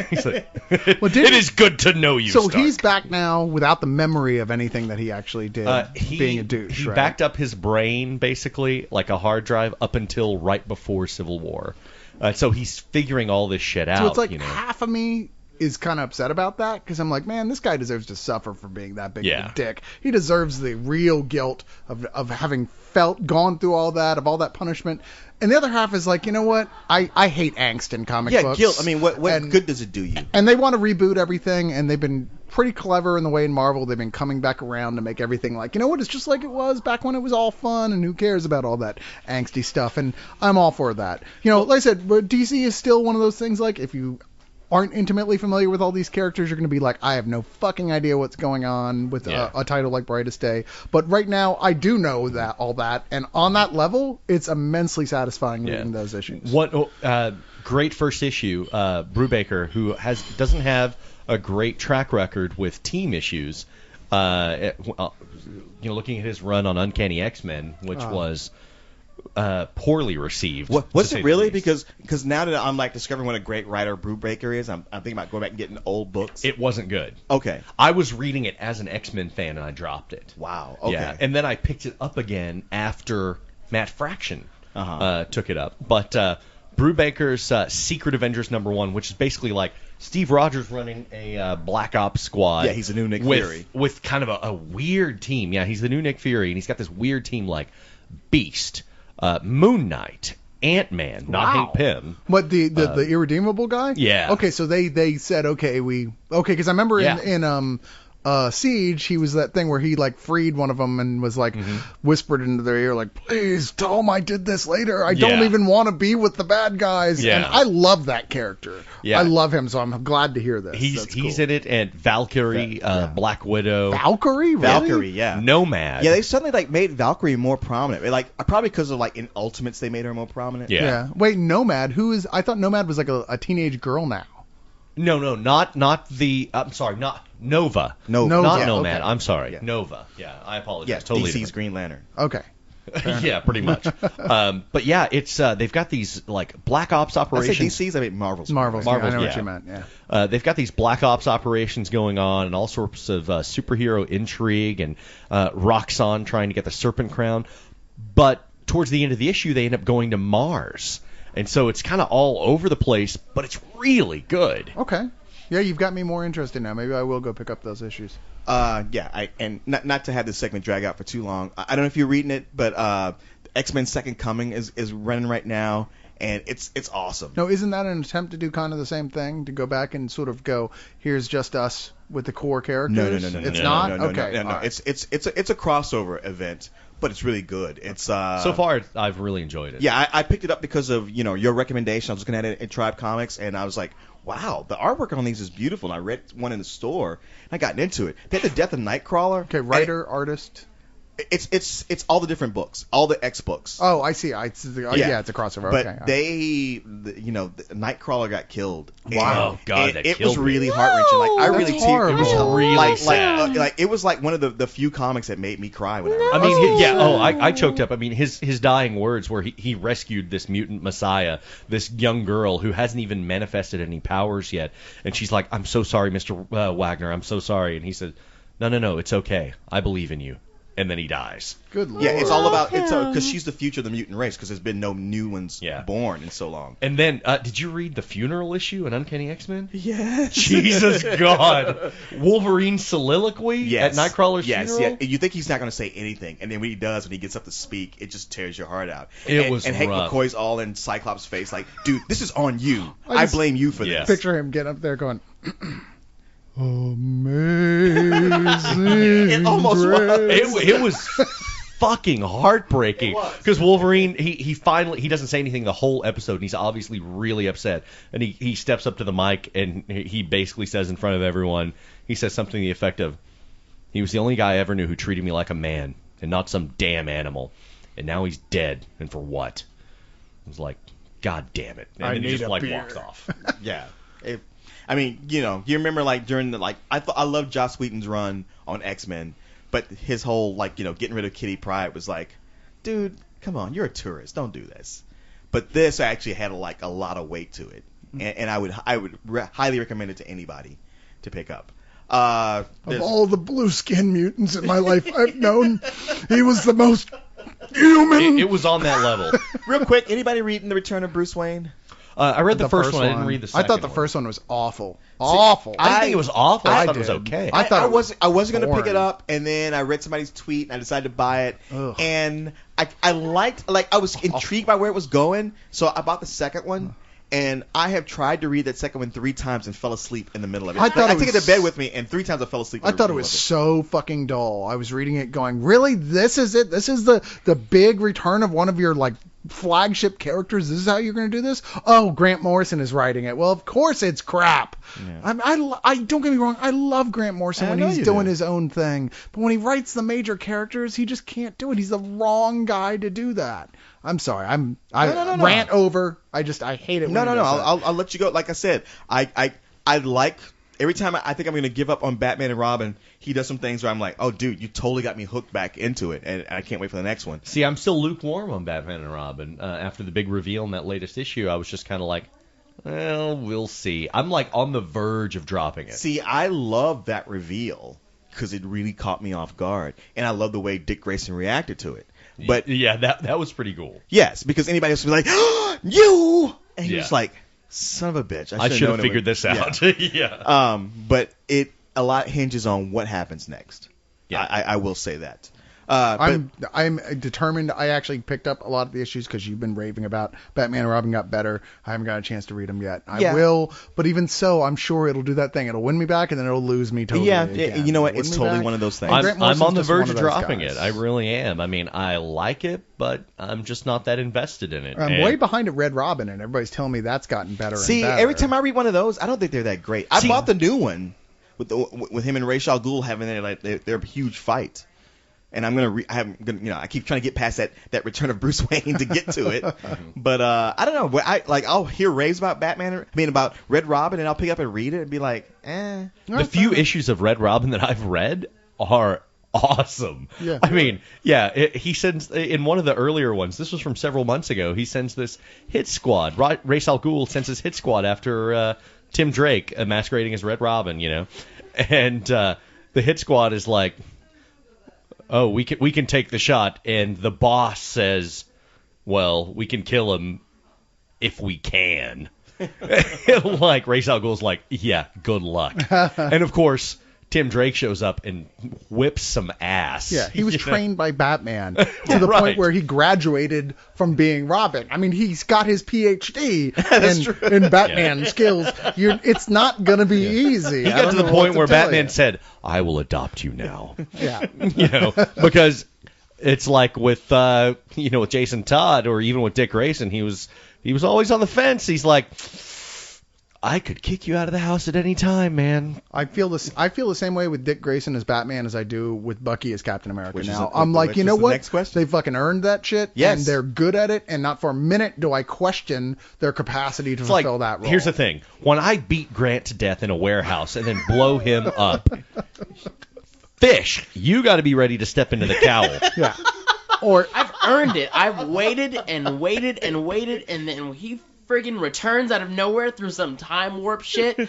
He's like, it is good to know you, So Stark. he's back now without the memory of anything that he actually did, being a douche, He right? backed up his brain, basically, like a hard drive, up until right before Civil War. So he's figuring all this shit out. So it's like half of me is kind of upset about that because I'm like, man, this guy deserves to suffer for being that big of a dick. He deserves the real guilt of having gone through all that, of all that punishment. And the other half is like, you know what? I hate angst in comic books. Yeah, guilt. I mean, what good does it do you? And they want to reboot everything, and they've been pretty clever in the way in Marvel they've been coming back around to make everything like, you know what, it's just like it was back when it was all fun, and who cares about all that angsty stuff, and I'm all for that. Like I said, DC is still one of those things, like, if you aren't intimately familiar with all these characters, you're going to be like, I have no fucking idea what's going on with a title like Brightest Day. But right now, I do know that all that, and on that level, it's immensely satisfying reading those issues. What great first issue, Brubaker, who doesn't have a great track record with team issues. Looking at his run on Uncanny X-Men, which was poorly received. Was it really? Because now that I'm like discovering what a great writer Brubaker is, I'm thinking about going back and getting old books. It wasn't good. Okay. I was reading it as an X-Men fan and I dropped it. Wow. Okay. Yeah. And then I picked it up again after Matt Fraction took it up. But Brubaker's Secret Avengers #1, which is basically like Steve Rogers running a Black Ops squad. Yeah, he's the new Nick Fury. With kind of a weird team. Yeah, he's the new Nick Fury, and he's got this weird team like Beast, Moon Knight, Ant-Man, not Hank Pym. What, the irredeemable guy? Yeah. Okay, so they said, because I remember in Siege, he was that thing where he like freed one of them and was like whispered into their ear like, please tell him I did this later. I don't even want to be with the bad guys. Yeah. And I love that character. Yeah. I love him, so I'm glad to hear this. He's cool. in it, and Valkyrie, Black Widow. Valkyrie? Really? Valkyrie, yeah. Nomad. Yeah, they suddenly like made Valkyrie more prominent. Like probably because of like in Ultimates they made her more prominent. Yeah. Wait, Nomad? I thought Nomad was like a teenage girl now. No, not the. I'm sorry, not Nova. Nova. Not Yeah, Nomad. okay. I'm sorry. Yeah. Nova. Yeah, I apologize. Yeah, Totally DC's different. Green Lantern. Okay. Yeah, pretty much. But yeah, it's they've got these like Black Ops operations. I say DC's, I mean Marvel's. Marvel's, I know what you meant. Yeah. They've got these Black Ops operations going on, and all sorts of superhero intrigue, and Roxxon trying to get the Serpent Crown. But towards the end of the issue, they end up going to Mars, and so it's kind of all over the place. But it's really good. Okay. Yeah, you've got me more interested now. Maybe I will go pick up those issues. And not to have this segment drag out for too long. I don't know if you're reading it, but X-Men Second Coming is running right now, and it's awesome. No, isn't that an attempt to do kind of the same thing? To go back and sort of go, here's just us with the core characters? No. It's not? No. Okay. No. It's a crossover event, but it's really good. It's so far I've really enjoyed it. Yeah, I picked it up because of your recommendation. I was looking at it at Tribe Comics, and I was like, wow, the artwork on these is beautiful. And I read one in the store, and I got into it. They had the Death of Nightcrawler. Okay, writer, artist. It's all the different books, all the X books. Oh, I see. It's a crossover. But okay. Nightcrawler got killed. Wow, God, it was really heart wrenching. Like I really teared. It was really sad. Like it was like one of the few comics that made me cry when I read it. I mean, I choked up. I mean, his dying words where he rescued this mutant messiah, this young girl who hasn't even manifested any powers yet, and she's like, "I'm so sorry, Mr. Wagner. I'm so sorry." And he said, "No, it's okay. I believe in you." And then he dies. Good Lord. Yeah, it's all about because she's the future of the mutant race because there's been no new ones born in so long. And then, did you read the funeral issue in Uncanny X-Men? Yes. Jesus God. Wolverine's soliloquy at Nightcrawler's funeral? Yes. You think he's not going to say anything, and then when he does, when he gets up to speak, it just tears your heart out. It was and Hank rough. McCoy's all in Cyclops' face, like, dude, this is on you. I blame you for this. Picture him getting up there going, amazing. It almost was. It was fucking heartbreaking because Wolverine he finally he doesn't say anything the whole episode and he's obviously really upset and he steps up to the mic and he basically says in front of everyone, he says something to the effect of, he was the only guy I ever knew who treated me like a man and not some damn animal, and now he's dead, and for what? I was like, God damn it, and then he just like walks off. Yeah. I mean, you remember like during the I loved Joss Whedon's run on X-Men, but his whole getting rid of Kitty Pryde was like, dude, come on, you're a tourist, don't do this. But this actually had a lot of weight to it, and I would highly recommend it to anybody to pick up. Of all the blue skin mutants in my life I've known, he was the most human. It was on that level. Real quick, anybody reading The Return of Bruce Wayne? I read the first one. I didn't read the second I thought the first one was awful. Awful. I didn't think it was awful. I thought did. it was okay. I thought I wasn't going to pick boring. it up, and then I read somebody's tweet, and I decided to buy it. Ugh. And I liked, I was intrigued by where it was going, so I bought the second one. And I have tried to read that second one 3 times and fell asleep in the middle of it. I thought I it took it was- to bed with me, and 3 times I fell asleep. I thought it was so fucking dull. I was reading it going, really? This is it? This is the big return of one of your flagship characters? This is how you're going to do this? Oh, Grant Morrison is writing it. Well, of course it's crap. Yeah. I don't get me wrong. I love Grant Morrison I when know he's you doing do. his own thing. But when he writes the major characters, he just can't do it. He's the wrong guy to do that. I'm sorry. I No. rant over. I hate it. No. when he does that. I'll let you go. Like I said, I like every time I think I'm going to give up on Batman and Robin, he does some things where I'm like, oh, dude, you totally got me hooked back into it, and I can't wait for the next one. See, I'm still lukewarm on Batman and Robin. After the big reveal in that latest issue, I was just kind of like, well, we'll see. I'm on the verge of dropping it. See, I love that reveal because it really caught me off guard, and I love the way Dick Grayson reacted to it. But yeah, that was pretty cool. yes, because anybody else would be like, oh, you, and he Yeah. was like, son of a bitch. I should have known it figured would- this out. Yeah. Yeah. But a lot hinges on what happens next. Yeah. I will say that. I'm determined. I actually picked up a lot of the issues because you've been raving about Batman and Robin got better. I haven't got a chance to read them yet. I Yeah. will, but even so, I'm sure it'll do that thing. It'll win me back and then it'll lose me totally. Yeah, again. you know what? It'll It's win me totally back. one of those things. And Grant I'm Morrison's on the just one verge of of those dropping guys. it. I really am. I mean, I like it, but I'm just not that invested in it. I'm And- way behind at Red Robin, and everybody's telling me that's gotten better. See, and better. every time I read one of those, I don't think they're that great. I bought the new one with him and Ra's al Ghul having their huge fight. And I'm I keep trying to get past that Return of Bruce Wayne to get to it, but I don't know. I'll hear raves about about Red Robin, and I'll pick up and read it and be like, eh. The few issues of Red Robin that I've read are awesome. Yeah. I mean, yeah, he sends in one of the earlier ones. This was from several months ago. He sends this hit squad. Ra's al Ghul sends his hit squad after Tim Drake masquerading as Red Robin. And the hit squad is like, oh, we can take the shot, and the boss says, well, we can kill him if we can. Like Ra's al Ghul's like, yeah, good luck. And of course, Tim Drake shows up and whips some ass. Yeah, he was You know? trained by Batman to the Right. point where he graduated from being Robin. I mean, he's got his PhD in Batman skills. It's not going to be easy. He I got to don't the know point what where to tell Batman you. said, I will adopt you now. Yeah. Because it's like with with Jason Todd or even with Dick Grayson, he was always on the fence. He's like, I could kick you out of the house at any time, man. I feel the same way with Dick Grayson as Batman as I do with Bucky as Captain America Which is now. a- I'm like, which you is know the what? next question. They fucking earned that shit, Yes. and they're good at it, and not for a minute do I question their capacity to It's like, fulfill that role. here's the thing. When I beat Grant to death in a warehouse and then blow him up, Fish, you got to be ready to step into the cowl. Yeah. Or I've earned it. I've waited and waited and waited, and then he friggin' returns out of nowhere through some time warp shit.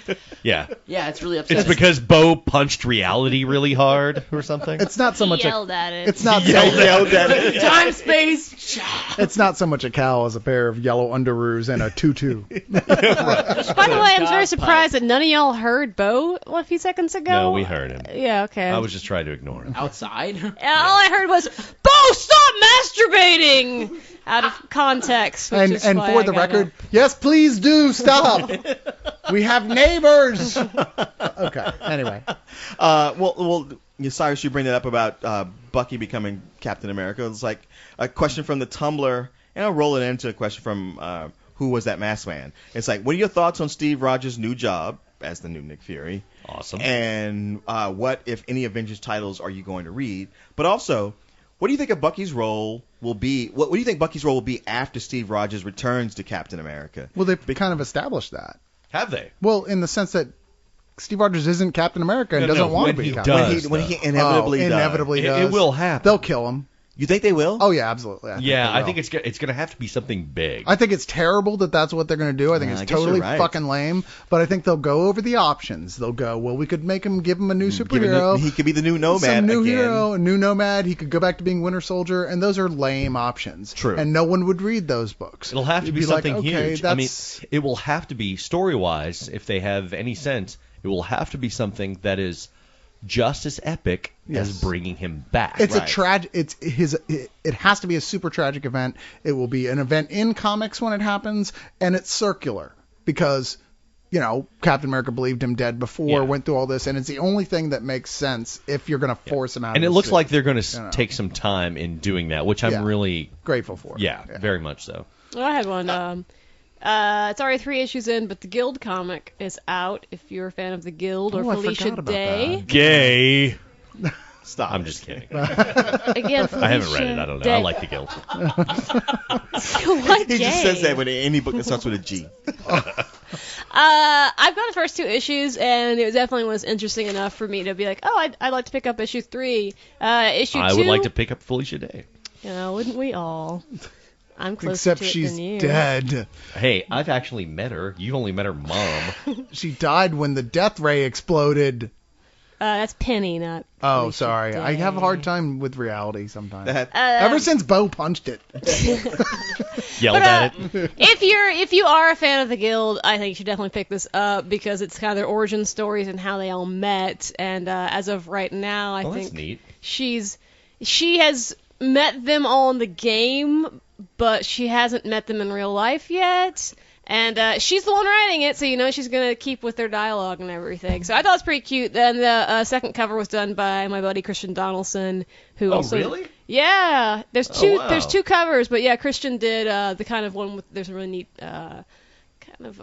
Yeah. Yeah, it's really upsetting. It's because Bo punched reality really hard or something. it's not so much Yelled at it. it's not Yelled at it. Time, space. it's not so much a cow as a pair of yellow underoos and a tutu. By the way, I'm very surprised that none of y'all heard Bo a few seconds ago. No, we heard him. Yeah, okay. I was just trying to ignore him. Outside. All I heard was, Bo, stop masturbating! Out of context. Which and is and why for I the got record, yes, please do stop. We have neighbors. Okay. Anyway, Well, Cyrus, you bring it up about Bucky becoming Captain America. It's like a question from the Tumblr, and I'll roll it into a question from Who Was That Masked Man? It's like, what are your thoughts on Steve Rogers' new job as the new Nick Fury? Awesome. And what, if any, Avengers titles are you going to read? But also, what do you think of Bucky's role will be? What do you think Bucky's role will be after Steve Rogers returns to Captain America? Well, they've kind of established that. Have they? Well, in the sense that Steve Rogers isn't Captain America and doesn't want to be Captain America. When he inevitably does. Inevitably does. It will happen. They'll kill him. You think they will? Oh, yeah, absolutely. I think it's going to have to be something big. I think it's terrible that that's what they're going to do. I think I it's guess you're totally right. fucking lame. But I think they'll go over the options. They'll go, well, we could give him a new superhero. He could be the new Nomad Some new again. hero, a new Nomad. He could go back to being Winter Soldier. And those are lame options. True. And no one would read those books. It'll have to You'd be something like, okay, huge. I mean, it will have to be, story-wise, if they have any sense, it will have to be something that is just as epic as bringing him back. It's it has to be a super tragic event. It will be an event in comics when it happens, and it's circular because, Captain America believed him dead before, went through all this, and it's the only thing that makes sense if you're going to force him out. And of it the looks suit. like they're going to take some time in doing that, which I'm really grateful for. Yeah, very much so. Well, I had one. It's already 3 issues in, but the Guild comic is out. If you're a fan of the Guild or I Felicia forgot about Day. that. Gay. Stop. I'm just kidding. Again, Felicia I haven't read it. I don't know. Day. I like the Guild. What He gay? just says that with any book that starts with a G. I've got the first 2 issues, and it definitely was interesting enough for me to be like, oh, I'd like to pick up issue 3. Issue 2. I would like to pick up Felicia Day. Wouldn't we all? I'm closer Except to it she's than you. dead. Hey, I've actually met her. You've only met her mom. She died when the death ray exploded. That's Penny, not. Oh, Felicia sorry. Day. I have a hard time with reality sometimes. That- Ever since Bo punched it. Yelled at it. If you are a fan of the Guild, I think you should definitely pick this up because it's kind of their origin stories and how they all met. And as of right now, I Well, think that's neat. she has met them all in the game, but she hasn't met them in real life yet. And she's the one writing it, so she's going to keep with their dialogue and everything. So I thought it was pretty cute. Then the second cover was done by my buddy Christian Donaldson, who also... really? Yeah, there's two. wow. There's 2 covers, but yeah, Christian did the kind of one with there's a really neat kind of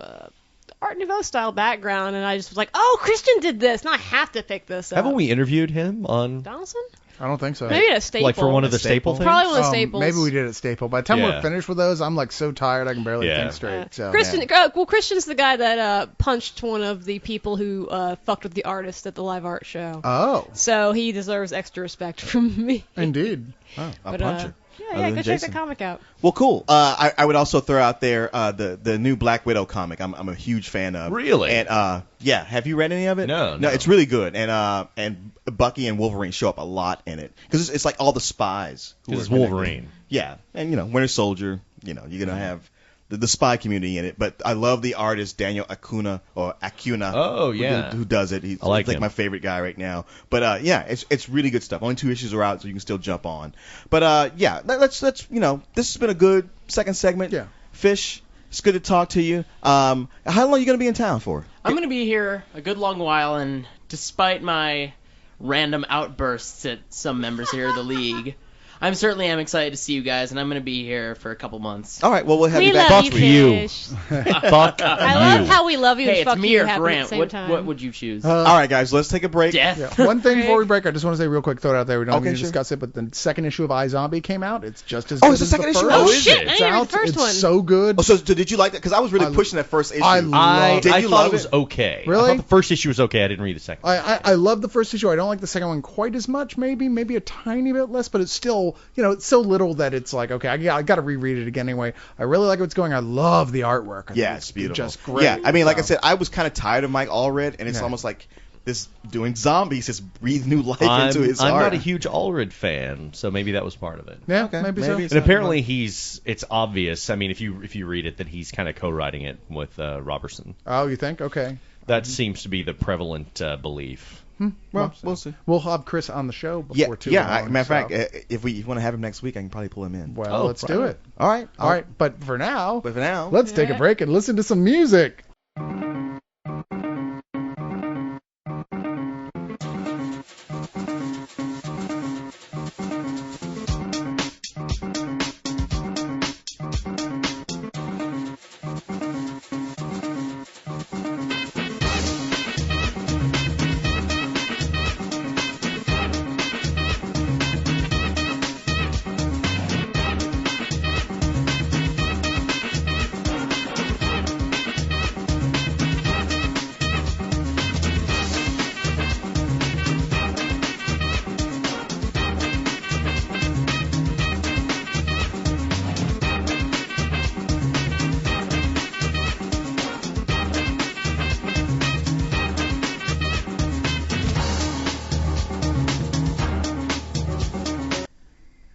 Art Nouveau style background, and I just was like, oh, Christian did this. Now I have to pick this up. Haven't we interviewed him on, Donaldson? I don't think so. Maybe at a Staple. like, for one of the staple things? Probably one of the Staples. Maybe we did at Staple. By the time Yeah. we're finished with those, I'm like so tired I can barely Yeah. think straight. So. Christian's the guy that punched one of the people who fucked with the artist at the live art show. Oh, So he deserves extra respect from me. indeed. A But, puncher. Yeah, Other than go check Jason. the comic out. Well, cool. I would also throw out there the new Black Widow comic. I'm a huge fan of. Really? And yeah, have you read any of it? No. It's really good. And Bucky and Wolverine show up a lot in it because it's like all the spies. Who Because it's are connected. Wolverine. Yeah, and Winter Soldier. You're gonna have the spy community in it. But I love the artist Daniel Acuna. Oh, yeah. who does it? He's I like like him. my favorite guy right now. But yeah, it's really good stuff. Only 2 issues are out, so you can still jump on. But yeah, let's this has been a good second segment. Yeah. Fish, it's good to talk to you. How long are you gonna be in town for? I'm going to be here a good long while, and despite my random outbursts at some members here of the league, I'm certainly excited to see you guys, and I'm going to be here for a couple months. All right, well we'll have We you back. love you, for you. Fish. Fuck I love you. how we love you Hey, and it's fuck me you or happen at the Grant. same What time. would you choose? All right, guys, let's take a break. Death. Yeah. One thing before we break, I just want to say real quick, throw it out there. We don't Okay, need to sure. discuss it, but the second issue of iZombie came out. It's just as Oh, good it's the as second the issue? first. Oh, is shit, it? I It's didn't read out. the first It's one. so good. Oh, so did you like that? Because I was really pushing that first issue. I love Did I you thought love it was it? okay. Really? I thought the first issue was okay. I didn't read the second. I love the first issue. I don't like the second one quite as much, maybe a tiny bit less, but it's still, it's so little that it's like, okay, I got to reread it again anyway. I really like what's going on. I love the artwork. I think Yeah, it's beautiful. Just great. Yeah, I mean, like I So, said, I was kind of tired of Mike Allred, and it's Yeah. almost like this doing zombies has breathed new life I'm into his not art. a huge Allred fan, so maybe that was part of it. yeah, Okay, maybe maybe so. And apparently it's obvious. I mean, if you read it, that he's kind of co-writing it with Robertson. Oh, you think? Okay. That seems to be the prevalent belief. Well, we'll see. We'll have Chris on the show Yeah, before too yeah. long. Matter of so- fact, if you want to have him next week, I can probably pull him in. well, Oh, let's right. do it. All right, All right, but for now, But for now, let's take a break and listen to some music.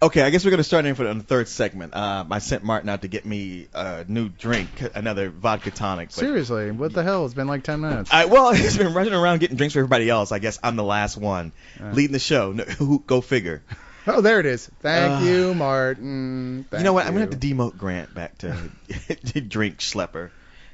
Okay, I guess we're going to start in on the third segment. I sent Martin out to get me a new drink, another vodka tonic. But Seriously, what the hell? It's been like 10 minutes. well, he's been running around getting drinks for everybody else. I guess I'm the last one leading the show. No, go figure. Oh, there it is. Thank you, Martin. You know what? I'm going to have to demote Grant back to drink schlepper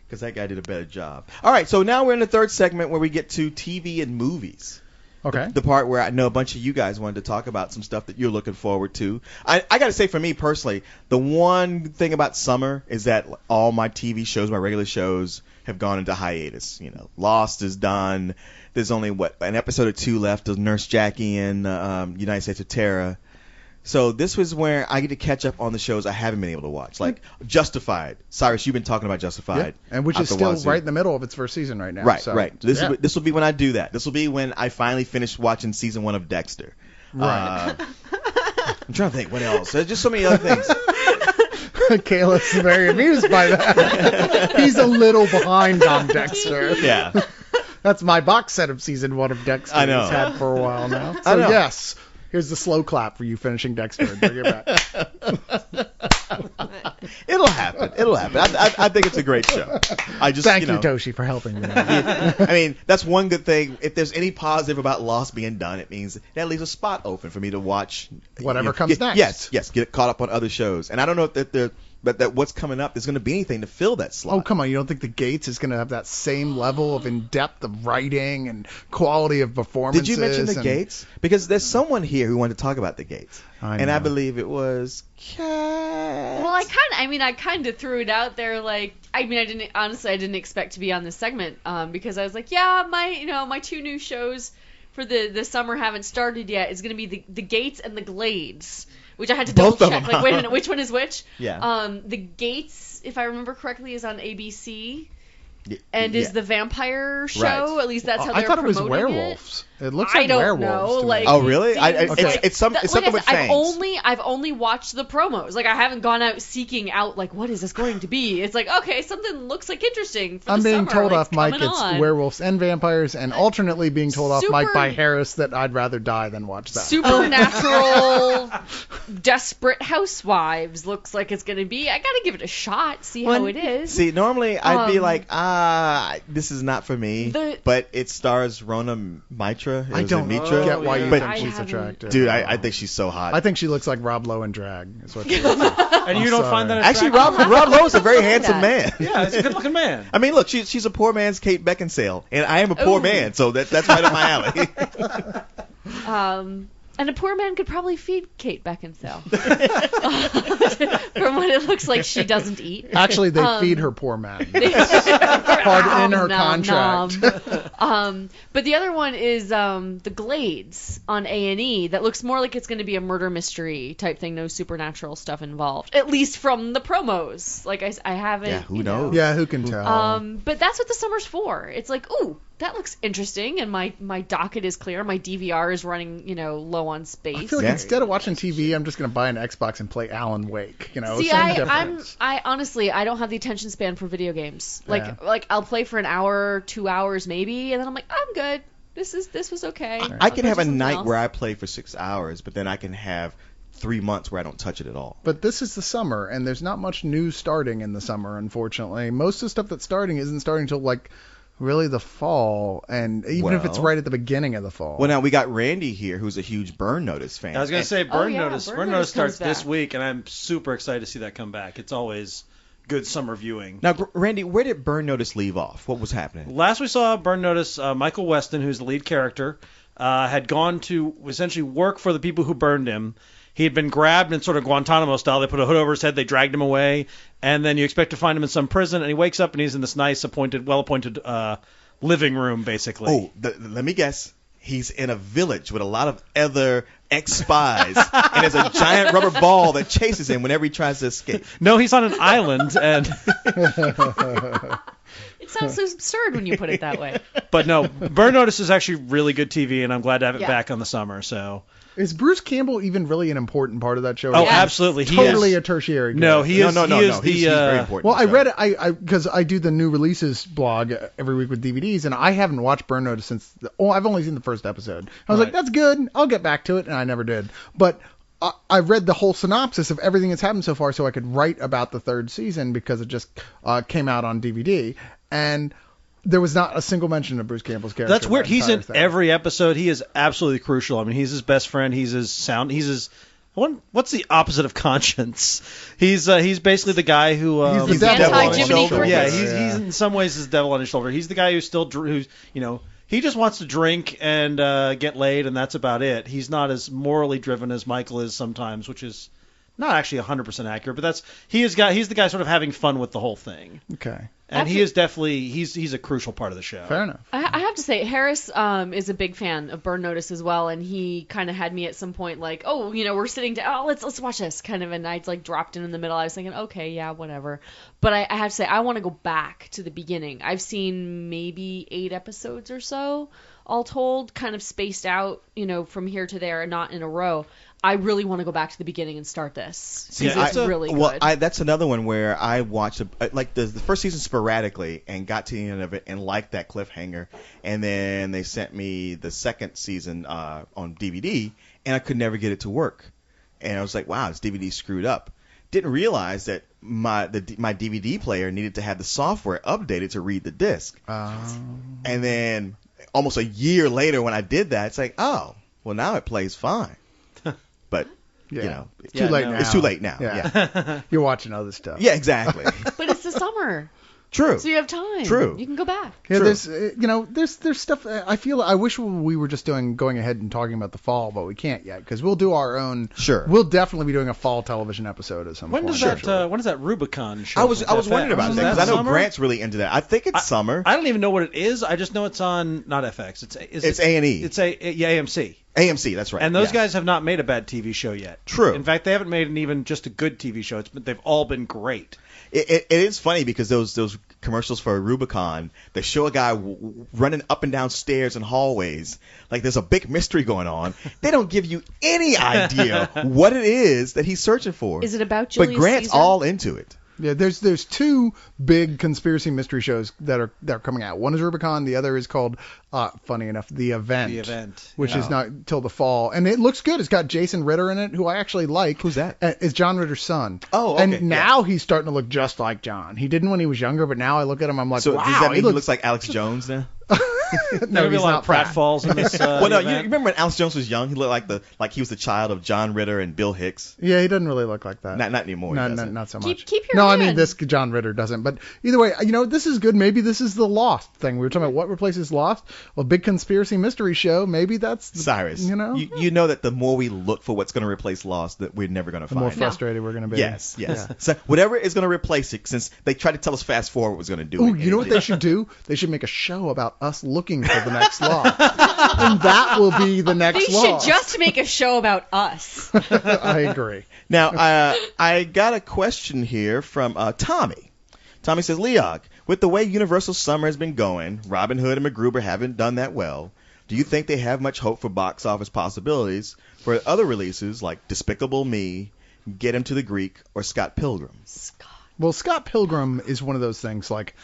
because that guy did a better job. All right, so now we're in the third segment where we get to TV and movies. Okay. The part where I know a bunch of you guys wanted to talk about some stuff that you're looking forward to. I got to say, for me personally, the one thing about summer is that all my TV shows, my regular shows, have gone into hiatus. You know, Lost is done. There's only, an episode or 2 left of Nurse Jackie and United States of Terror. So this was where I get to catch up on the shows I haven't been able to watch, like Justified. Cyrus, you've been talking about Justified, and which is still right in the middle of its first season right now. Right, so, right. This will be when I do that. This will be when I finally finish watching season 1 of Dexter. Right. I'm trying to think what else. There's just so many other things. Caleb's very amused by that. He's a little behind on Dexter. Yeah. That's my box set of season 1 of Dexter. I know. He's had for a while now. I So know. yes. Here's the slow clap for you finishing Dexter. Bring it back. It'll happen. It'll happen. I think it's a great show. Thank you, Toshi, for helping me. I mean, that's one good thing. If there's any positive about Lost being done, it means that leaves a spot open for me to watch Whatever comes next. Yes, get caught up on other shows. And I don't know if that what's coming up, there's going to be anything to fill that slot. Oh, come on. You don't think The Gates is going to have that same level of in-depth of writing and quality of performances? Did you mention The Gates? Because there's someone here who wanted to talk about The Gates. I believe it was Well, I kind of threw it out there. Like, I didn't expect to be on this segment because I was like, yeah, my 2 new shows for the summer haven't started yet. It's going to be the Gates and the Glades, which I had to double check. Like, wait a minute, which one is which? Yeah. The Gates, if I remember correctly, is on ABC. And is the vampire show? Right. At least that's how I they're thought it was promoting werewolves. It looks like I don't werewolves. know. to me. Like, Oh, really? It's something with fangs. I've only watched the promos. Like, I haven't gone out seeking out, like, what is this going to be? It's like, okay, something looks like interesting for I'm the being summer. told like, off Mike it's on. werewolves and vampires, and alternately being told off Mike Super- by Harris that I'd rather die than watch that. Supernatural, desperate housewives looks like it's going to be. I got to give it a shot, see how it is. See, normally I'd be like, this is not for me. But it stars Rona Mitra. I don't get why you think she's attractive. Dude, I think she's so hot. I think she looks like Rob Lowe in drag. Is what she And you don't find that Actually, attractive? Rob Lowe's a very handsome man. Yeah, he's a good-looking man. I mean, look, she's a poor man's Kate Beckinsale, and I am a poor man, so that's right up my alley. And a poor man could probably feed Kate Beckinsale. From what it looks like, she doesn't eat. Actually, they feed her poor man. Part in her contract. But the other one is The Glades on A&E that looks more like it's going to be a murder mystery type thing, no supernatural stuff involved. At least from the promos. Like, I haven't... Yeah, who knows? Yeah, who can tell? But that's what the summer's for. It's like, ooh, that looks interesting, and my docket is clear. My DVR is running, low on space. I feel like instead of watching TV, I'm just going to buy an Xbox and play Alan Wake. See, same difference. I honestly, I don't have the attention span for video games. Yeah. Like I'll play for an hour, 2 hours maybe, and then I'm like, I'm good. This was okay. I can have a night where I play for 6 hours, but then I can have 3 months where I don't touch it at all. But this is the summer, and there's not much new starting in the summer, unfortunately. Most of the stuff that's starting isn't starting until, like, really the fall, and even if it's right at the beginning of the fall. Well, now we got Randy here, who's a huge Burn Notice fan. I was going to say Burn Notice. Burn Burn Notice Notice starts comes this back. week, and I'm super excited to see that come back. It's always good summer viewing. Now, Randy, where did Burn Notice leave off? What was happening? Last we saw Burn Notice, Michael Weston, who's the lead character, had gone to essentially work for the people who burned him. He had been grabbed in sort of Guantanamo style. They put a hood over his head, they dragged him away, and then you expect to find him in some prison, and he wakes up and he's in this nice, well-appointed living room, basically. Oh, let me guess. He's in a village with a lot of other ex-spies, and there's a giant rubber ball that chases him whenever he tries to escape. No, he's on an island, and It sounds so absurd when you put it that way. but no, Burn Notice is actually really good TV, and I'm glad to have it Yeah. back on the summer. So Is Bruce Campbell even really an important part of that show? Oh, Or absolutely. He Totally is. a tertiary No, character? he is. No. He is He's very important. Well, I So. read it because I do the new releases blog every week with DVDs, and I haven't watched Burn Notice since. I've only seen the first episode. I was like, Right. that's good. I'll get back to it, and I never did. But I read the whole synopsis of everything that's happened so far so I could write about the third season because it just came out on DVD. And there was not a single mention of Bruce Campbell's character. That's weird. that He's entire in thing. every episode. He is absolutely crucial. I mean, he's his best friend. He's his sound. He's his. What's the opposite of conscience? He's basically the guy who He's the devil on his Anti-Jiminy shoulder. Cricket. yeah, he's in some ways his devil on his shoulder. He's the guy who's still who's he just wants to drink and get laid, and that's about it. He's not as morally driven as Michael is sometimes, which is not actually 100% accurate. But he's the guy sort of having fun with the whole thing. Okay. And he is definitely he's a crucial part of the show. Fair enough. I have to say, Harris is a big fan of Burn Notice as well, and he kind of had me at some point like, oh, we're sitting down, oh, let's watch this, kind of, and I like dropped in the middle. I was thinking, okay, yeah, whatever. But I have to say, I want to go back to the beginning. I've seen maybe 8 episodes or so, all told, kind of spaced out, from here to there, and not in a row. I really want to go back to the beginning and start this. It's really good. Well, that's another one where I watched the first season sporadically and got to the end of it and liked that cliffhanger, and then they sent me the second season on DVD, and I could never get it to work, and I was like, wow, this DVD screwed up. Didn't realize that my DVD player needed to have the software updated to read the disc, and then almost a year later when I did that, it's like, oh, well now it plays fine. But, it's too late now. It's too late now. Yeah. You're watching other stuff. Yeah, exactly. But it's the summer. True. So you have time. True. You can go back. Yeah, True. there's stuff. I wish we were just going ahead and talking about the fall, but we can't yet because we'll do our own. Sure. We'll definitely be doing a fall television episode at some When point. does that when does that Rubicon show? I was wondering about that because I know summer? Grant's really into that. I think it's summer. I don't even know what it is. I just know it's on not FX. It's A&E. It's AMC. AMC, that's right. And those yes. guys have not made a bad TV show yet. True. In fact, they haven't made even just a good TV show. They've all been great. It is funny because those commercials for Rubicon, they show a guy running up and down stairs and hallways like there's a big mystery going on. They don't give you any idea what it is that he's searching for. Is it about Julius But Grant's Caesar? all into it. Yeah, there's 2 big conspiracy mystery shows that are coming out. One is Rubicon, the other is called, funny enough, The Event. The Event, which is not till the fall, and it looks good. It's got Jason Ritter in it, who I actually like. Who's that? It's John Ritter's son. Oh, okay. And now he's starting to look just like John. He didn't when he was younger, but now I look at him, I'm like, So wow, does that mean he looks looks like Alex Jones now? No, he's a lot not of fat. pratfalls in this. Well, no, you event. remember when Alex Jones was young? He looked like he was the child of John Ritter and Bill Hicks. Yeah, he doesn't really look like that. Not anymore. No, he doesn't. not so Keep- much. keep your no, I hand. mean this John Ritter doesn't. But either way, this is good. Maybe this is the Lost thing. We were talking about what replaces Lost. Well, big conspiracy mystery show. Maybe that's Cyrus, You know, you know that the more we look for what's going to replace Lost, that we're never going to the find. more it. frustrated we're going to be. Yes. Yeah. So whatever is going to replace it, since they tried to tell us fast forward was going to do Ooh, it. you know what they should do? They should make a show about us looking for the next Lost. And that will be the next They Lost. should just make a show about us. I agree. Now, I got a question here from Tommy. Tommy says, Leog, with the way Universal Summer has been going, Robin Hood and MacGruber haven't done that well. Do you think they have much hope for box office possibilities for other releases like Despicable Me, Get Him to the Greek, or Scott Pilgrim? Well, Scott Pilgrim is one of those things like,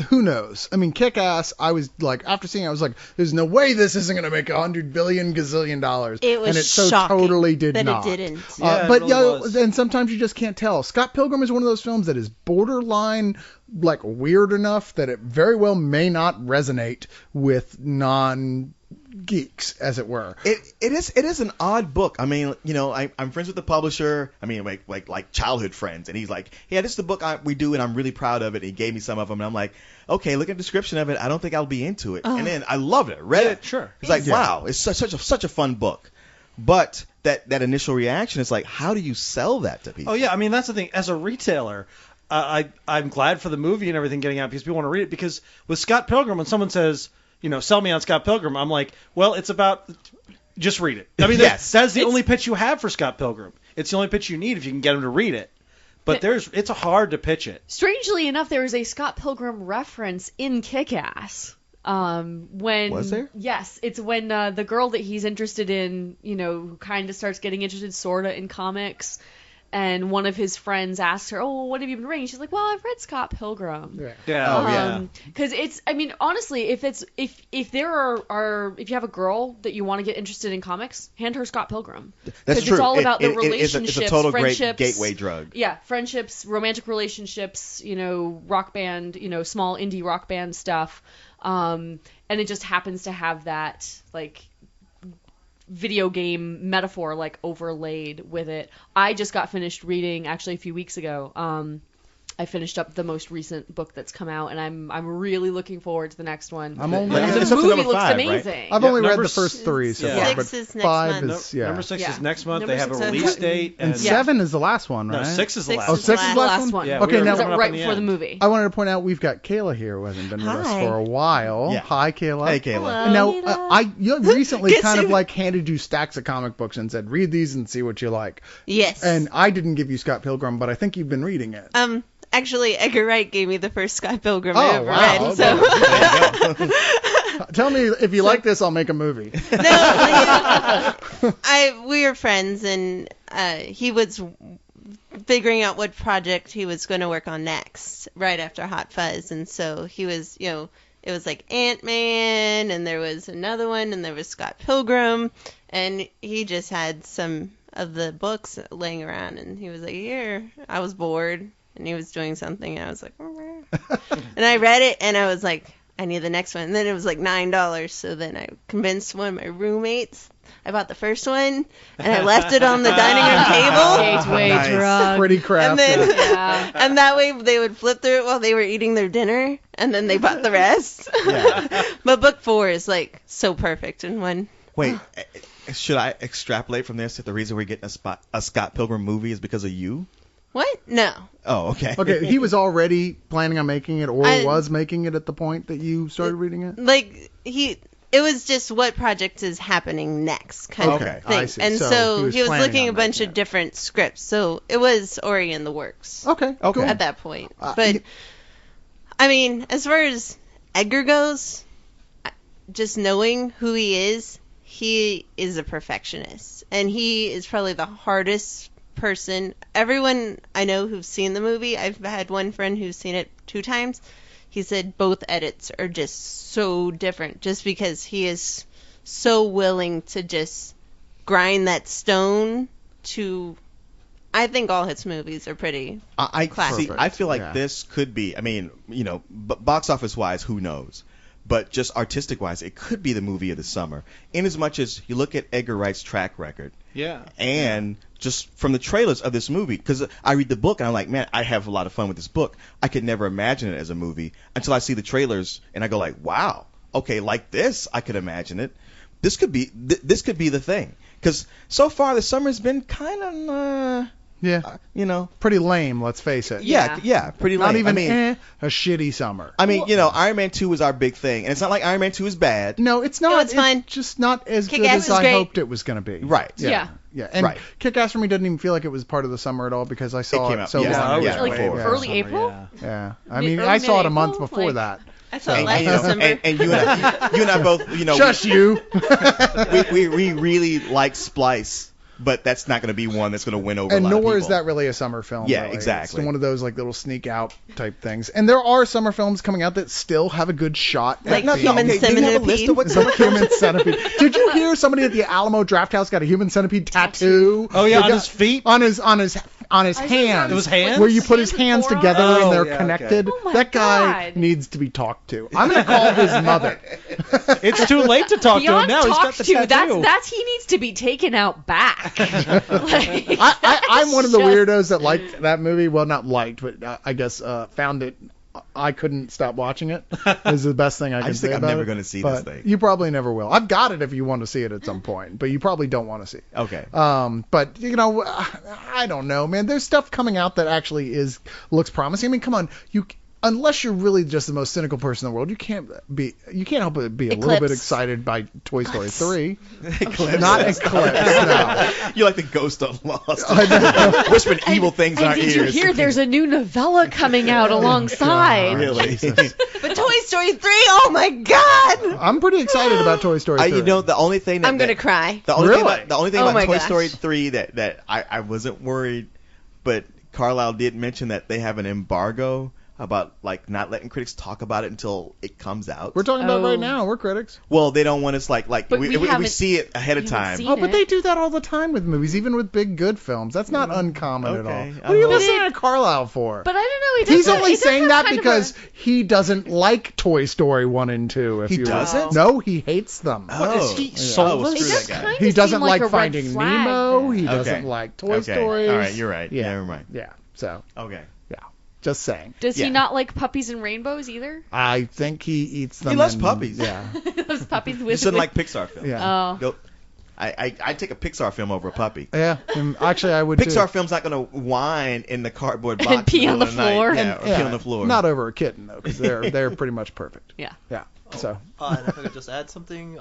who knows? I mean, Kick-Ass, I was like, after seeing it, I was like, there's no way this isn't going to make $100 billion gazillion. It was and it so shocking totally did that not. it didn't. Yeah, it but really was. and sometimes you just can't tell. Scott Pilgrim is one of those films that is borderline like weird enough that it very well may not resonate with non-geeks, as it were. It is an odd book. I mean, I'm friends with the publisher. I mean, like childhood friends, and he's like, "Yeah, this is the book we do, and I'm really proud of it." And he gave me some of them, and I'm like, "Okay, look at the description of it. I don't think I'll be into it." And then I loved it. Read it. Sure. It's like, wow, it's such a fun book. But that initial reaction is like, how do you sell that to people? Oh yeah, I mean that's the thing. As a retailer, I'm glad for the movie and everything getting out because people want to read it. Because with Scott Pilgrim, when someone says, sell me on Scott Pilgrim, I'm like, well, it's about just read it. I mean, Yes. that's the only pitch you have for Scott Pilgrim. It's the only pitch you need if you can get them to read it. But it's hard to pitch it. Strangely enough, there was a Scott Pilgrim reference in Kick-Ass. When Was there? Yes, it's when the girl that he's interested in, who kind of starts getting interested sorta in comics, and one of his friends asks her, "Oh, what have you been reading?" She's like, "Well, I've read Scott Pilgrim." Yeah. Oh, yeah. Because it's, I mean, honestly, if you have a girl that you want to get interested in comics, hand her Scott Pilgrim. That's 'Cause true. It's all about the It's relationships, a total great friendships, gateway drug. Yeah, friendships, romantic relationships, rock band, small indie rock band stuff. And it just happens to have that, like, video game metaphor, like, overlaid with it. I just got finished reading, actually, a few weeks ago. I finished up the most recent book that's come out, and I'm really looking forward to the next one. I'm only the it's up to movie number looks 5, right? amazing. I've only read number the first 3 so yeah. far, 6 but is next 5 month. is, yeah. Number 6 Yeah. is next month. Number They have a 6 is- release date. And Yeah. 7 is the last one, right? No, 6 is the 6 last Oh, one. 6 is the last one? Yeah, Okay, we were now- Was it coming up right on the before the end. movie? I wanted to point out we've got Kayla here who hasn't been with us Hi. for a while. Yeah. Hi, Kayla. Hey, Kayla. Hello. Now, you recently Guess kind of who- like handed you stacks of comic books and said, read these and see what you like. Yes. And I didn't give you Scott Pilgrim, but I think you've been reading it. Actually, Edgar Wright gave me the first Scott Pilgrim Oh, I ever wow, read. okay. So Tell me if you like this, I'll make a movie. we were friends, and he was figuring out what project he was going to work on next, right after Hot Fuzz, and so he was, it was like Ant-Man, and there was another one, and there was Scott Pilgrim, and he just had some of the books laying around, and he was like, here. I was bored, and he was doing something, and I was like, and I read it, and I was like, I need the next one. And then it was like $9, so then I convinced one of my roommates. I bought the first one, and I left it on the dining room table. Gateway Nice. drug. Pretty crafty. And then, Yeah. and that way they would flip through it while they were eating their dinner, and then they bought the rest. Yeah. But book 4 is like so perfect in one. Wait, should I extrapolate from this that the reason we're getting a Scott Pilgrim movie is because of you? What? No. Oh, okay. Okay, he was already planning on making it, or I- was making it at the point that you started reading it? Like it was just what project is happening next kind Okay, of thing. I see. And So so he he was was planning looking on at a bunch making of different scripts. So it was already in the works Okay, cool. at that point. But I mean, as far as Edgar goes, just knowing who he is a perfectionist, and he is probably the hardest person. Everyone I know who's seen the movie, I've had one friend who's seen it 2 times. He said both edits are just so different, just because he is so willing to just grind that stone to. I think all his movies are pretty I classic. see. I feel like Yeah. this could be. I mean, box office wise, who knows? But just artistic wise, it could be the movie of the summer. In as much as you look at Edgar Wright's track record, Yeah. and just from the trailers of this movie, because I read the book and I'm like, man, I have a lot of fun with this book. I could never imagine it as a movie until I see the trailers and I go like, wow, okay, like this, I could imagine it. This could be the thing. Because so far the summer's been kind of, Yeah, pretty lame, let's face it. yeah, pretty lame. Not even I mean, a shitty summer. I mean, Iron Man 2 was our big thing, and it's not like Iron Man 2 is bad. No, it's not. No, it's fine. just not as good Kick-Ass as is I great. hoped it was going to be. Right. Yeah. And Right. Kick-Ass for me didn't even feel like it was part of the summer at all because I saw came it out- so yeah, long yeah, ago. Like before. early Summer, April? yeah. Yeah. I Mid- mean, early I saw it a month mid-April? before Like- that. I thought And, last you know, December. and you and I both, Just you. we really like Splice, but that's not going to be one that's going to win over a And lot of nor is people. that really a summer film. Yeah, really. exactly. It's one of those like little sneak out type things. And there are summer films coming out that still have a good shot. Like at being- Human do you have a Centipede. list of what It's a human centipede. Did you hear somebody at the Alamo Drafthouse got a human centipede tattoo? Oh yeah, They on got- his feet. on his hands. It was hands? Where you put his hands forearm? together Oh, and they're yeah, connected. okay. Oh my That guy God. needs to be talked to. I'm gonna call his mother. It's too late to talk to him Beyond now. He's got talk the to, tattoo. that's he needs to be taken out back. Like, I'm one of the just- weirdos that liked that movie. Well, not liked, but I guess found it. I couldn't stop watching it. Is the best thing I can just say think I'm about never it. gonna see But this thing. You probably never will. I've got it if you want to see it at some point, but you probably don't want to see it. Okay. But I don't know, man. There's stuff coming out that actually looks promising. I mean, come on, unless you're really just the most cynical person in the world, you can't help but be a little bit Eclipse. excited by Toy Story 3. Eclipse. Not Eclipse, no. You like the ghost of Lost. I know. Whispering evil things in And our did ears. you hear there's a new novella coming out alongside? Really? But Toy Story 3, oh my God! I'm pretty excited about Toy Story 3. the only thing that I'm gonna cry. The only Really? thing about Oh Toy my Story gosh. 3 that I wasn't worried but Carlisle did mention that they have an embargo about like not letting critics talk about it until it comes out. We're talking about Oh. right now. We're critics. Well, they don't want us like But we we haven't- see it ahead of we haven't time. seen Oh, but it. they do that all the time with movies, even with big good films. That's not uncommon at all. okay. What are you But listening to Carlisle for? But I don't know. He's only he does saying have that kind of because he doesn't like Toy Story 1 and 2. If He you doesn't? No, he hates them. Oh, Is he yeah. soulless? Oh, It screw does that guy. kind He of doesn't seem like like a red Finding flag. Nemo. He Okay. doesn't like Toy Okay. Stories. All right, you're right. Yeah. Never mind. Yeah. So, Okay. just saying. Does Yeah. he not like puppies and rainbows either? I think he eats them. He loves and- puppies. Yeah. Those puppies He with. doesn't with- like Pixar films. Yeah. Oh. Go. I take a Pixar film over a puppy. Yeah. And actually, I would Pixar too. film's not going to whine in the cardboard box And pee in on the middle of night. floor. Yeah, or pee on the floor. Not over a kitten though, because they're pretty much perfect. Yeah. Yeah. So. And if I could just add something,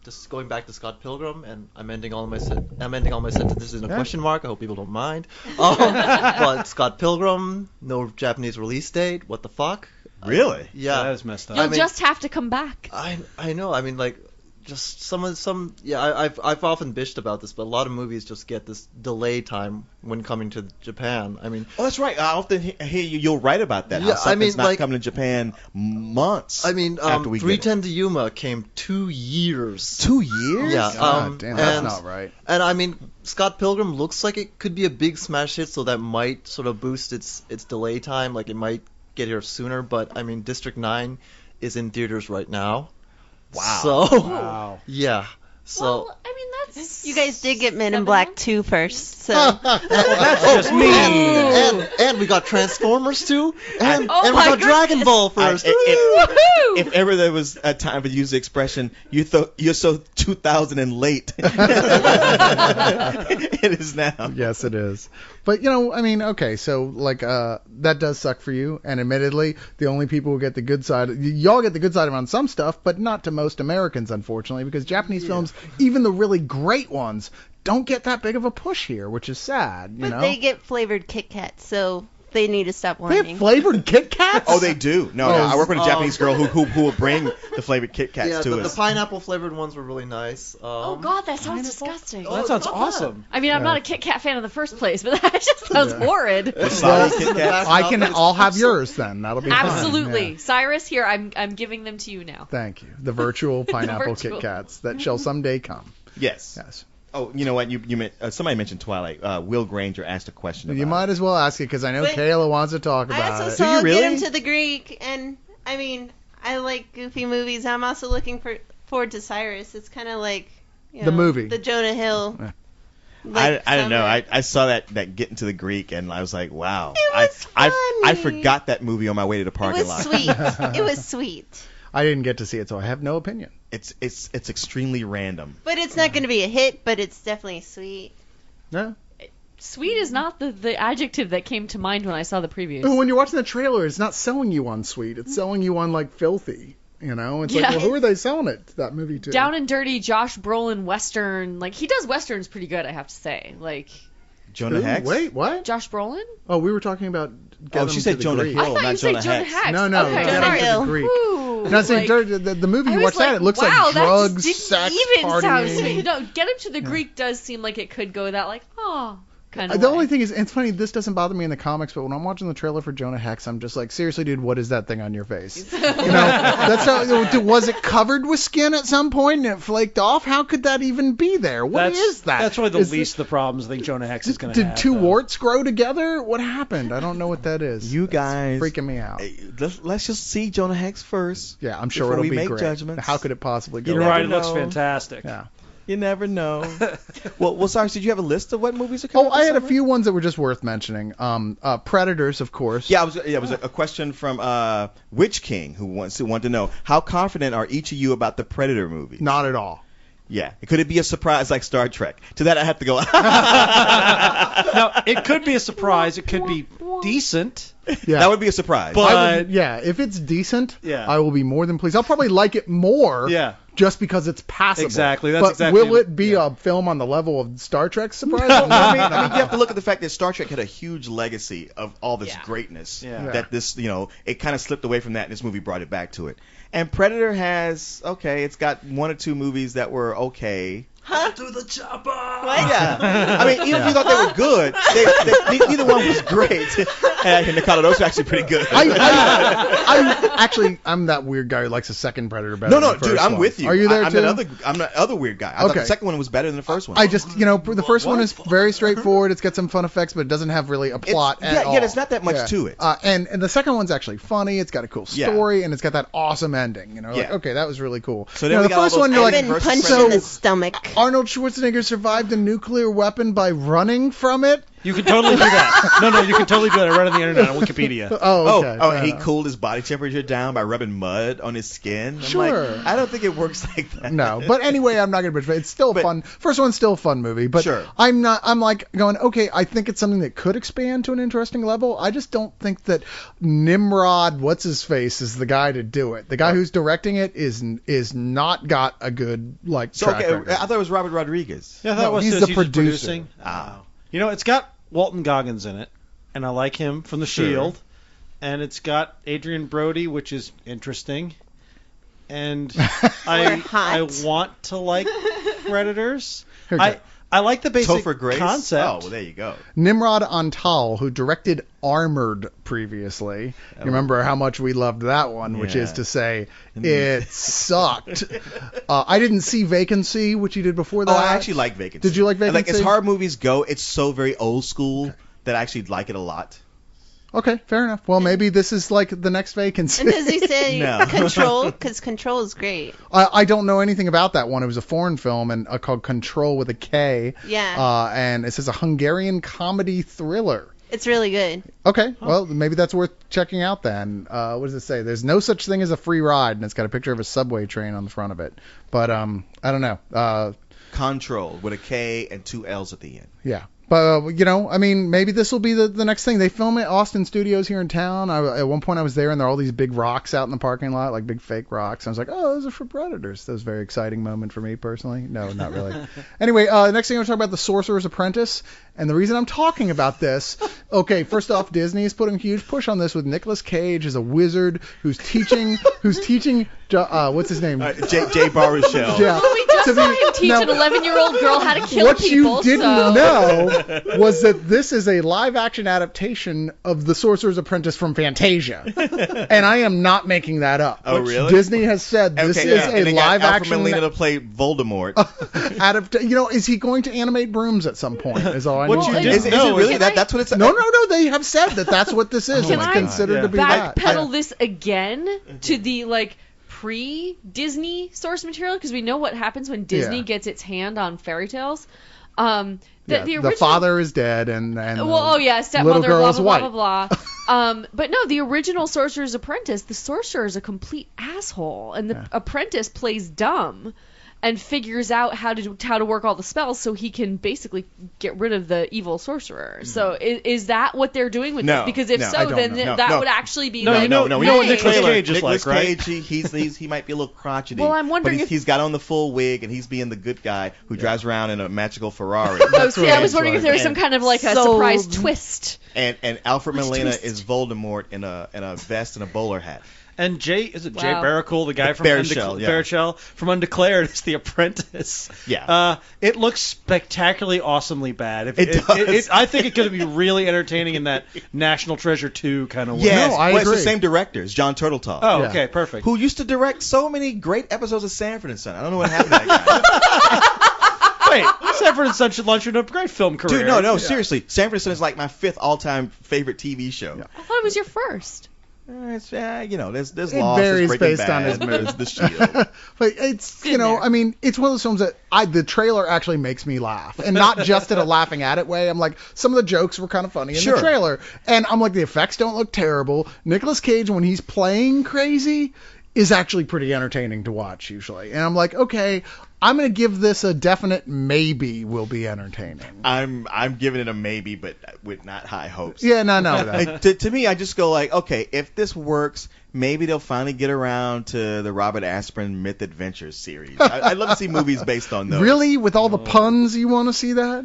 just going back to Scott Pilgrim, and I'm ending all my sentences in a Yeah. question mark. I hope people don't mind. But Scott Pilgrim, no Japanese release date. What the fuck? Really? Yeah. That is messed up. You'll I mean- just have to come back. I know. I mean, like, just some. Yeah, I've often bitched about this, but a lot of movies just get this delay time when coming to Japan. I mean, Oh, that's right. I often hear you'll write about that. Yeah, how I mean, something's not like- coming to Japan months. I mean, after we get it. 310 to Yuma came 2 years. 2 years? Yeah. God damn, that's and- not right. And I mean, Scott Pilgrim looks like it could be a big smash hit, so that might sort of boost its delay time. Like it might get here sooner. But I mean, District 9 is in theaters right now. Wow. So Wow. yeah. So Well, I mean that's. You guys did get Men in Black 2 first, so That's just me. and we got Transformers too, and Oh we my got Dragon goodness. Ball first. Woohoo! If ever there was a time to use the expression, you're so 2000 and late. It is now. Yes, it is. But I mean, okay, so like that does suck for you. And admittedly, the only people who get the good side, y'all get the good side around some stuff, but not to most Americans, unfortunately, because Japanese films, even the really great ones, don't get that big of a push here, which is sad. You but know, they get flavored Kit Kats, so they need to stop they whining. have flavored Kit Kats. Oh, they do. No, I work with a Japanese girl who will bring the flavored Kit Kats Yeah, to the us. pineapple flavored ones were really nice. Oh God, that sounds disgusting. That sounds awesome. I mean, I'm not a Kit Kat fan in the first place, but that just sounds horrid. Wasabi Kit Kats. I'll have yours then. That'll be fine. Absolutely, Yeah. Cyrus. Here, I'm giving them to you now. Thank you. The virtual pineapple virtual. Kit Kats that shall someday come. Yes. Yes. Oh, you know what? Somebody mentioned Twilight. Will Granger asked a question about You might as well ask it because I know But Kayla wants to talk I about also it. saw you really? Get Him to the Greek, and I mean, I like goofy movies. I'm also looking forward to Cyrus. It's kind of like The movie. the Jonah Hill. Yeah. I don't know. summer. I saw that Get Into the Greek and I was like, wow. It was I funny. forgot that movie on my way to the It parking was lot. sweet. It was sweet. I didn't get to see it, so I have no opinion. It's extremely random. But it's not going to be a hit, but it's definitely sweet. No. Sweet is not the adjective that came to mind when I saw the previews. When you're watching the trailer, it's not selling you on sweet. It's selling you on like filthy. You know, it's Yeah. like, well, who are they selling it to that movie to? Down and dirty, Josh Brolin Western. Like he does westerns pretty good, I have to say. Like Jonah Ooh, Hex? Wait, what? Josh Brolin. Oh, we were talking about. Get Oh, Them she to said the Jonah Greek. Hill. I thought not you said Jonah Jonah Hex. Hex. No, no, Okay, Get Them sorry. to the Greek. Woo. No, see, Like, the movie I you was watch that, it looks wow, like that drugs, just sex, didn't even sound partying. sweet. No, Get Him to the Greek does seem like it could go that like, oh, kind of. The only thing is, it's funny, this doesn't bother me in the comics, but when I'm watching the trailer for Jonah Hex, I'm just like, seriously, dude, what is that thing on your face? That's how, was it covered with skin at some point and it flaked off? How could that even be there? What is that? That's really the Is least of the problems I think Jonah Hex is going to Did have. two though. warts grow together? What happened? I don't know what that is. You That's guys freaking me out. Hey, let's just see Jonah Hex first. Yeah, I'm sure before it'll we be make great. judgments. How could it possibly go? You're wrong? right. It never looks know. fantastic. Yeah. You never know. well, Cyrus, did you have a list of what movies are coming? Oh, out I this had a summer? few ones that were just worth mentioning. Predators, of course. Yeah, it was a question from Witch King who wanted to know how confident are each of you about the Predator movie? Not at all. Yeah, could it be a surprise like Star Trek? To that I have to go. Now, it could be a surprise. It could be decent. Yeah. That would be a surprise. But Yeah, if it's decent, Yeah. I will be more than pleased. I'll probably like it more. Yeah. Just because it's passable. Exactly, that's but exactly will it be a film on the level of Star Trek surprise? I mean, you have to look at the fact that Star Trek had a huge legacy of all this greatness. Yeah. That this, it kind of slipped away from that, and this movie brought it back to it. And Predator has, it's got one or two movies that were okay. To the chopper. Yeah. I mean, even if you thought they were good, neither one was great. And Nicole, those were actually pretty good. I'm that weird guy who likes the second Predator better. No, than the dude, first I'm one. with you. Are you there I'm too? the other weird guy. I thought the second one was better than the first one. I just, the first one is very straightforward. It's got some fun effects, but it doesn't have really a plot at all. Yeah, there's not that much to it. And the second one's actually funny. It's got a cool story, and it's got that awesome ending. Okay, that was really cool. So then the first one, you're I've like, been punched in the stomach. Arnold Schwarzenegger survived a nuclear weapon by running from it. You can totally do that. No, you can totally do that. I read on the internet on Wikipedia. And he cooled his body temperature down by rubbing mud on his skin. I'm Sure. like, I don't think it works like that. No, but anyway, I'm not gonna bitch. It's still fun. First one's still a fun movie, but I'm like going, okay, I think it's something that could expand to an interesting level. I just don't think that Nimrod, what's his face, is the guy to do it. The guy who's directing it is not got a good track record. I thought it was Robert Rodriguez. Yeah, that was he's just the producer. producing. It's got Walton Goggins in it, and I like him from The Shield, and it's got Adrian Brody, which is interesting, and I want to like Predators. I like the basic Topher Grace? concept. Oh, well, there you go. Nimrod Antal, who directed Armored previously. You remember how much we loved that one, which is to say, it sucked. I didn't see Vacancy, which you did before that. Oh, I actually like Vacancy. Did you like Vacancy? Like, as horror movies go, it's so very old school that I actually like it a lot. Okay, fair enough. Well, maybe this is like the next Vacancy. And does he say No. Control? Because Control is great. I don't know anything about that one. It was a foreign film and called Control with a K. Yeah. And it says a Hungarian comedy thriller. It's really good. Okay, well, maybe that's worth checking out then. What does it say? There's no such thing as a free ride, and it's got a picture of a subway train on the front of it. But I don't know. Control with a K and 2 L's at the end. Yeah. But, maybe this will be the next thing. They film at Austin Studios here in town. At one point I was there, and there are all these big rocks out in the parking lot, like big fake rocks. I was like, oh, those are for Predators. That was a very exciting moment for me personally. No, not really. Anyway, next thing I'm going to talk about The Sorcerer's Apprentice. And the reason I'm talking about this, okay, first off, Disney is putting a huge push on this with Nicolas Cage as a wizard who's teaching, what's his name? Jay Baruchel. Yeah. Well, we just saw him teach an 11-year-old girl how to kill what people. What you didn't know was that this is a live-action adaptation of The Sorcerer's Apprentice from Fantasia. And I am not making that up. Oh, really? Disney has said this is a live-action... Alfred Molina to play Voldemort. Is he going to animate brooms at some point, is all I know. Is it really? That's what it's... No, they have said that's what this is. It's considered to be that. Backpedal this again to the, pre-Disney source material, because we know what happens when Disney gets its hand on fairy tales. The original... father is dead, and stepmother, little girl blah, is blah, white. blah, blah, blah. But no, the original Sorcerer's Apprentice, the sorcerer is a complete asshole, and the apprentice plays dumb and figures out how to work all the spells so he can basically get rid of the evil sorcerer. So is that what they're doing with this? Because if that would actually be No, what Nicolas Cage is like, right? Nicolas Cage, he might be a little crotchety. Well, I'm wondering but he's got on the full wig, and he's being the good guy who drives around in a magical Ferrari. I was wondering if there was some kind of a surprise twist. And Alfred Molina is Voldemort in a vest and a bowler hat. And Jay Baruchel, the guy from Baruchel from Undeclared, is the apprentice. Yeah. It looks spectacularly, awesomely bad. It does. I think it could be really entertaining in that National Treasure 2 kind of way. Yes, I agree. It's the same director. It's John Turteltaub. Oh, okay, perfect. Who used to direct so many great episodes of Sanford and Son. I don't know what happened to that guy. Wait, Sanford and Son should launch into a great film career. Dude, no, seriously. Sanford and Son is like my 5th all-time favorite TV show. I thought it was your first. There's Lost, It there's varies Breaking based Bad, on his there's The Shield. But it's, it's one of those films that the trailer actually makes me laugh. And not just in a laughing at it way. I'm like, some of the jokes were kind of funny in the trailer. And I'm like, the effects don't look terrible. Nicolas Cage, when he's playing crazy, is actually pretty entertaining to watch usually. And I'm like, okay, I'm going to give this a definite maybe will be entertaining. I'm giving it a maybe, but with not high hopes. Yeah, no. To me, I just go like, okay, if this works, maybe they'll finally get around to the Robert Asprin Myth Adventures series. I'd love to see movies based on those. Really? With all the puns, you want to see that?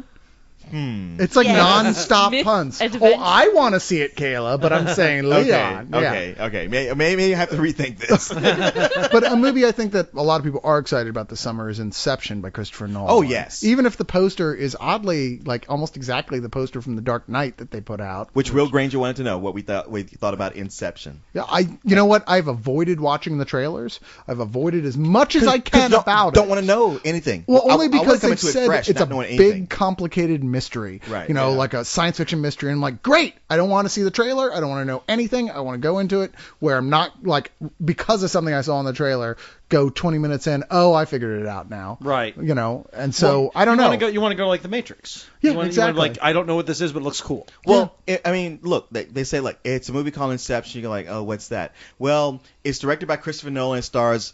It's like Yes. non-stop Myth puns. adventure. Oh, I want to see it, Kayla, but I'm saying Leon. Okay. Maybe I have to rethink this. But a movie I think that a lot of people are excited about this summer is Inception by Christopher Nolan. Oh, yes. Even if the poster is oddly like almost exactly the poster from The Dark Knight that they put out. Which Will Granger wanted to know what we thought about Inception. Yeah, you know what? I've avoided watching the trailers. I've avoided as much as I can about it. Don't want to know anything. Well, only I wanna because come they into it said fresh, it's a not knowing anything. big, complicated mystery. Right, You know, yeah. like a science fiction mystery. And I'm like, great. I don't want to see the trailer. I don't want to know anything. I want to go into it where I'm not like, because of something I saw in the trailer, go 20 minutes in. Oh, I figured it out now. Right. You know, and so Well, I don't know. You want to go like The Matrix. Yeah, you want, exactly. like, I don't know what this is, but it looks cool. Well, I mean, look, they say like it's a movie called Inception. You're like, oh, what's that? Well, it's directed by Christopher Nolan, stars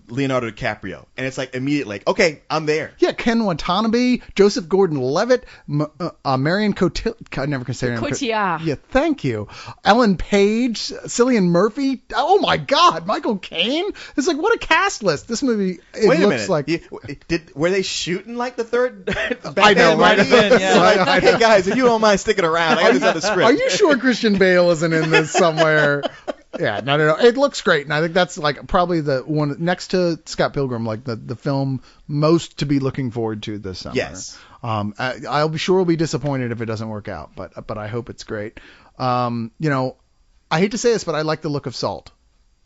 Leonardo DiCaprio, and it's like immediately, like, okay, I'm there. Yeah, Ken Watanabe, Joseph Gordon-Levitt, Marion Cotillard. I never can say her name. Cotillard. Yeah, thank you. Ellen Page, Cillian Murphy. Oh my God, Michael Caine. It's like, what a cast list. This movie. Wait a looks minute. like. Were they shooting like the third? I know, might have right? been. Yeah. Like, I hey know. guys, if you don't mind sticking around, I got this other script. Are you sure Christian Bale isn't in this somewhere? Yeah, no. It looks great, and I think that's like probably the one next to Scott Pilgrim, like the film most to be looking forward to this summer. Yes. I'll be sure we'll be disappointed if it doesn't work out, but I hope it's great. You know, I hate to say this, but I like the look of Salt.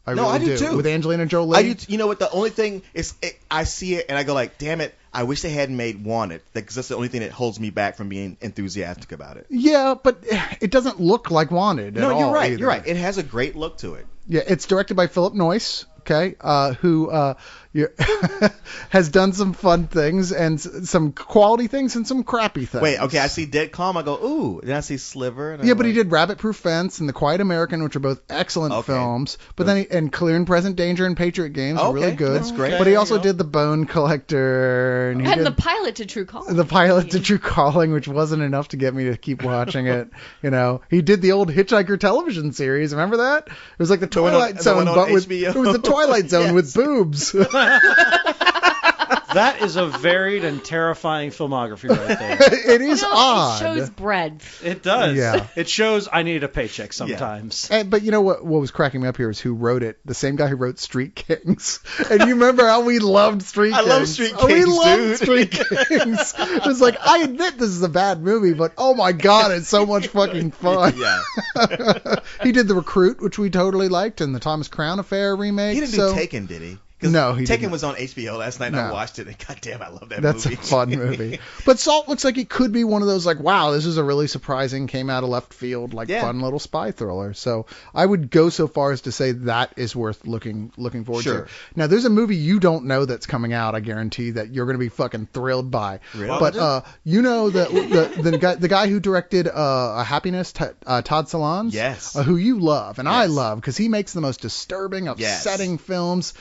I No, really I do too. With Angelina Jolie. I do. You know what? The only thing is, I see it and I go like, damn it! I wish they hadn't made Wanted, because that's the only thing that holds me back from being enthusiastic about it. Yeah, but it doesn't look like Wanted at all. No, you're right. either. You're right. It has a great look to it. Yeah, it's directed by Philip Noyce, okay, who has done some fun things and some quality things and some crappy things. Wait, okay, I see Dead Calm. I go, ooh. Then I see Sliver. And Yeah, but he did Rabbit Proof Fence and The Quiet American, which are both excellent films. But then and Clear and Present Danger and Patriot Games are really good. That's great. But he also did The Bone Collector and he And did the pilot to True Calling. the pilot to True Calling, which wasn't enough to get me to keep watching it. You know, he did the old Hitchhiker television series. Remember that? It was like the one on- Twilight the Zone, one on but with HBO. it was the Twilight Zone with boobs. That is a varied and terrifying filmography right there. It is odd. It shows breadth. It does. Yeah. It shows I need a paycheck sometimes. But you know what was cracking me up here is who wrote it. The same guy who wrote Street Kings. And you remember how we loved Street Kings. I love Street We Kings, loved dude. Street Kings. It was like, I admit this is a bad movie, but oh my God, it's so much fucking fun. Yeah. He did The Recruit, which we totally liked, and the Thomas Crown Affair remake. He didn't so do Taken, did he? 'Cause No, he Taken didn't. was on HBO last night, and I No. watched it, and goddamn, I love that That's movie. a fun movie. But Salt looks like it could be one of those like, wow, this is a really surprising, came out of left field, like Yeah. fun little spy thriller. So I would go so far as to say that is worth looking forward Sure. to. Now there's a movie you don't know that's coming out, I guarantee, that you're going to be fucking thrilled by. Really? But you know the guy who directed A Happiness, Todd Solondz? Yes. Who you love and I Yes. love because he makes the most disturbing, Yes. upsetting films.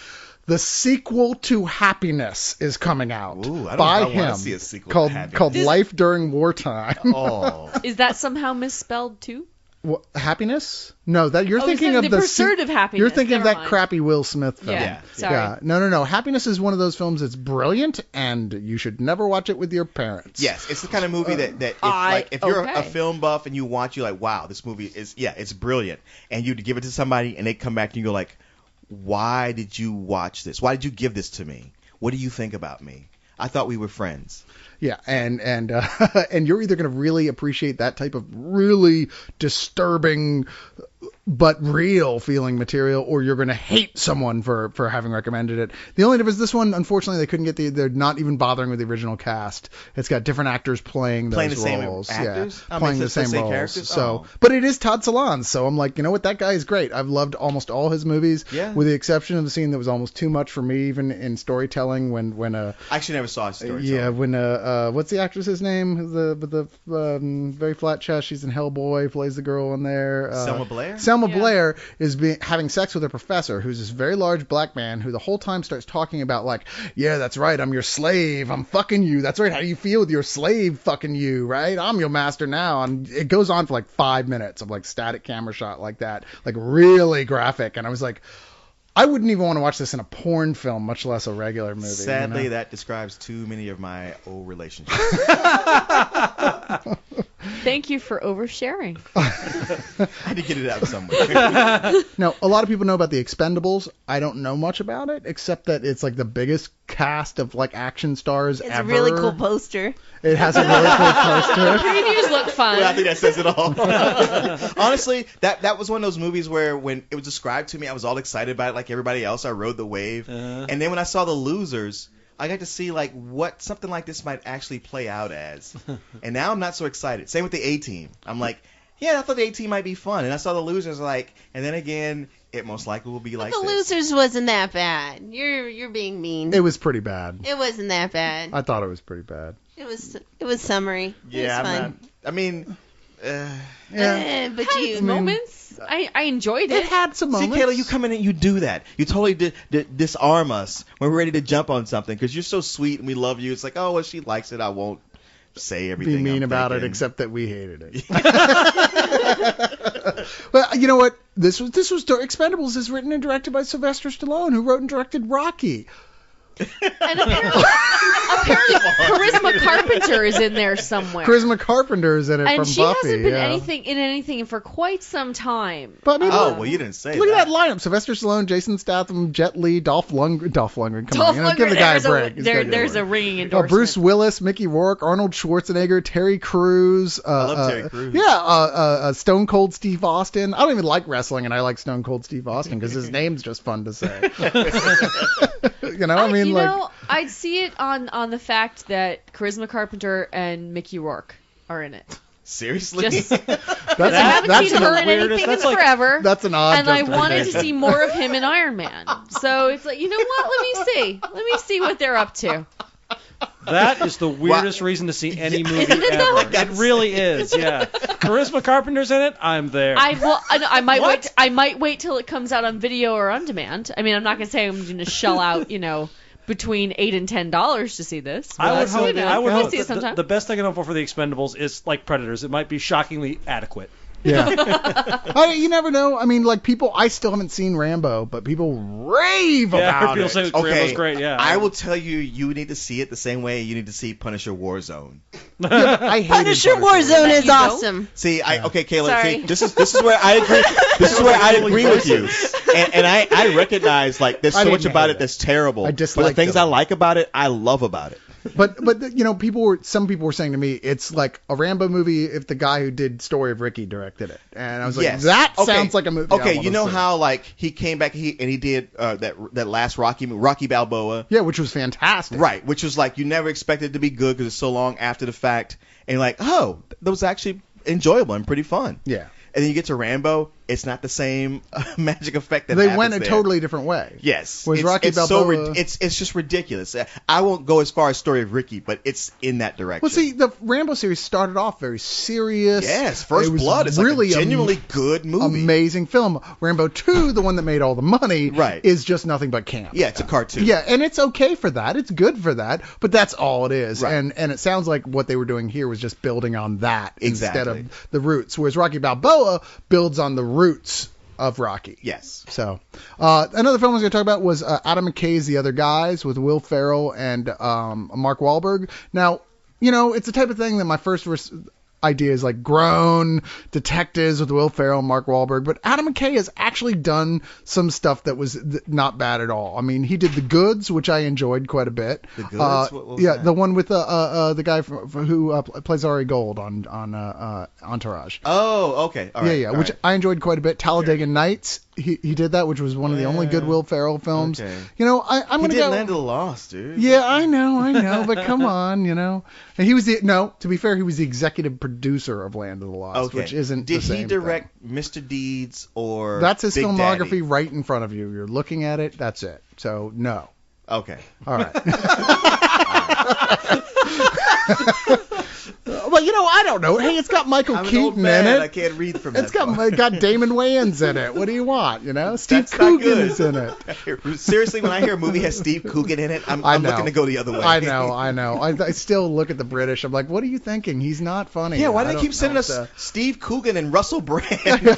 The sequel to Happiness is coming out Ooh, I don't by know if I wanna him see a sequel to called Happiness. Life During Wartime. Oh. Is that somehow misspelled too? What, Happiness? No, that you're Oh, thinking the of the Pursuit of Happiness. You're thinking of Never that mind. crappy Will Smith film. Yeah, sorry. Yeah. No. Happiness is one of those films that's brilliant, and you should never watch it with your parents. Yes, it's the kind of movie that if you're a film buff and you watch, you're like, wow, this movie is, it's brilliant. And you give it to somebody and they come back and you go like, why did you watch this? Why did you give this to me? What do you think about me? I thought we were friends. Yeah, and you're either going to really appreciate that type of really disturbing but real feeling material, or you're going to hate someone for having recommended it. The only difference, this one, unfortunately, they couldn't get they're not even bothering with the original cast. It's got different actors playing those the same roles. actors? Yeah, I mean, playing the it's the same same roles. characters? So, Oh. but it is Todd Solondz, so I'm like, you know what, that guy is great. I've loved almost all his movies, Yeah. with the exception of the scene that was almost too much for me, even in storytelling, when I actually never saw a story. yeah, when what's the actress's name? The very flat chest. She's in Hellboy. Plays the girl in there. Selma Blair? Selma Blair is having sex with her professor, who's this very large black man who the whole time starts talking about like, yeah, that's right, I'm your slave. I'm fucking you. That's right. How do you feel with your slave fucking you? Right? I'm your master now. And it goes on for like 5 minutes of like static camera shot like that, like really graphic. And I was like, I wouldn't even want to watch this in a porn film, much less a regular movie. Sadly, you know? that describes too many of my old relationships. Thank you for oversharing. I had to get it out somewhere. Now, a lot of people know about the Expendables. I don't know much about it, except that it's like the biggest cast of like action stars It's ever. a really cool poster. It has a really cool poster. Previews look fun. Well, I think that says it all. Honestly, that was one of those movies where when it was described to me, I was all excited about it like everybody else. I rode the wave. And then when I saw The Losers, I got to see like what something like this might actually play out as. And now I'm not so excited. Same with the A-Team. I'm like, yeah, I thought the A-Team might be fun. And I saw The Losers like, and then again, it most likely will be like The this. Losers wasn't that bad. You're being mean. It was pretty bad. It wasn't that bad. I thought it was pretty bad. It was summary. Yeah, it was fun. I'm not, I mean, But Had you its moments. I enjoyed it. It had some see, moments. Kayla, you come in and you do that. You totally disarm us when we're ready to jump on something because you're so sweet and we love you. It's like, oh, well, she likes it. I won't say everything. Be mean I'm about thinking. it, except that we hated it. But you know what? This was Expendables is written and directed by Sylvester Stallone, who wrote and directed Rocky. And apparently Charisma Carpenter is in there somewhere. Charisma Carpenter is in it and from she Buffy. hasn't been yeah. anything for quite some time. But I mean, Oh, look, well, you didn't say look that. at that lineup: Sylvester Stallone, Jason Statham, Jet Li, Dolph Lundgren. Come Dolph on, you know, give the guy a Lundgren, break. He's gotta get there's a a break. ringing endorsement. Bruce Willis, Mickey Rourke, Arnold Schwarzenegger, Terry Crews. I love Terry Crews. Yeah, Stone Cold Steve Austin. I don't even like wrestling, and I like Stone Cold Steve Austin because his name's just fun to say. You know, I mean, you like. know, I'd see it on the fact that Charisma Carpenter and Mickey Rourke are in it. Seriously? Just, I That's haven't seen an- her in anything in forever. That's an odd and I wanted to justification. see more of him in Iron Man. So it's like, you know what? Let me see what they're up to. That is the weirdest reason to see any movie Isn't it though? ever. It really is, yeah. Charisma Carpenter's in it, I'm there. I might What? wait. I might wait till it comes out on video or on demand. I mean, I'm not gonna say I'm gonna shell out, between $8 and $10 to see this. I would hope, I'll see it that sometime. the best I can hope for the Expendables is like Predators. It might be shockingly adequate. Yeah. You never know. I mean, like people, I still haven't seen Rambo, but people rave Yeah, about people it. say Rambo's great, yeah. I will tell you, you need to see it the same way you need to see Punisher Warzone. I hated Punisher Warzone is You don't? awesome. See, okay, Kayla. Sorry. See, this is where I agree. This is where I agree with you, and I recognize like there's I so much didn't about hate it that's terrible. I but the disliked things it. I like about it, I love about it. But some people were saying to me, it's like a Rambo movie if the guy who did Story of Ricky directed it, and I was like, Yes. that Okay. sounds like a movie. I Okay, wanna you know see. how like he came back and he did that last Rocky Balboa. Yeah, which was fantastic. Right, which was like you never expected it to be good because it's so long after the fact, and like, oh, that was actually enjoyable and pretty fun. Yeah. And then you get to Rambo, it's not the same magic effect that They happens went a there. totally different way. Yes. Whereas it's, Rocky it's so Balboa- it's just ridiculous. I won't go as far as Story of Ricky, but it's in that direction. Well, see, the Rambo series started off very serious. Yes, First It was Blood is really like a genuinely good movie. amazing film. Rambo 2, the one that made all the money, Right. is just nothing but camp. Yeah, it's a cartoon. Yeah, and it's okay for that. It's good for that, but that's all it is. Right. And it sounds like what they were doing here was just building on that instead Exactly. of the roots. Whereas Rocky Balboa builds on the roots of Rocky. Yes. So, another film I was going to talk about was Adam McKay's The Other Guys with Will Ferrell and Mark Wahlberg. Now, it's the type of thing that my first idea is like grown detectives with Will Ferrell and Mark Wahlberg, but Adam McKay has actually done some stuff that was not bad at all. I mean, he did The Goods, which I enjoyed quite a bit. The Goods? What was yeah, that? the one with the guy who plays Ari Gold on Entourage. Oh, okay. All right. Yeah, all which right. I enjoyed quite a bit. Talladega Nights, he did that, which was one of the only good Will Ferrell films. Okay. I'm He gonna did go. Land of the Lost, dude. Yeah, I know, but come on, And he was to be fair, he was the executive producer of Land of the Lost, Okay. which isn't Did the same he direct Mr. Deeds or That's his Big filmography Daddy? right in front of you. You're looking at it. That's it. So no. Okay. All right. Well, I don't know. Hey, it's got Michael I'm an old Keaton man. in it. I can't read from that. It's got Damon Wayans in it. What do you want? Steve That's not Coogan good. is in it. Seriously, when I hear a movie has Steve Coogan in it, I'm I know. looking to go the other way. I know. I still look at the British. I'm like, what are you thinking? He's not funny. Yeah, why do I they don't keep sending know us what Steve Coogan and Russell Brand?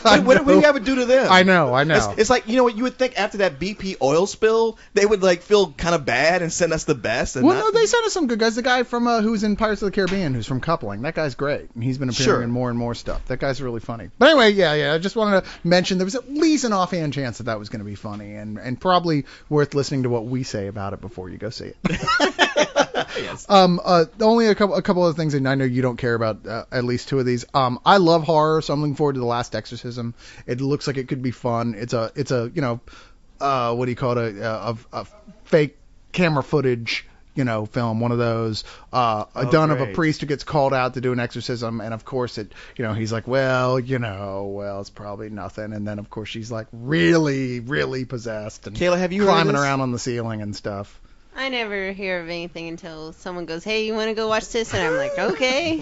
I what do you know. ever do to them? I know. It's like, what you would think after that BP oil spill, they would like feel kind of bad and send us the best. And Well, not, no, they sent us some good guys. The guy from who's in Pirates of the Caribbean, who's from Coupling, that guy's great. And he's been appearing Sure. in more and more stuff. That guy's really funny. But anyway, yeah. I just wanted to mention there was at least an offhand chance that was going to be funny, and probably worth listening to what we say about it before you go see it. Yes. Only a couple of things, and I know you don't care about at least two of these. I love horror, so I'm looking forward to The Last Exorcism. It looks like it could be fun. It's a what do you call it? A fake camera footage, film, one of those, done of a great. priest who gets called out to do an exorcism, and of course he's like, well, it's probably nothing, and then of course she's like really, really possessed and Kayla, have you heard climbing this? around on the ceiling and stuff. I never hear of anything until someone goes, "Hey, you want to go watch this?" And I'm like, "Okay."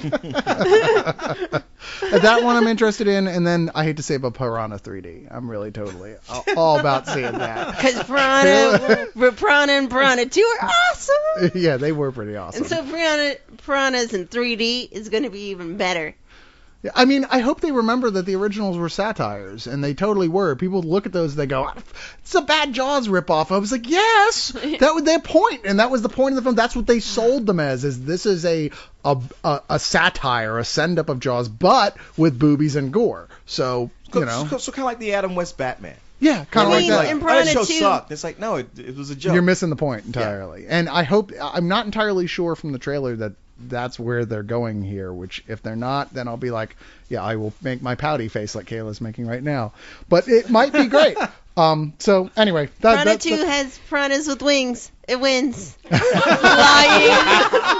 That one I'm interested in, and then I hate to say, but Piranha 3D. I'm really totally all about seeing that. Because Piranha and Piranha 2 are awesome. Yeah, they were pretty awesome. And so Piranhas in 3D is going to be even better. Yeah, I mean, I hope they remember that the originals were satires, and they totally were. People look at those, they go, it's a bad Jaws ripoff. I was like, yes, that was their point, and that was the point of the film. That's what they sold them as, is this is a satire, a send-up of Jaws, but with boobies and gore. So, So kind of like the Adam West Batman. Yeah, kind of like that. in That Piranha show 2 sucked. It's like, no, it was a joke. You're missing the point entirely. And I'm not entirely sure from the trailer that that's where they're going here, which if they're not, then I'll be like, yeah, I will make my pouty face like Kayla's making right now. But it might be great. So anyway, Piranha 2 has piranhas with wings. It wins. Flying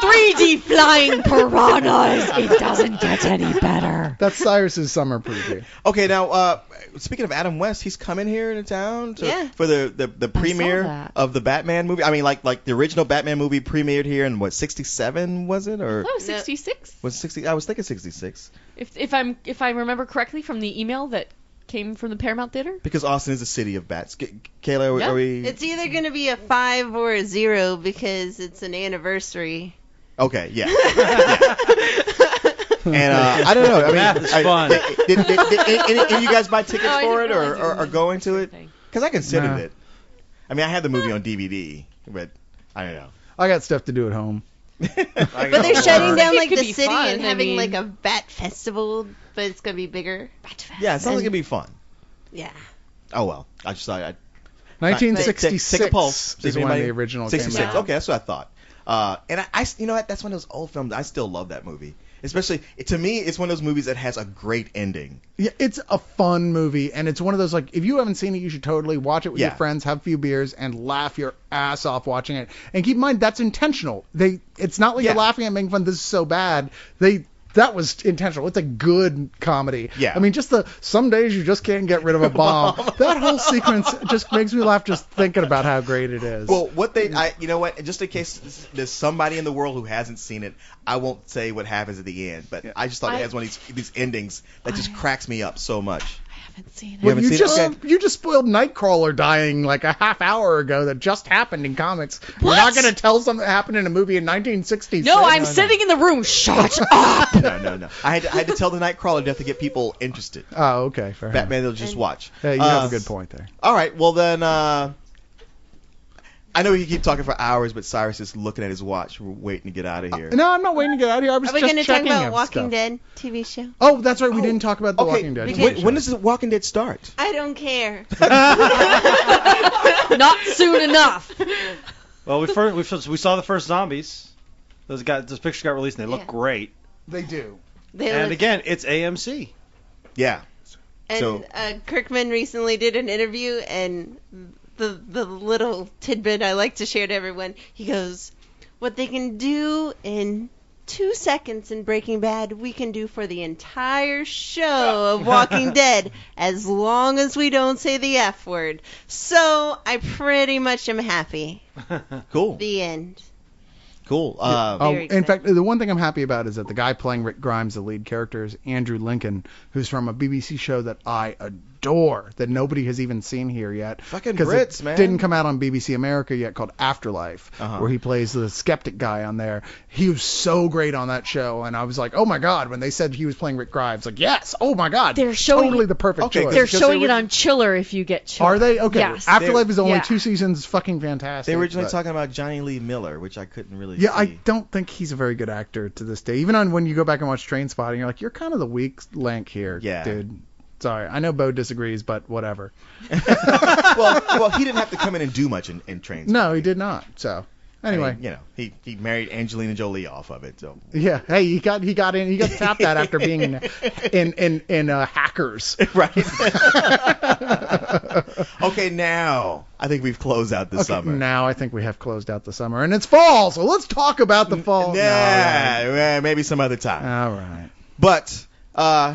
3D flying piranhas. It doesn't get any better. That's Cyrus's summer preview. Okay, now speaking of Adam West, he's coming here to town for the premiere that. of the Batman movie. I mean, like the original Batman movie premiered here in what, 67 was it, or Oh, 66. was it 60? I was thinking 66 If I remember correctly from the email that came from the Paramount Theater. because Austin is a city of bats. Kayla, Yeah. are we? It's either going to be a 5 or a 0 because it's an anniversary. Okay, yeah. Yeah. And I don't know. I mean, Math is fun. Did any of you guys buy tickets No, I for it didn't or realize it was are going to it? thing. Because I considered Nah. it. I mean, I had the movie on DVD, but I don't know. I got stuff to do at home. But they're shutting down It like could the be city fun, and I having mean- like a bat festival, but it's going to be bigger. Yeah, it sounds like it'd be fun. Yeah. Oh well, I just thought I'd 1966 take a pulse. is when the original came 66. out. Okay, that's what I thought. And I, you know what? That's one of those old films. I still love that movie. Especially to me, it's one of those movies that has a great ending. Yeah, it's a fun movie, and it's one of those, like, if you haven't seen it, you should totally watch it with your Yeah. friends, have a few beers, and laugh your ass off watching it. And keep in mind, that's intentional. It's not like Yeah. you're laughing at making fun, this is so bad. That was intentional. It's a good comedy. Yeah. I mean, just some days you just can't get rid of a bomb. That whole sequence just makes me laugh just thinking about how great it is. Well, you know what? Just in case there's somebody in the world who hasn't seen it, I won't say what happens at the end. But I just thought it has one of these endings that just cracks me up so much. I haven't seen it. You haven't seen it? You just spoiled Nightcrawler dying like a half hour ago that just happened in comics. You're not going to tell something that happened in a movie in 1966. No, I'm sitting in the room. Shut up. No. I had to tell the Nightcrawler death to get people interested. Oh, okay. Fair enough. Batman, they'll just watch. Yeah, you have a good point there. All right, well then, I know we can keep talking for hours, but Cyrus is looking at his watch, waiting to get out of here. No, I'm not waiting to get out of here. I was Are we just going to talk checking about of Walking stuff. Dead TV show? Oh, that's right. We didn't talk about The Okay, Walking Dead. when does The Walking Dead start? I don't care. Not soon enough. Well, we saw the first zombies. Those pictures got released and they look Yeah. great. They do. And again, it's AMC. Yeah. And So- Kirkman recently did an interview, and the little tidbit I like to share to everyone, he goes, what they can do in 2 seconds in Breaking Bad, we can do for the entire show of Walking Dead, as long as we don't say the F word. So I pretty much am happy. Cool. The end. Cool. Very in fact, the one thing I'm happy about is that the guy playing Rick Grimes, the lead character, is Andrew Lincoln, who's from a BBC show that I adore, that nobody has even seen here yet. Fucking 'Cause Brits, it man. didn't come out on BBC America yet, called Afterlife, Uh-huh. where he plays the skeptic guy on there. He was so great on that show, and I was like, oh my god, when they said he was playing Rick Grimes, like, yes, oh my god, They're showing totally the perfect Okay, choice. They're because showing they it were- on Chiller if you get Chiller. Are they? Okay. Yes. Afterlife is only Yeah. 2 seasons, fucking fantastic. They were originally but- talking about Johnny Lee Miller, which I couldn't really Yeah, see. I don't think he's a very good actor to this day. Even on when you go back and watch Trainspotting, you're like, you're kind of the weak link here, Yeah. dude. Sorry, I know Bo disagrees, but whatever. well, he didn't have to come in and do much in Trains. No, he did not. So anyway, I mean, he married Angelina Jolie off of it. So yeah. Hey, he got tapped at after being in Hackers. right. Okay, now I think we've closed out the Okay, summer. now I think we have closed out the summer, and it's fall. So let's talk about the fall. Yeah, maybe some other time. All right. But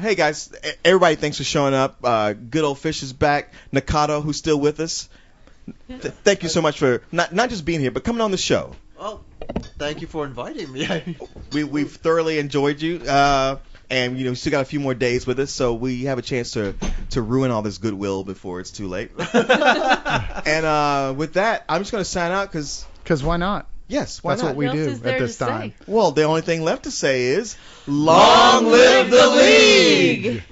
hey guys, everybody, thanks for showing up. Good old Fish is back. Nakato, who's still with us. Thank you so much for not just being here, but coming on the show. Oh, thank you for inviting me. We've thoroughly enjoyed you, and we still got a few more days with us, so we have a chance to ruin all this goodwill before it's too late. And with that, I'm just gonna sign out because why not? Yes, why That's not? what we What else do is there at this to say? time. Well, the only thing left to say is, long live the league!